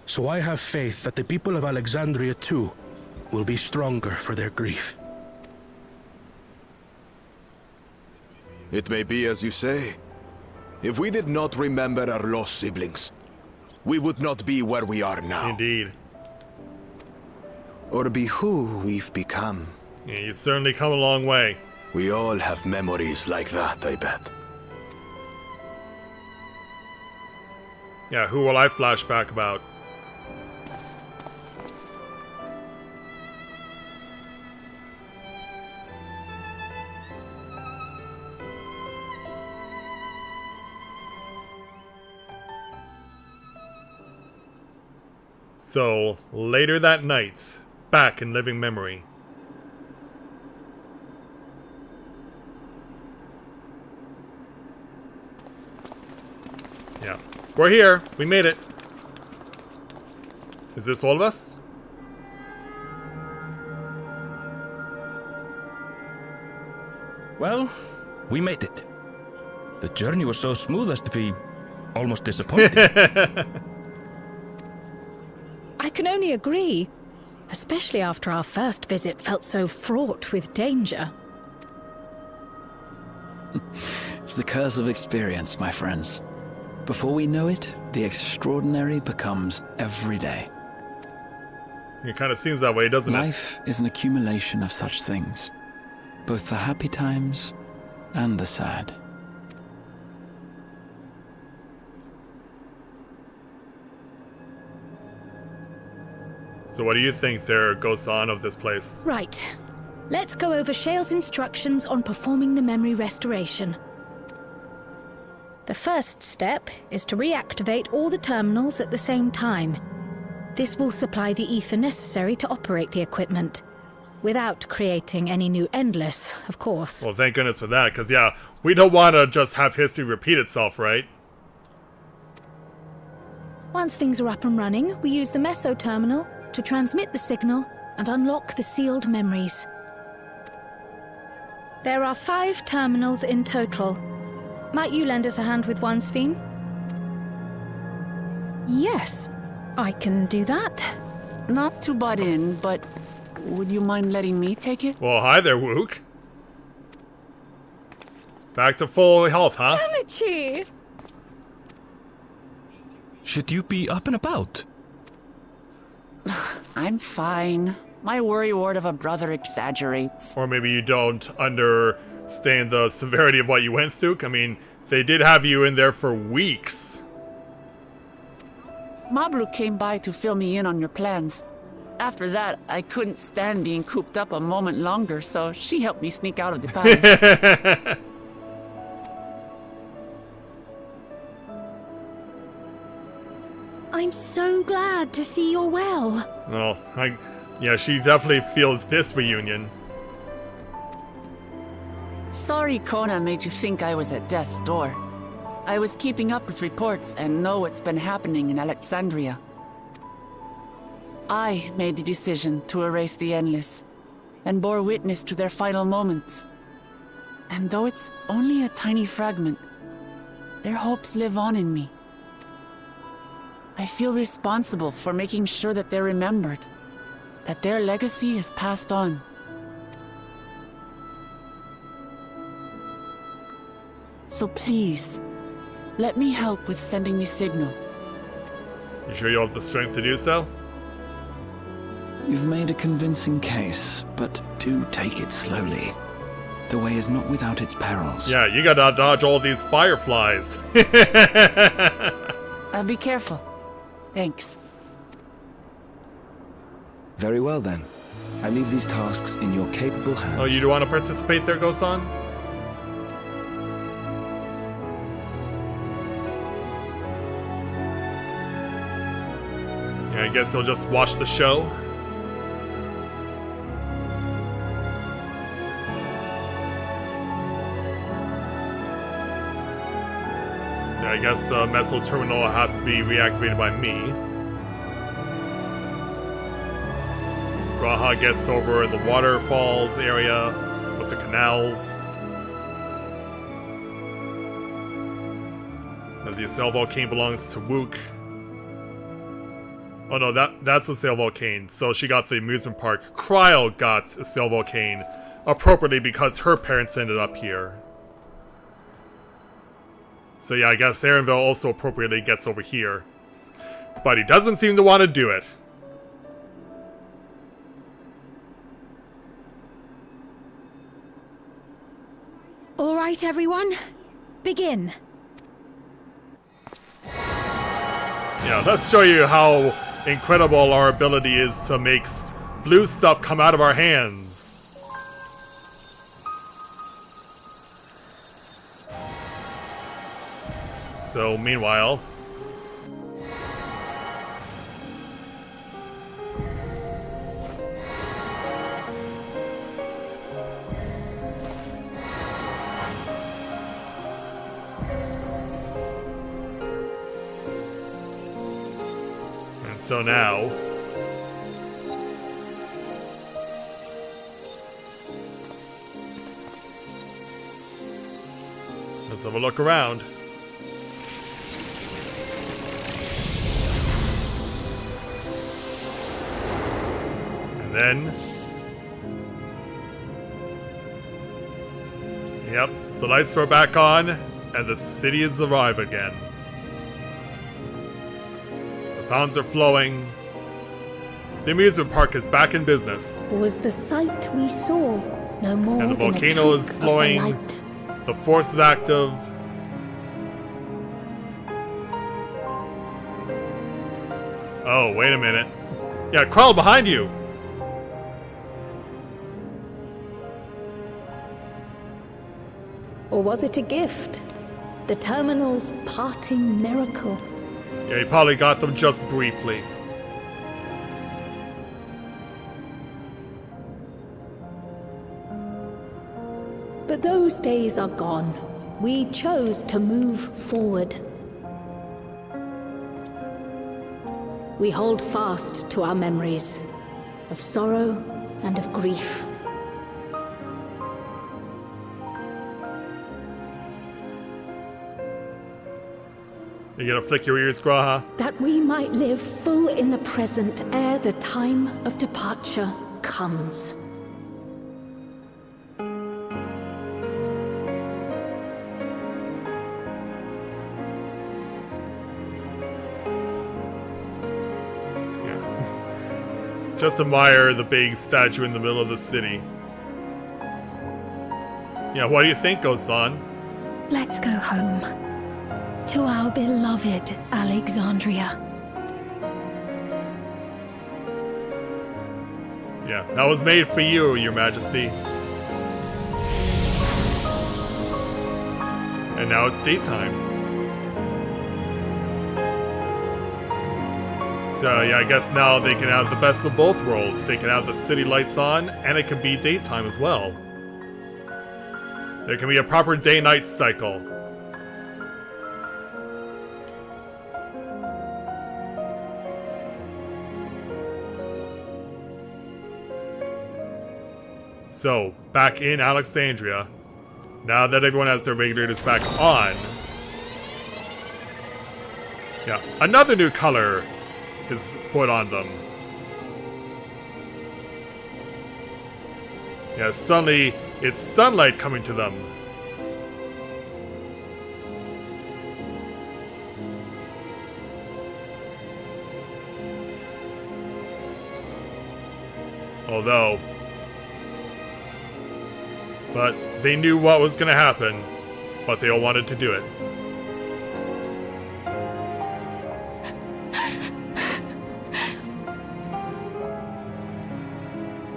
S17: So I have faith that the people of Alexandria too will be stronger for their grief.
S18: It may be as you say. If we did not remember our lost siblings, we would not be where we are now.
S1: Indeed.
S18: Or be who we've become.
S1: Yeah, you've certainly come a long way.
S18: We all have memories like that, I bet.
S1: Yeah, who will I flashback about? So, later that night, back in living memory. Yeah. We're here. We made it. Is this all of us?
S19: Well, we made it. The journey was so smooth as to be almost disappointing.
S16: I can only agree, especially after our first visit felt so fraught with danger.
S12: It's the curse of experience, my friends. Before we know it, the extraordinary becomes every day.
S1: It kind of seems that way, doesn't it?
S12: Life is an accumulation of such things, both the happy times and the sad.
S1: So what do you think there goes on of this place?
S16: Right. Let's go over Shale's instructions on performing the memory restoration. The first step is to reactivate all the terminals at the same time. This will supply the ether necessary to operate the equipment, without creating any new Endless, of course.
S1: Well, thank goodness for that, because yeah, we don't want to just have history repeat itself, right?
S16: Once things are up and running, we use the Meso terminal to transmit the signal and unlock the sealed memories. There are 5 terminals in total. Might you lend us a hand with one, Sphene? Yes, I can do that.
S6: Not to butt in, but would you mind letting me take it?
S1: Well, hi there, Wook. Back to full health, huh?
S16: Janichi!
S19: Should you be up and about?
S6: I'm fine. My worrywart of a brother exaggerates.
S1: Or maybe you don't understand the severity of what you went through. I mean, they did have you in there for weeks.
S6: Mablu came by to fill me in on your plans. After that, I couldn't stand being cooped up a moment longer, so she helped me sneak out of the palace.
S4: I'm so glad to see you're well.
S1: Well, yeah, she definitely feels this reunion.
S6: Sorry Kona made you think I was at death's door. I was keeping up with reports and know what's been happening in Alexandria. I made the decision to erase the Endless, and bore witness to their final moments. And though it's only a tiny fragment, their hopes live on in me. I feel responsible for making sure that they're remembered, that their legacy is passed on. So please, let me help with sending the signal.
S1: You sure you have the strength to do so?
S12: You've made a convincing case, but do take it slowly. The way is not without its perils.
S1: Yeah, you gotta dodge all these fireflies.
S6: I'll be careful. Thanks.
S3: Very well then. I leave these tasks in your capable hands.
S1: Oh, you do want to participate there, Gosan? Yeah, I guess they'll just watch the show. So I guess the missile terminal has to be reactivated by me. Graha gets over the waterfalls area with the canals. The Sail Volcane belongs to Wook. Oh no, that's a Sail Volcane. So she got the amusement park. Cryo got a Sail Volcane appropriately because her parents ended up here. So yeah, I guess Aaronville also appropriately gets over here. But he doesn't seem to want to do it.
S4: All right, everyone. Begin.
S1: Yeah, let's show you how incredible our ability is to make blue stuff come out of our hands. So, meanwhile... So now, let's have a look around. And then, yep, the lights are back on, and the city is alive again. Fountains are flowing. The amusement park is back in business.
S16: Was the sight we saw no more
S1: and the
S16: than
S1: volcano
S16: a
S1: is
S16: trick
S1: flowing.
S16: of the light?
S1: The force is active. Oh, wait a minute. Yeah, crawl behind you.
S16: Or was it a gift? The terminal's parting miracle?
S1: Yeah, he probably got them just briefly.
S16: But those days are gone. We chose to move forward. We hold fast to our memories of sorrow and of grief.
S1: You gonna flick your ears, Graha?
S16: That we might live full in the present ere the time of departure comes.
S1: Just admire the big statue in the middle of the city. Yeah, what do you think, Osan?
S4: Let's go home. To our beloved Alexandria.
S1: Yeah, that was made for you, Your Majesty. And now it's daytime. So yeah, I guess now they can have the best of both worlds. They can have the city lights on, and it can be daytime as well. There can be a proper day-night cycle. So, back in Alexandria, Now that everyone has their regulators back on, yeah, another new color is put on them. Yeah, suddenly it's sunlight coming to them. Although, but they knew what was going to happen, but they all wanted to do it.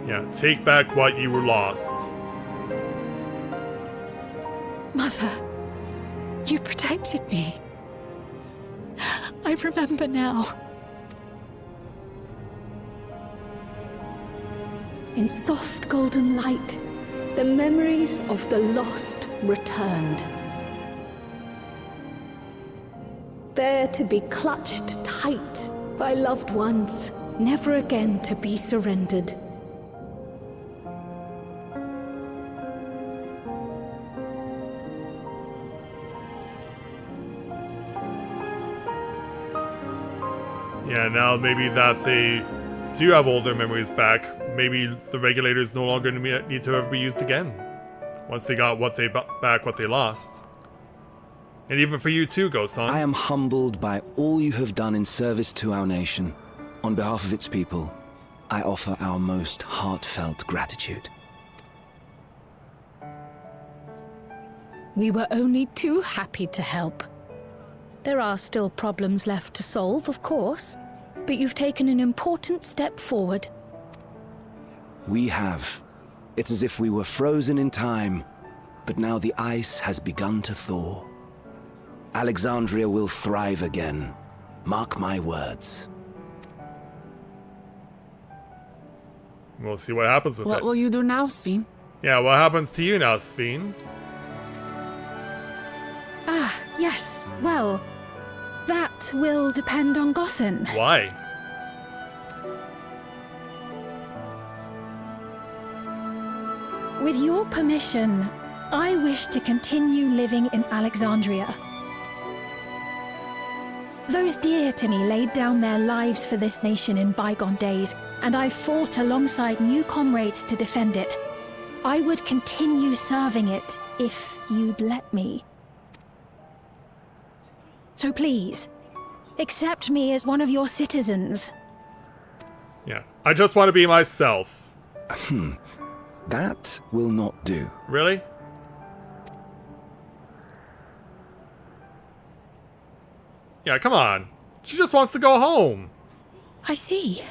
S1: Yeah, take back what you were lost.
S6: Mother, you protected me. I remember now.
S16: In soft golden light, the memories of the lost returned. There to be clutched tight by loved ones, never again to be surrendered.
S1: Yeah, now maybe that they do have all their memories back, maybe the regulators no longer need to ever be used again. Once they got what they back what they lost. And even for you too, Ghost Hunt.
S3: I am humbled by all you have done in service to our nation. On behalf of its people, I offer our most heartfelt gratitude.
S16: We were only too happy to help. There are still problems left to solve, of course, but you've taken an important step forward.
S3: We have. It's as if we were frozen in time, but now the ice has begun to thaw. Alexandria will thrive again. Mark my words.
S1: We'll see what happens with it.
S6: What will you do now, Sven?
S1: Yeah, what happens to you now, Sven?
S4: Ah, yes. Well, that will depend on Gossen.
S1: Why?
S4: With your permission, I wish to continue living in Alexandria. Those dear to me laid down their lives for this nation in bygone days, and I fought alongside new comrades to defend it. I would continue serving it if you'd let me. So please, accept me as one of your citizens.
S1: Yeah, I just want to be myself.
S3: That will not do.
S1: Really? Yeah, come on. She just wants to go home.
S4: I see.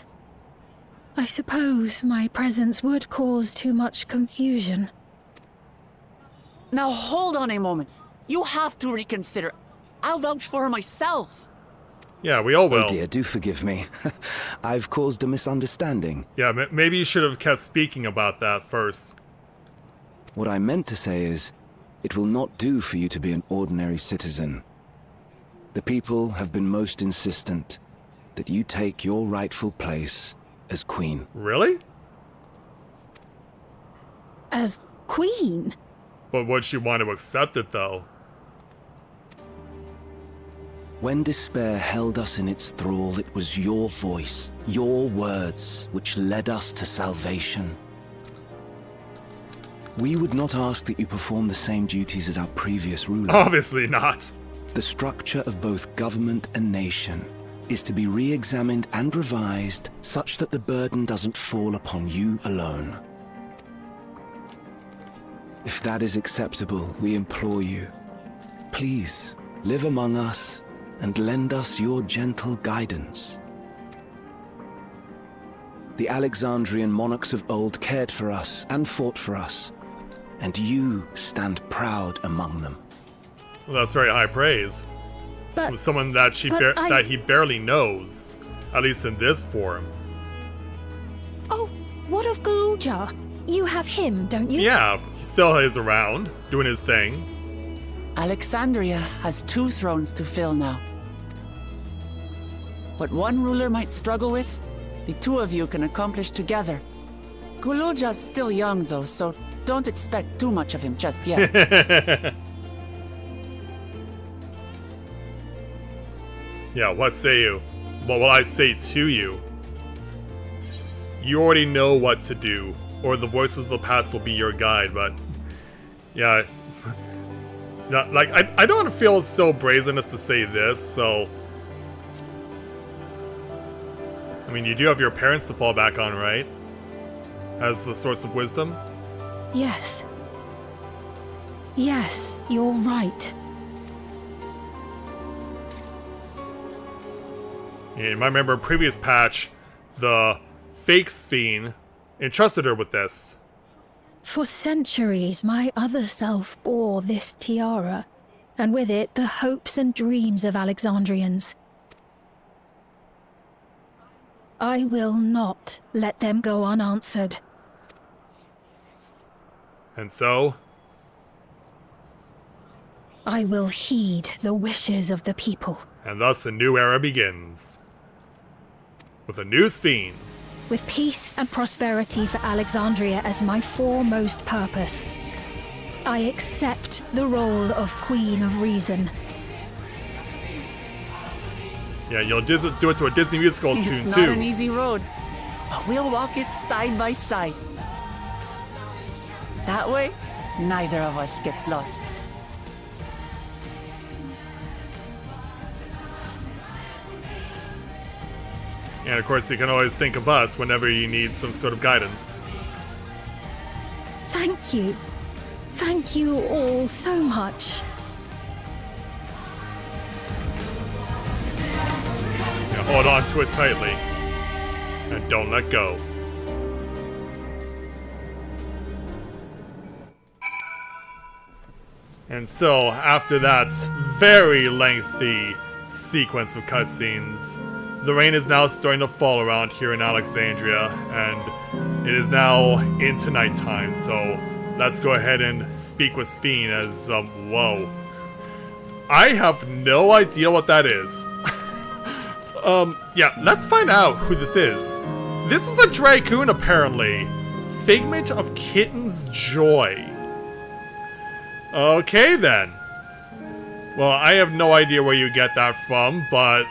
S4: I suppose my presence would cause too much confusion.
S6: Now hold on a moment. You have to reconsider. I'll vouch for her myself.
S1: Yeah, we all will.
S3: Oh dear, do forgive me. I've caused a misunderstanding.
S1: Yeah, maybe you should have kept speaking about that first.
S3: What I meant to say is, it will not do for you to be an ordinary citizen. The people have been most insistent that you take your rightful place as queen.
S1: Really?
S4: As queen?
S1: But would she want to accept it, though?
S3: When despair held us in its thrall, it was your voice, your words, which led us to salvation. We would not ask that you perform the same duties as our previous ruler.
S1: Obviously not.
S3: The structure of both government and nation is to be re-examined and revised such that the burden doesn't fall upon you alone. If that is acceptable, we implore you, please live among us and lend us your gentle guidance. The Alexandrian monarchs of old cared for us and fought for us, and you stand proud among them.
S1: Well, that's very high praise.
S4: But
S1: With someone that that he barely knows, at least in this form.
S4: Oh, what of Galuja? You have him, don't you?
S1: Yeah, he still is around, doing his thing.
S6: Alexandria has 2 thrones to fill now. What one ruler might struggle with, the 2 of you can accomplish together. Guluja's still young though, so don't expect too much of him just yet.
S1: Yeah, what say you? What will I say to you? You already know what to do, or the voices of the past will be your guide, but... Yeah... Like, I don't feel so brazen as to say this, so... I mean, you do have your parents to fall back on, right? As a source of wisdom?
S4: Yes. Yes, you're right.
S1: And I remember a previous patch, the fake Sphene entrusted her with this.
S4: For centuries, my other self bore this tiara, and with it the hopes and dreams of Alexandrians. I will not let them go unanswered.
S1: And so?
S4: I will heed the wishes of the people.
S1: And thus a new era begins. With a new Sphene.
S4: With peace and prosperity for Alexandria as my foremost purpose, I accept the role of Queen of Reason.
S1: Yeah, you'll do it to a Disney musical tune, too.
S6: It's not an easy road, but we'll walk it side by side. That way, neither of us gets lost.
S1: And of course, you can always think of us whenever you need some sort of guidance.
S4: Thank you. Thank you all so much.
S1: Now hold on to it tightly. And don't let go. And so, after that very lengthy sequence of cutscenes, the rain is now starting to fall around here in Alexandria, and it is now into nighttime, so let's go ahead and speak with Sphene as, whoa. I have no idea what that is. Yeah, let's find out who this is. This is a Dragoon, apparently. Figment of Kitten's Joy. Okay, then. Well, I have no idea where you get that from, but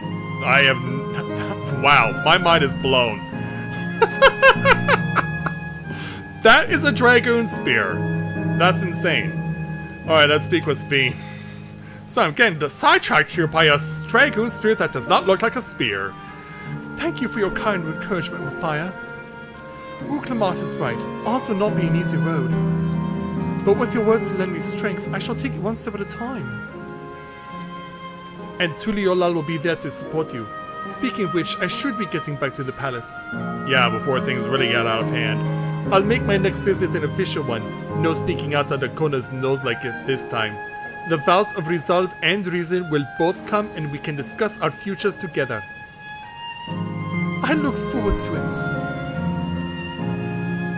S1: I have... Wow, my mind is blown. That is a Dragoon Spear. That's insane. Alright, let's speak with Sphene. So I'm getting sidetracked here by a Dragoon Spear that does not look like a spear.
S2: Thank you for your kind encouragement, Mathia. Uklamoth is right. Ours will not be an easy road. But with your words to lend me strength, I shall take it one step at a time. And Tuliolal will be there to support you. Speaking of which, I should be getting back to the palace.
S1: Yeah, before things really get out of hand.
S2: I'll make my next visit an official one. No sneaking out under Kona's nose like it this time. The vows of resolve and reason will both come and we can discuss our futures together. I look forward to it.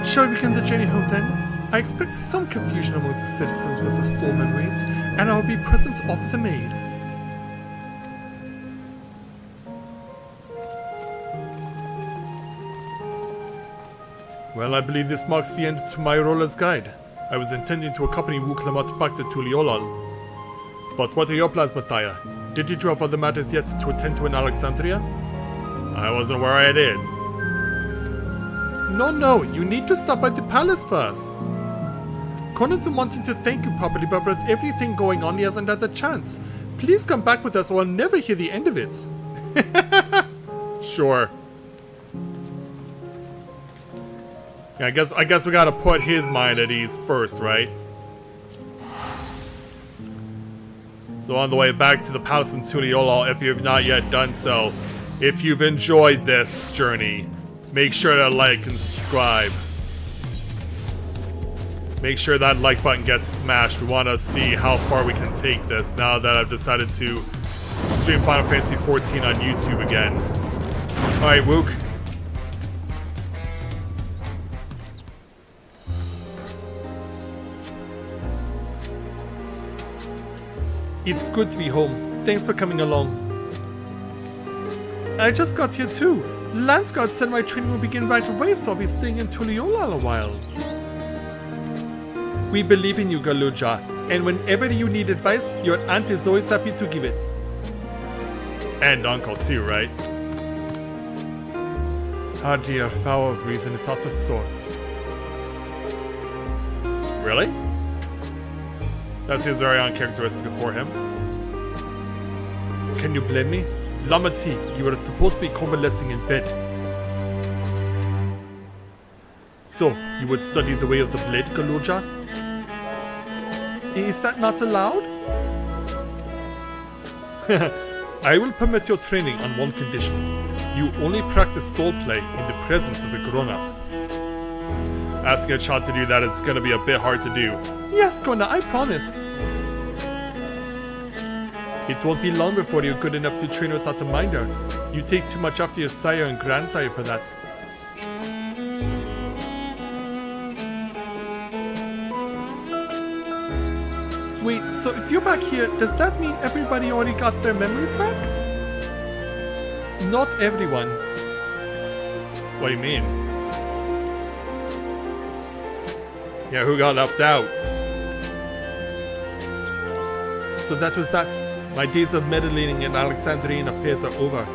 S2: Shall we begin the journey home then? I expect some confusion among the citizens with restored memories, and I will be present to offer them aid.
S1: Well, I believe this marks the end to my role as guide. I was intending to accompany Wuklamat back to Tuliolal. But what are your plans, Mathia? Did you have other matters yet to attend to in Alexandria? I wasn't aware I did.
S2: No, you need to stop by the palace first. Connor's been wanting to thank you properly, but with everything going on, he hasn't had the chance. Please come back with us or I'll never hear the end of it.
S1: Sure. Yeah, I guess we gotta put his mind at ease first, right? So on the way back to the palace in Tuliolal, if you have not yet done so, if you've enjoyed this journey, make sure to like and subscribe. Make sure that like button gets smashed. We want to see how far we can take this now that I've decided to stream Final Fantasy XIV on YouTube again. Alright, Wook.
S2: It's good to be home. Thanks for coming along. I just got here too. The Lance Guard said my training will begin right away, so I'll be staying in Tuliolal a while. We believe in you, Galuja, and whenever you need advice, your aunt is always happy to give it.
S1: And uncle too, right?
S2: Ah dear, Vow of Reason is out of sorts.
S1: Really? That seems very uncharacteristic for him.
S2: Can you blame me? Lamati, you were supposed to be convalescing in bed. So, you would study the way of the blade, Galuja? Is that not allowed? I will permit your training on one condition. You only practice soul play in the presence of a grown-up.
S1: Asking a child to do that is gonna be a bit hard to do.
S2: Yes, Gona, I promise. It won't be long before you're good enough to train without a minder. You take too much after your sire and grandsire for that. Wait, so if you're back here, does that mean everybody already got their memories back? Not everyone.
S1: What do you mean? Yeah, who got left out?
S2: So that was that. My days of meddling in Alexandrian affairs are over.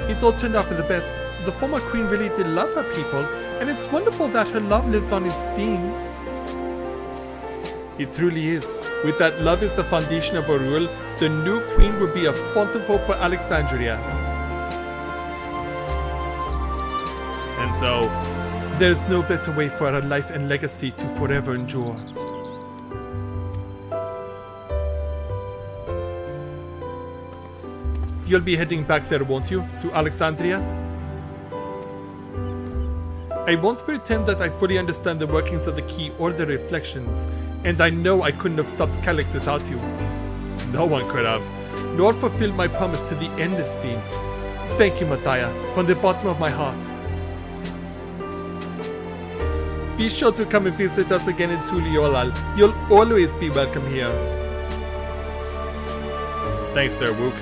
S2: It all turned out for the best. The former queen really did love her people, and it's wonderful that her love lives on in Sphene. It truly is. With that love as the foundation of our rule, the new queen will be a font of hope for Alexandria.
S1: And so,
S2: there's no better way for her life and legacy to forever endure. You'll be heading back there, won't you? To Alexandria? I won't pretend that I fully understand the workings of the key or the reflections, and I know I couldn't have stopped Calyx without you.
S1: No one could have.
S2: Nor fulfilled my promise to the Endless Fiend. Thank you, Mataya, from the bottom of my heart. Be sure to come and visit us again in Tuliolal. You'll always be welcome here.
S1: Thanks there, Wook.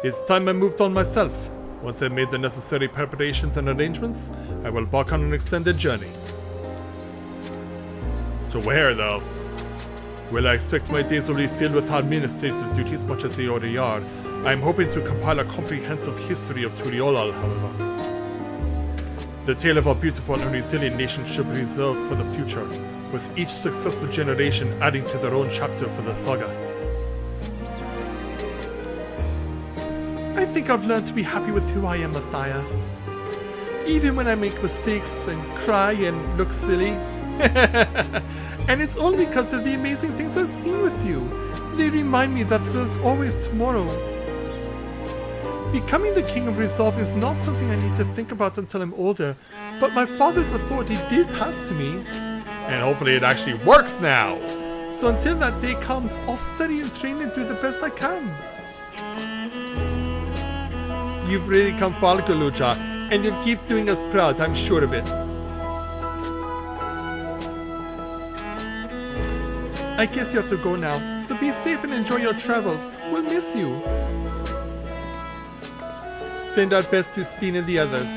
S2: It's time I moved on myself. Once I've made the necessary preparations and arrangements, I will embark on an extended journey.
S1: To where, though?
S2: Well, I expect my days will be filled with administrative duties much as they already are. I'm hoping to compile a comprehensive history of Turiolal, however. The tale of our beautiful and resilient nation should be reserved for the future, with each successive generation adding to their own chapter for the saga. I think I've learned to be happy with who I am, Mathia. Even when I make mistakes and cry and look silly. And it's all because of the amazing things I've seen with you. They remind me that there's always tomorrow. Becoming the King of Resolve is not something I need to think about until I'm older, but my father's authority did pass to me.
S1: And hopefully it actually works now!
S2: So until that day comes, I'll study and train and do the best I can. You've really come far, Galuja, and you'll keep doing us proud, I'm sure of it. I guess you have to go now, so be safe and enjoy your travels. We'll miss you. Send our best to Sphene and the others.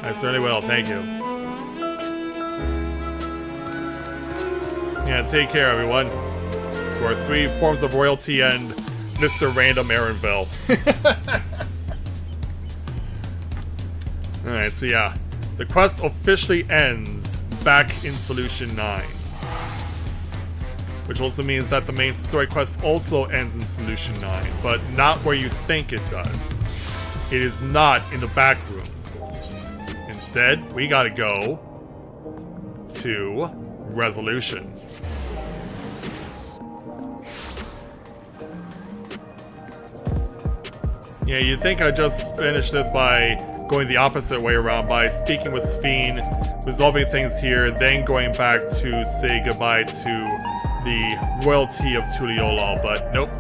S1: I certainly will, thank you. Yeah, take care, everyone. To our 3 forms of royalty and Mr. Random Aaronville. Alright, so yeah. The quest officially ends back in Solution 9. Which also means that the main story quest also ends in Solution 9, but not where you think it does. It is not in the back room. Instead, we gotta go to Resolution. Yeah, you'd think I'd just finish this by going the opposite way around, by speaking with Sphene, resolving things here, then going back to say goodbye to the royalty of Tuliolal, but nope.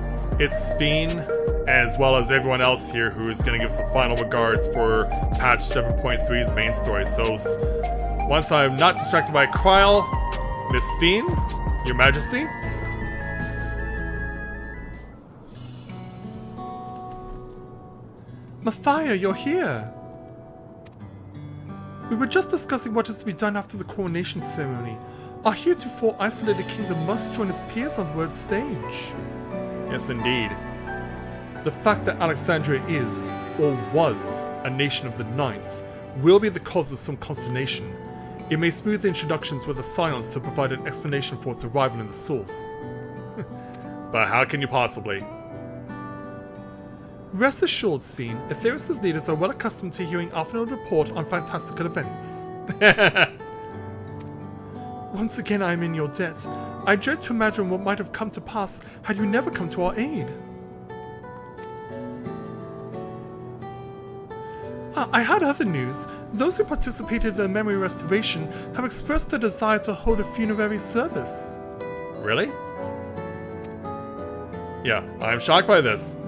S1: It's Sphene, as well as everyone else here who is going to give us the final regards for patch 7.3's main story. So, once I'm not distracted by Kryl, Miss Sphene, Your Majesty.
S2: Mathia, you're here. We were just discussing what is to be done after the coronation ceremony. Our heretofore isolated kingdom must join its peers on the world stage.
S1: Yes, indeed. The fact that Alexandria is, or was, a nation of the Ninth will be the cause of some consternation. It may smooth the introductions with a silence to provide an explanation for its arrival in the source. But how can you possibly?
S2: Rest assured, Sven, Aetheris' leaders are well accustomed to hearing afternoon report on fantastical events. Once again I am in your debt. I dread to imagine what might have come to pass had you never come to our aid. I had other news. Those who participated in the memory restoration have expressed their desire to hold a funerary service.
S1: Really? Yeah, I am shocked by this.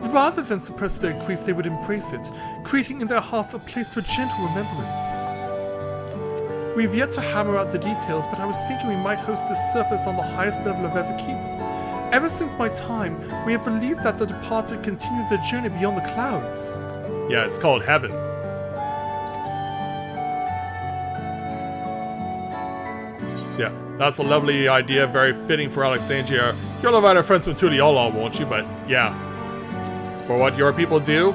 S2: Rather than suppress their grief, they would embrace it, creating in their hearts a place for gentle remembrance. We've yet to hammer out the details, but I was thinking we might host this service on the highest level of Everkeep. Ever since my time, we have believed that the departed continue their journey beyond the clouds.
S1: Yeah, it's called Heaven. Yeah, that's a lovely idea, very fitting for Alexandria. You'll invite our friends from Tuliola, won't you? But yeah, for what your people do,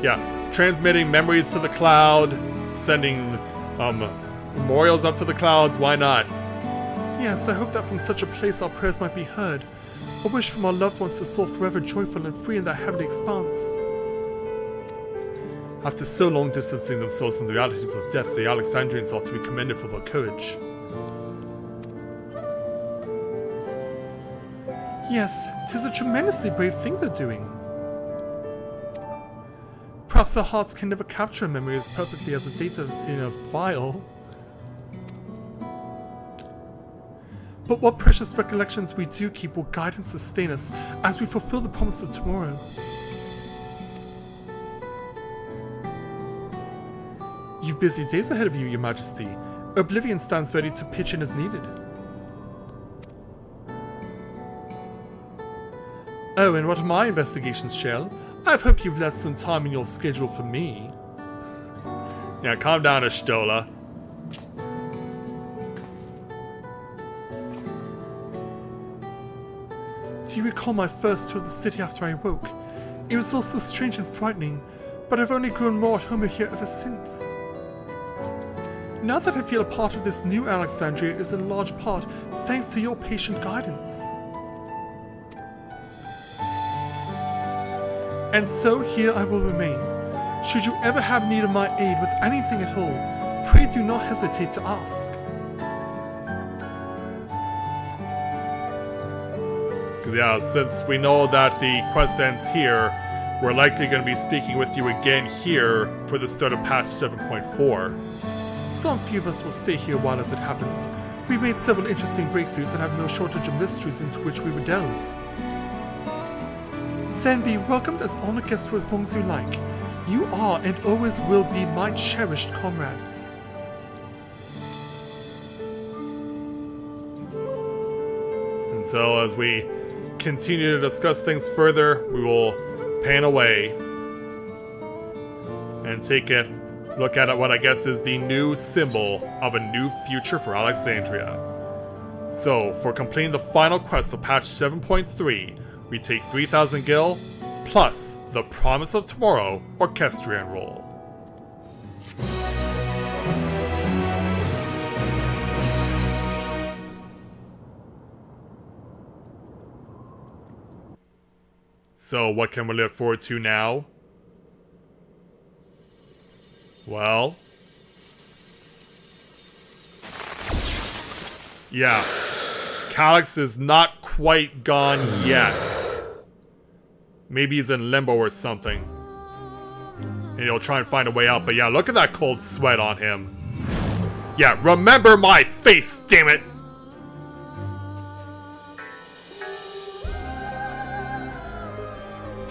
S1: yeah, transmitting memories to the cloud, sending memorials up to the clouds, why not?
S2: Yes, I hope that from such a place our prayers might be heard. A wish from our loved ones to soar forever joyful and free in that heavenly expanse.
S1: After so long distancing themselves from the realities of death, the Alexandrians ought to be commended for their courage.
S2: Yes, 'tis a tremendously brave thing they're doing. Perhaps our hearts can never capture a memory as perfectly as a data in a file. But what precious recollections we do keep will guide and sustain us as we fulfill the promise of tomorrow. You've busy days ahead of you, Your Majesty. Oblivion stands ready to pitch in as needed. Oh, and what are my investigations, Shell? I hope you've left some time in your schedule for me.
S1: Yeah, calm down, Ashtola.
S2: Do you recall my first tour of the city after I awoke? It was all so strange and frightening, but I've only grown more at home here ever since. Now that I feel a part of this new Alexandria is in large part thanks to your patient guidance. And so here I will remain. Should you ever have need of my aid with anything at all, pray do not hesitate to ask.
S1: Because yeah, since we know that the quest ends here, we're likely going to be speaking with you again here for the start of patch 7.4.
S2: Some few of us will stay here while as it happens. We've made several interesting breakthroughs and have no shortage of mysteries into which we would delve. Then be welcomed as honored guests for as long as you like. You are and always will be my cherished comrades.
S1: And so as we continue to discuss things further, we will pan away and take a look at what I guess is the new symbol of a new future for Alexandria. So, for completing the final quest of patch 7.3, we take 3,000 gil, plus the Promise of Tomorrow Orchestrion roll. So, what can we look forward to now? Well... yeah. Calyx is not quite gone yet. Maybe he's in limbo or something. And he'll try and find a way out, but yeah, look at that cold sweat on him. Yeah, remember my face, damn it!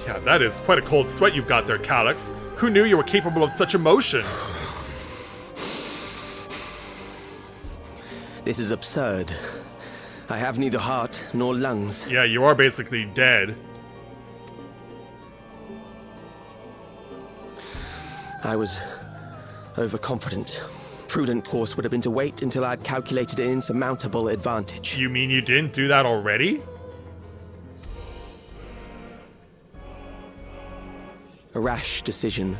S1: Yeah, that is quite a cold sweat you've got there, Calyx. Who knew you were capable of such emotion?
S10: This is absurd. I have neither heart nor lungs.
S1: Yeah, you are basically dead.
S10: I was overconfident. Prudent course would have been to wait until I'd calculated an insurmountable advantage.
S1: You mean you didn't do that already?
S10: A rash decision.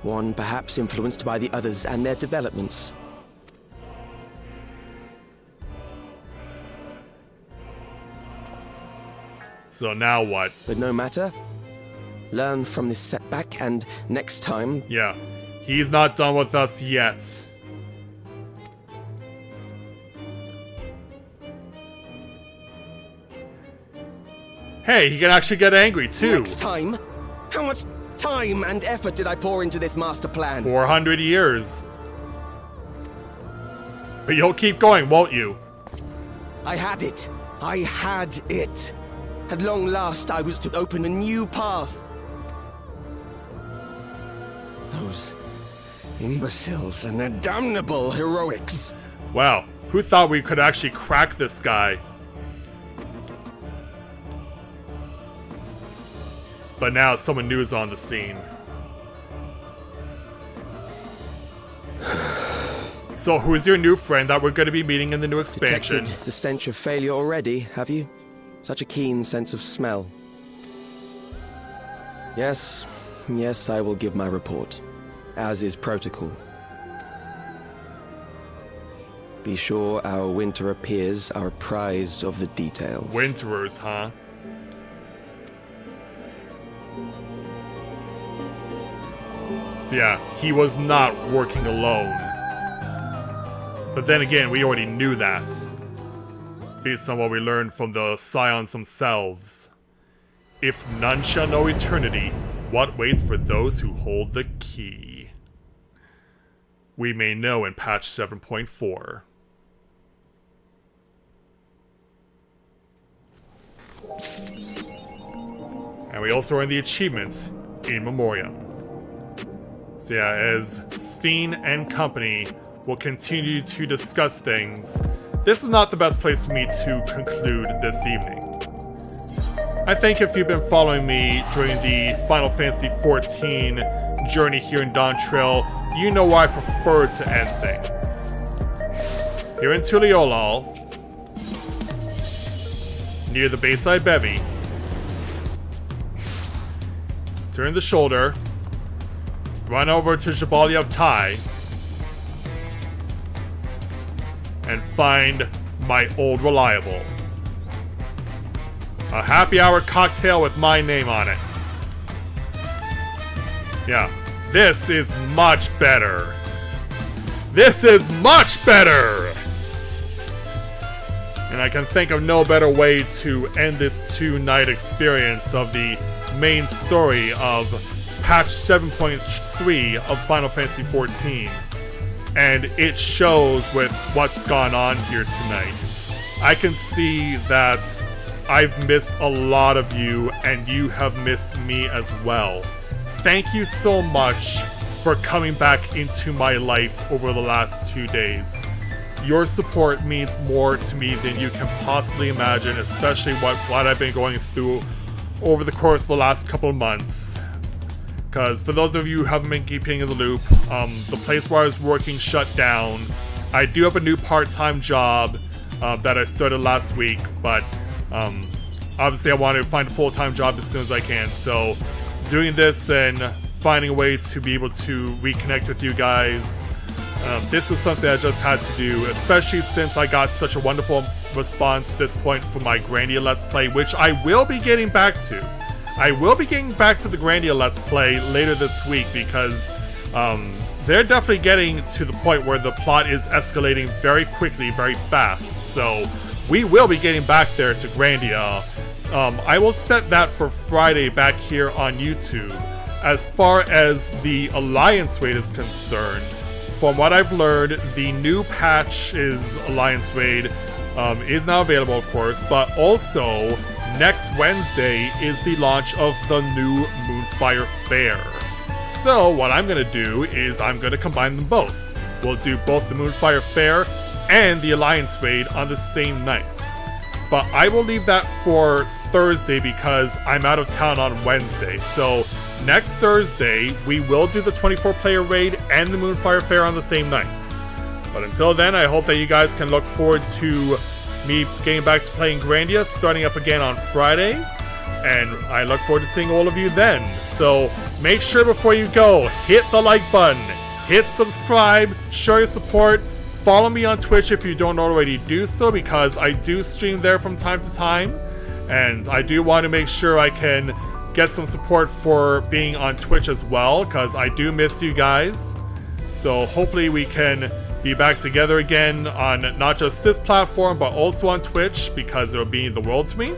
S10: One perhaps influenced by the others and their developments.
S1: So now what?
S10: But no matter. Learn from this setback and next time...
S1: Yeah, he's not done with us yet. Hey, he can actually get angry too.
S10: Next time? How much time and effort did I pour into this master plan?
S1: 400 years. But you'll keep going, won't you?
S10: I had it. I had it. At long last, I was to open a new path. Those imbeciles and their damnable heroics.
S1: Wow, who thought we could actually crack this guy? But now someone new is on the scene. So who's your new friend that we're going to be meeting in the new expansion?
S10: Detected the stench of failure already, have you? Such a keen sense of smell. Yes, I will give my report, as is protocol. Be sure our winter peers are apprised of the details.
S1: Winterers, huh? So yeah, he was not working alone. But then again, we already knew that, based on what we learned from the Scions themselves. If none shall know eternity, what waits for those who hold the key? We may know in patch 7.4. And we also earned the achievements in Memoriam. So yeah, as Sphene and company will continue to discuss things, this is not the best place for me to conclude this evening. I think if you've been following me during the Final Fantasy XIV journey here in Dawntrail, you know where I prefer to end things. Here in Tuliolal, near the Bayside Bevy, turn the shoulder, run over to Jabali of Tai, and find my old reliable. A happy hour cocktail with my name on it. Yeah, this is much better. This is much better! And I can think of no better way to end this 2-night experience of the main story of patch 7.3 of Final Fantasy XIV. And it shows with what's gone on here tonight. I can see that I've missed a lot of you, and you have missed me as well. Thank you so much for coming back into my life over the last 2 days. Your support means more to me than you can possibly imagine, especially what I've been going through over the course of the last couple of months. Because for those of you who haven't been keeping in the loop, the place where I was working shut down. I do have a new part-time job that I started last week, but obviously I wanted to find a full-time job as soon as I can. So doing this and finding a way to be able to reconnect with you guys, this is something I just had to do, especially since I got such a wonderful response at this point for my Grandia Let's Play, which I will be getting back to. I will be getting back to the Grandia Let's Play later this week because they're definitely getting to the point where the plot is escalating very quickly, very fast. So we will be getting back there to Grandia. I will set that for Friday back here on YouTube. As far as the Alliance raid is concerned, from what I've learned, the new patch is Alliance raid is now available, of course, but also next Wednesday is the launch of the new Moonfire Fair. So what I'm going to do is I'm going to combine them both. We'll do both the Moonfire Fair and the Alliance raid on the same nights. But I will leave that for Thursday because I'm out of town on Wednesday. So next Thursday, we will do the 24-player raid and the Moonfire Fair on the same night. But until then, I hope that you guys can look forward to me getting back to playing Grandia, starting up again on Friday. And I look forward to seeing all of you then. So make sure before you go, hit the like button, hit subscribe, show your support, follow me on Twitch if you don't already do so, because I do stream there from time to time. And I do want to make sure I can get some support for being on Twitch as well, because I do miss you guys. So hopefully we can be back together again on not just this platform, but also on Twitch, because it will mean the world to me.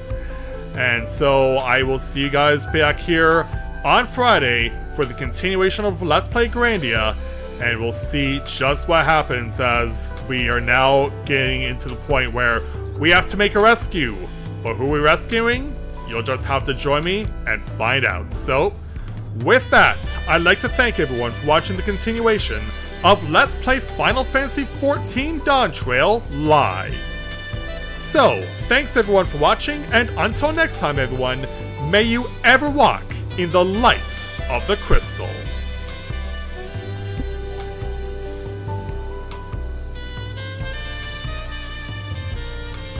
S1: And so I will see you guys back here on Friday for the continuation of Let's Play Grandia, and we'll see just what happens as we are now getting into the point where we have to make a rescue. But who are we rescuing? You'll just have to join me and find out. So, with that, I'd like to thank everyone for watching the continuation of Let's Play Final Fantasy XIV Dawntrail live. So, thanks everyone for watching, and until next time everyone, may you ever walk in the light of the crystal.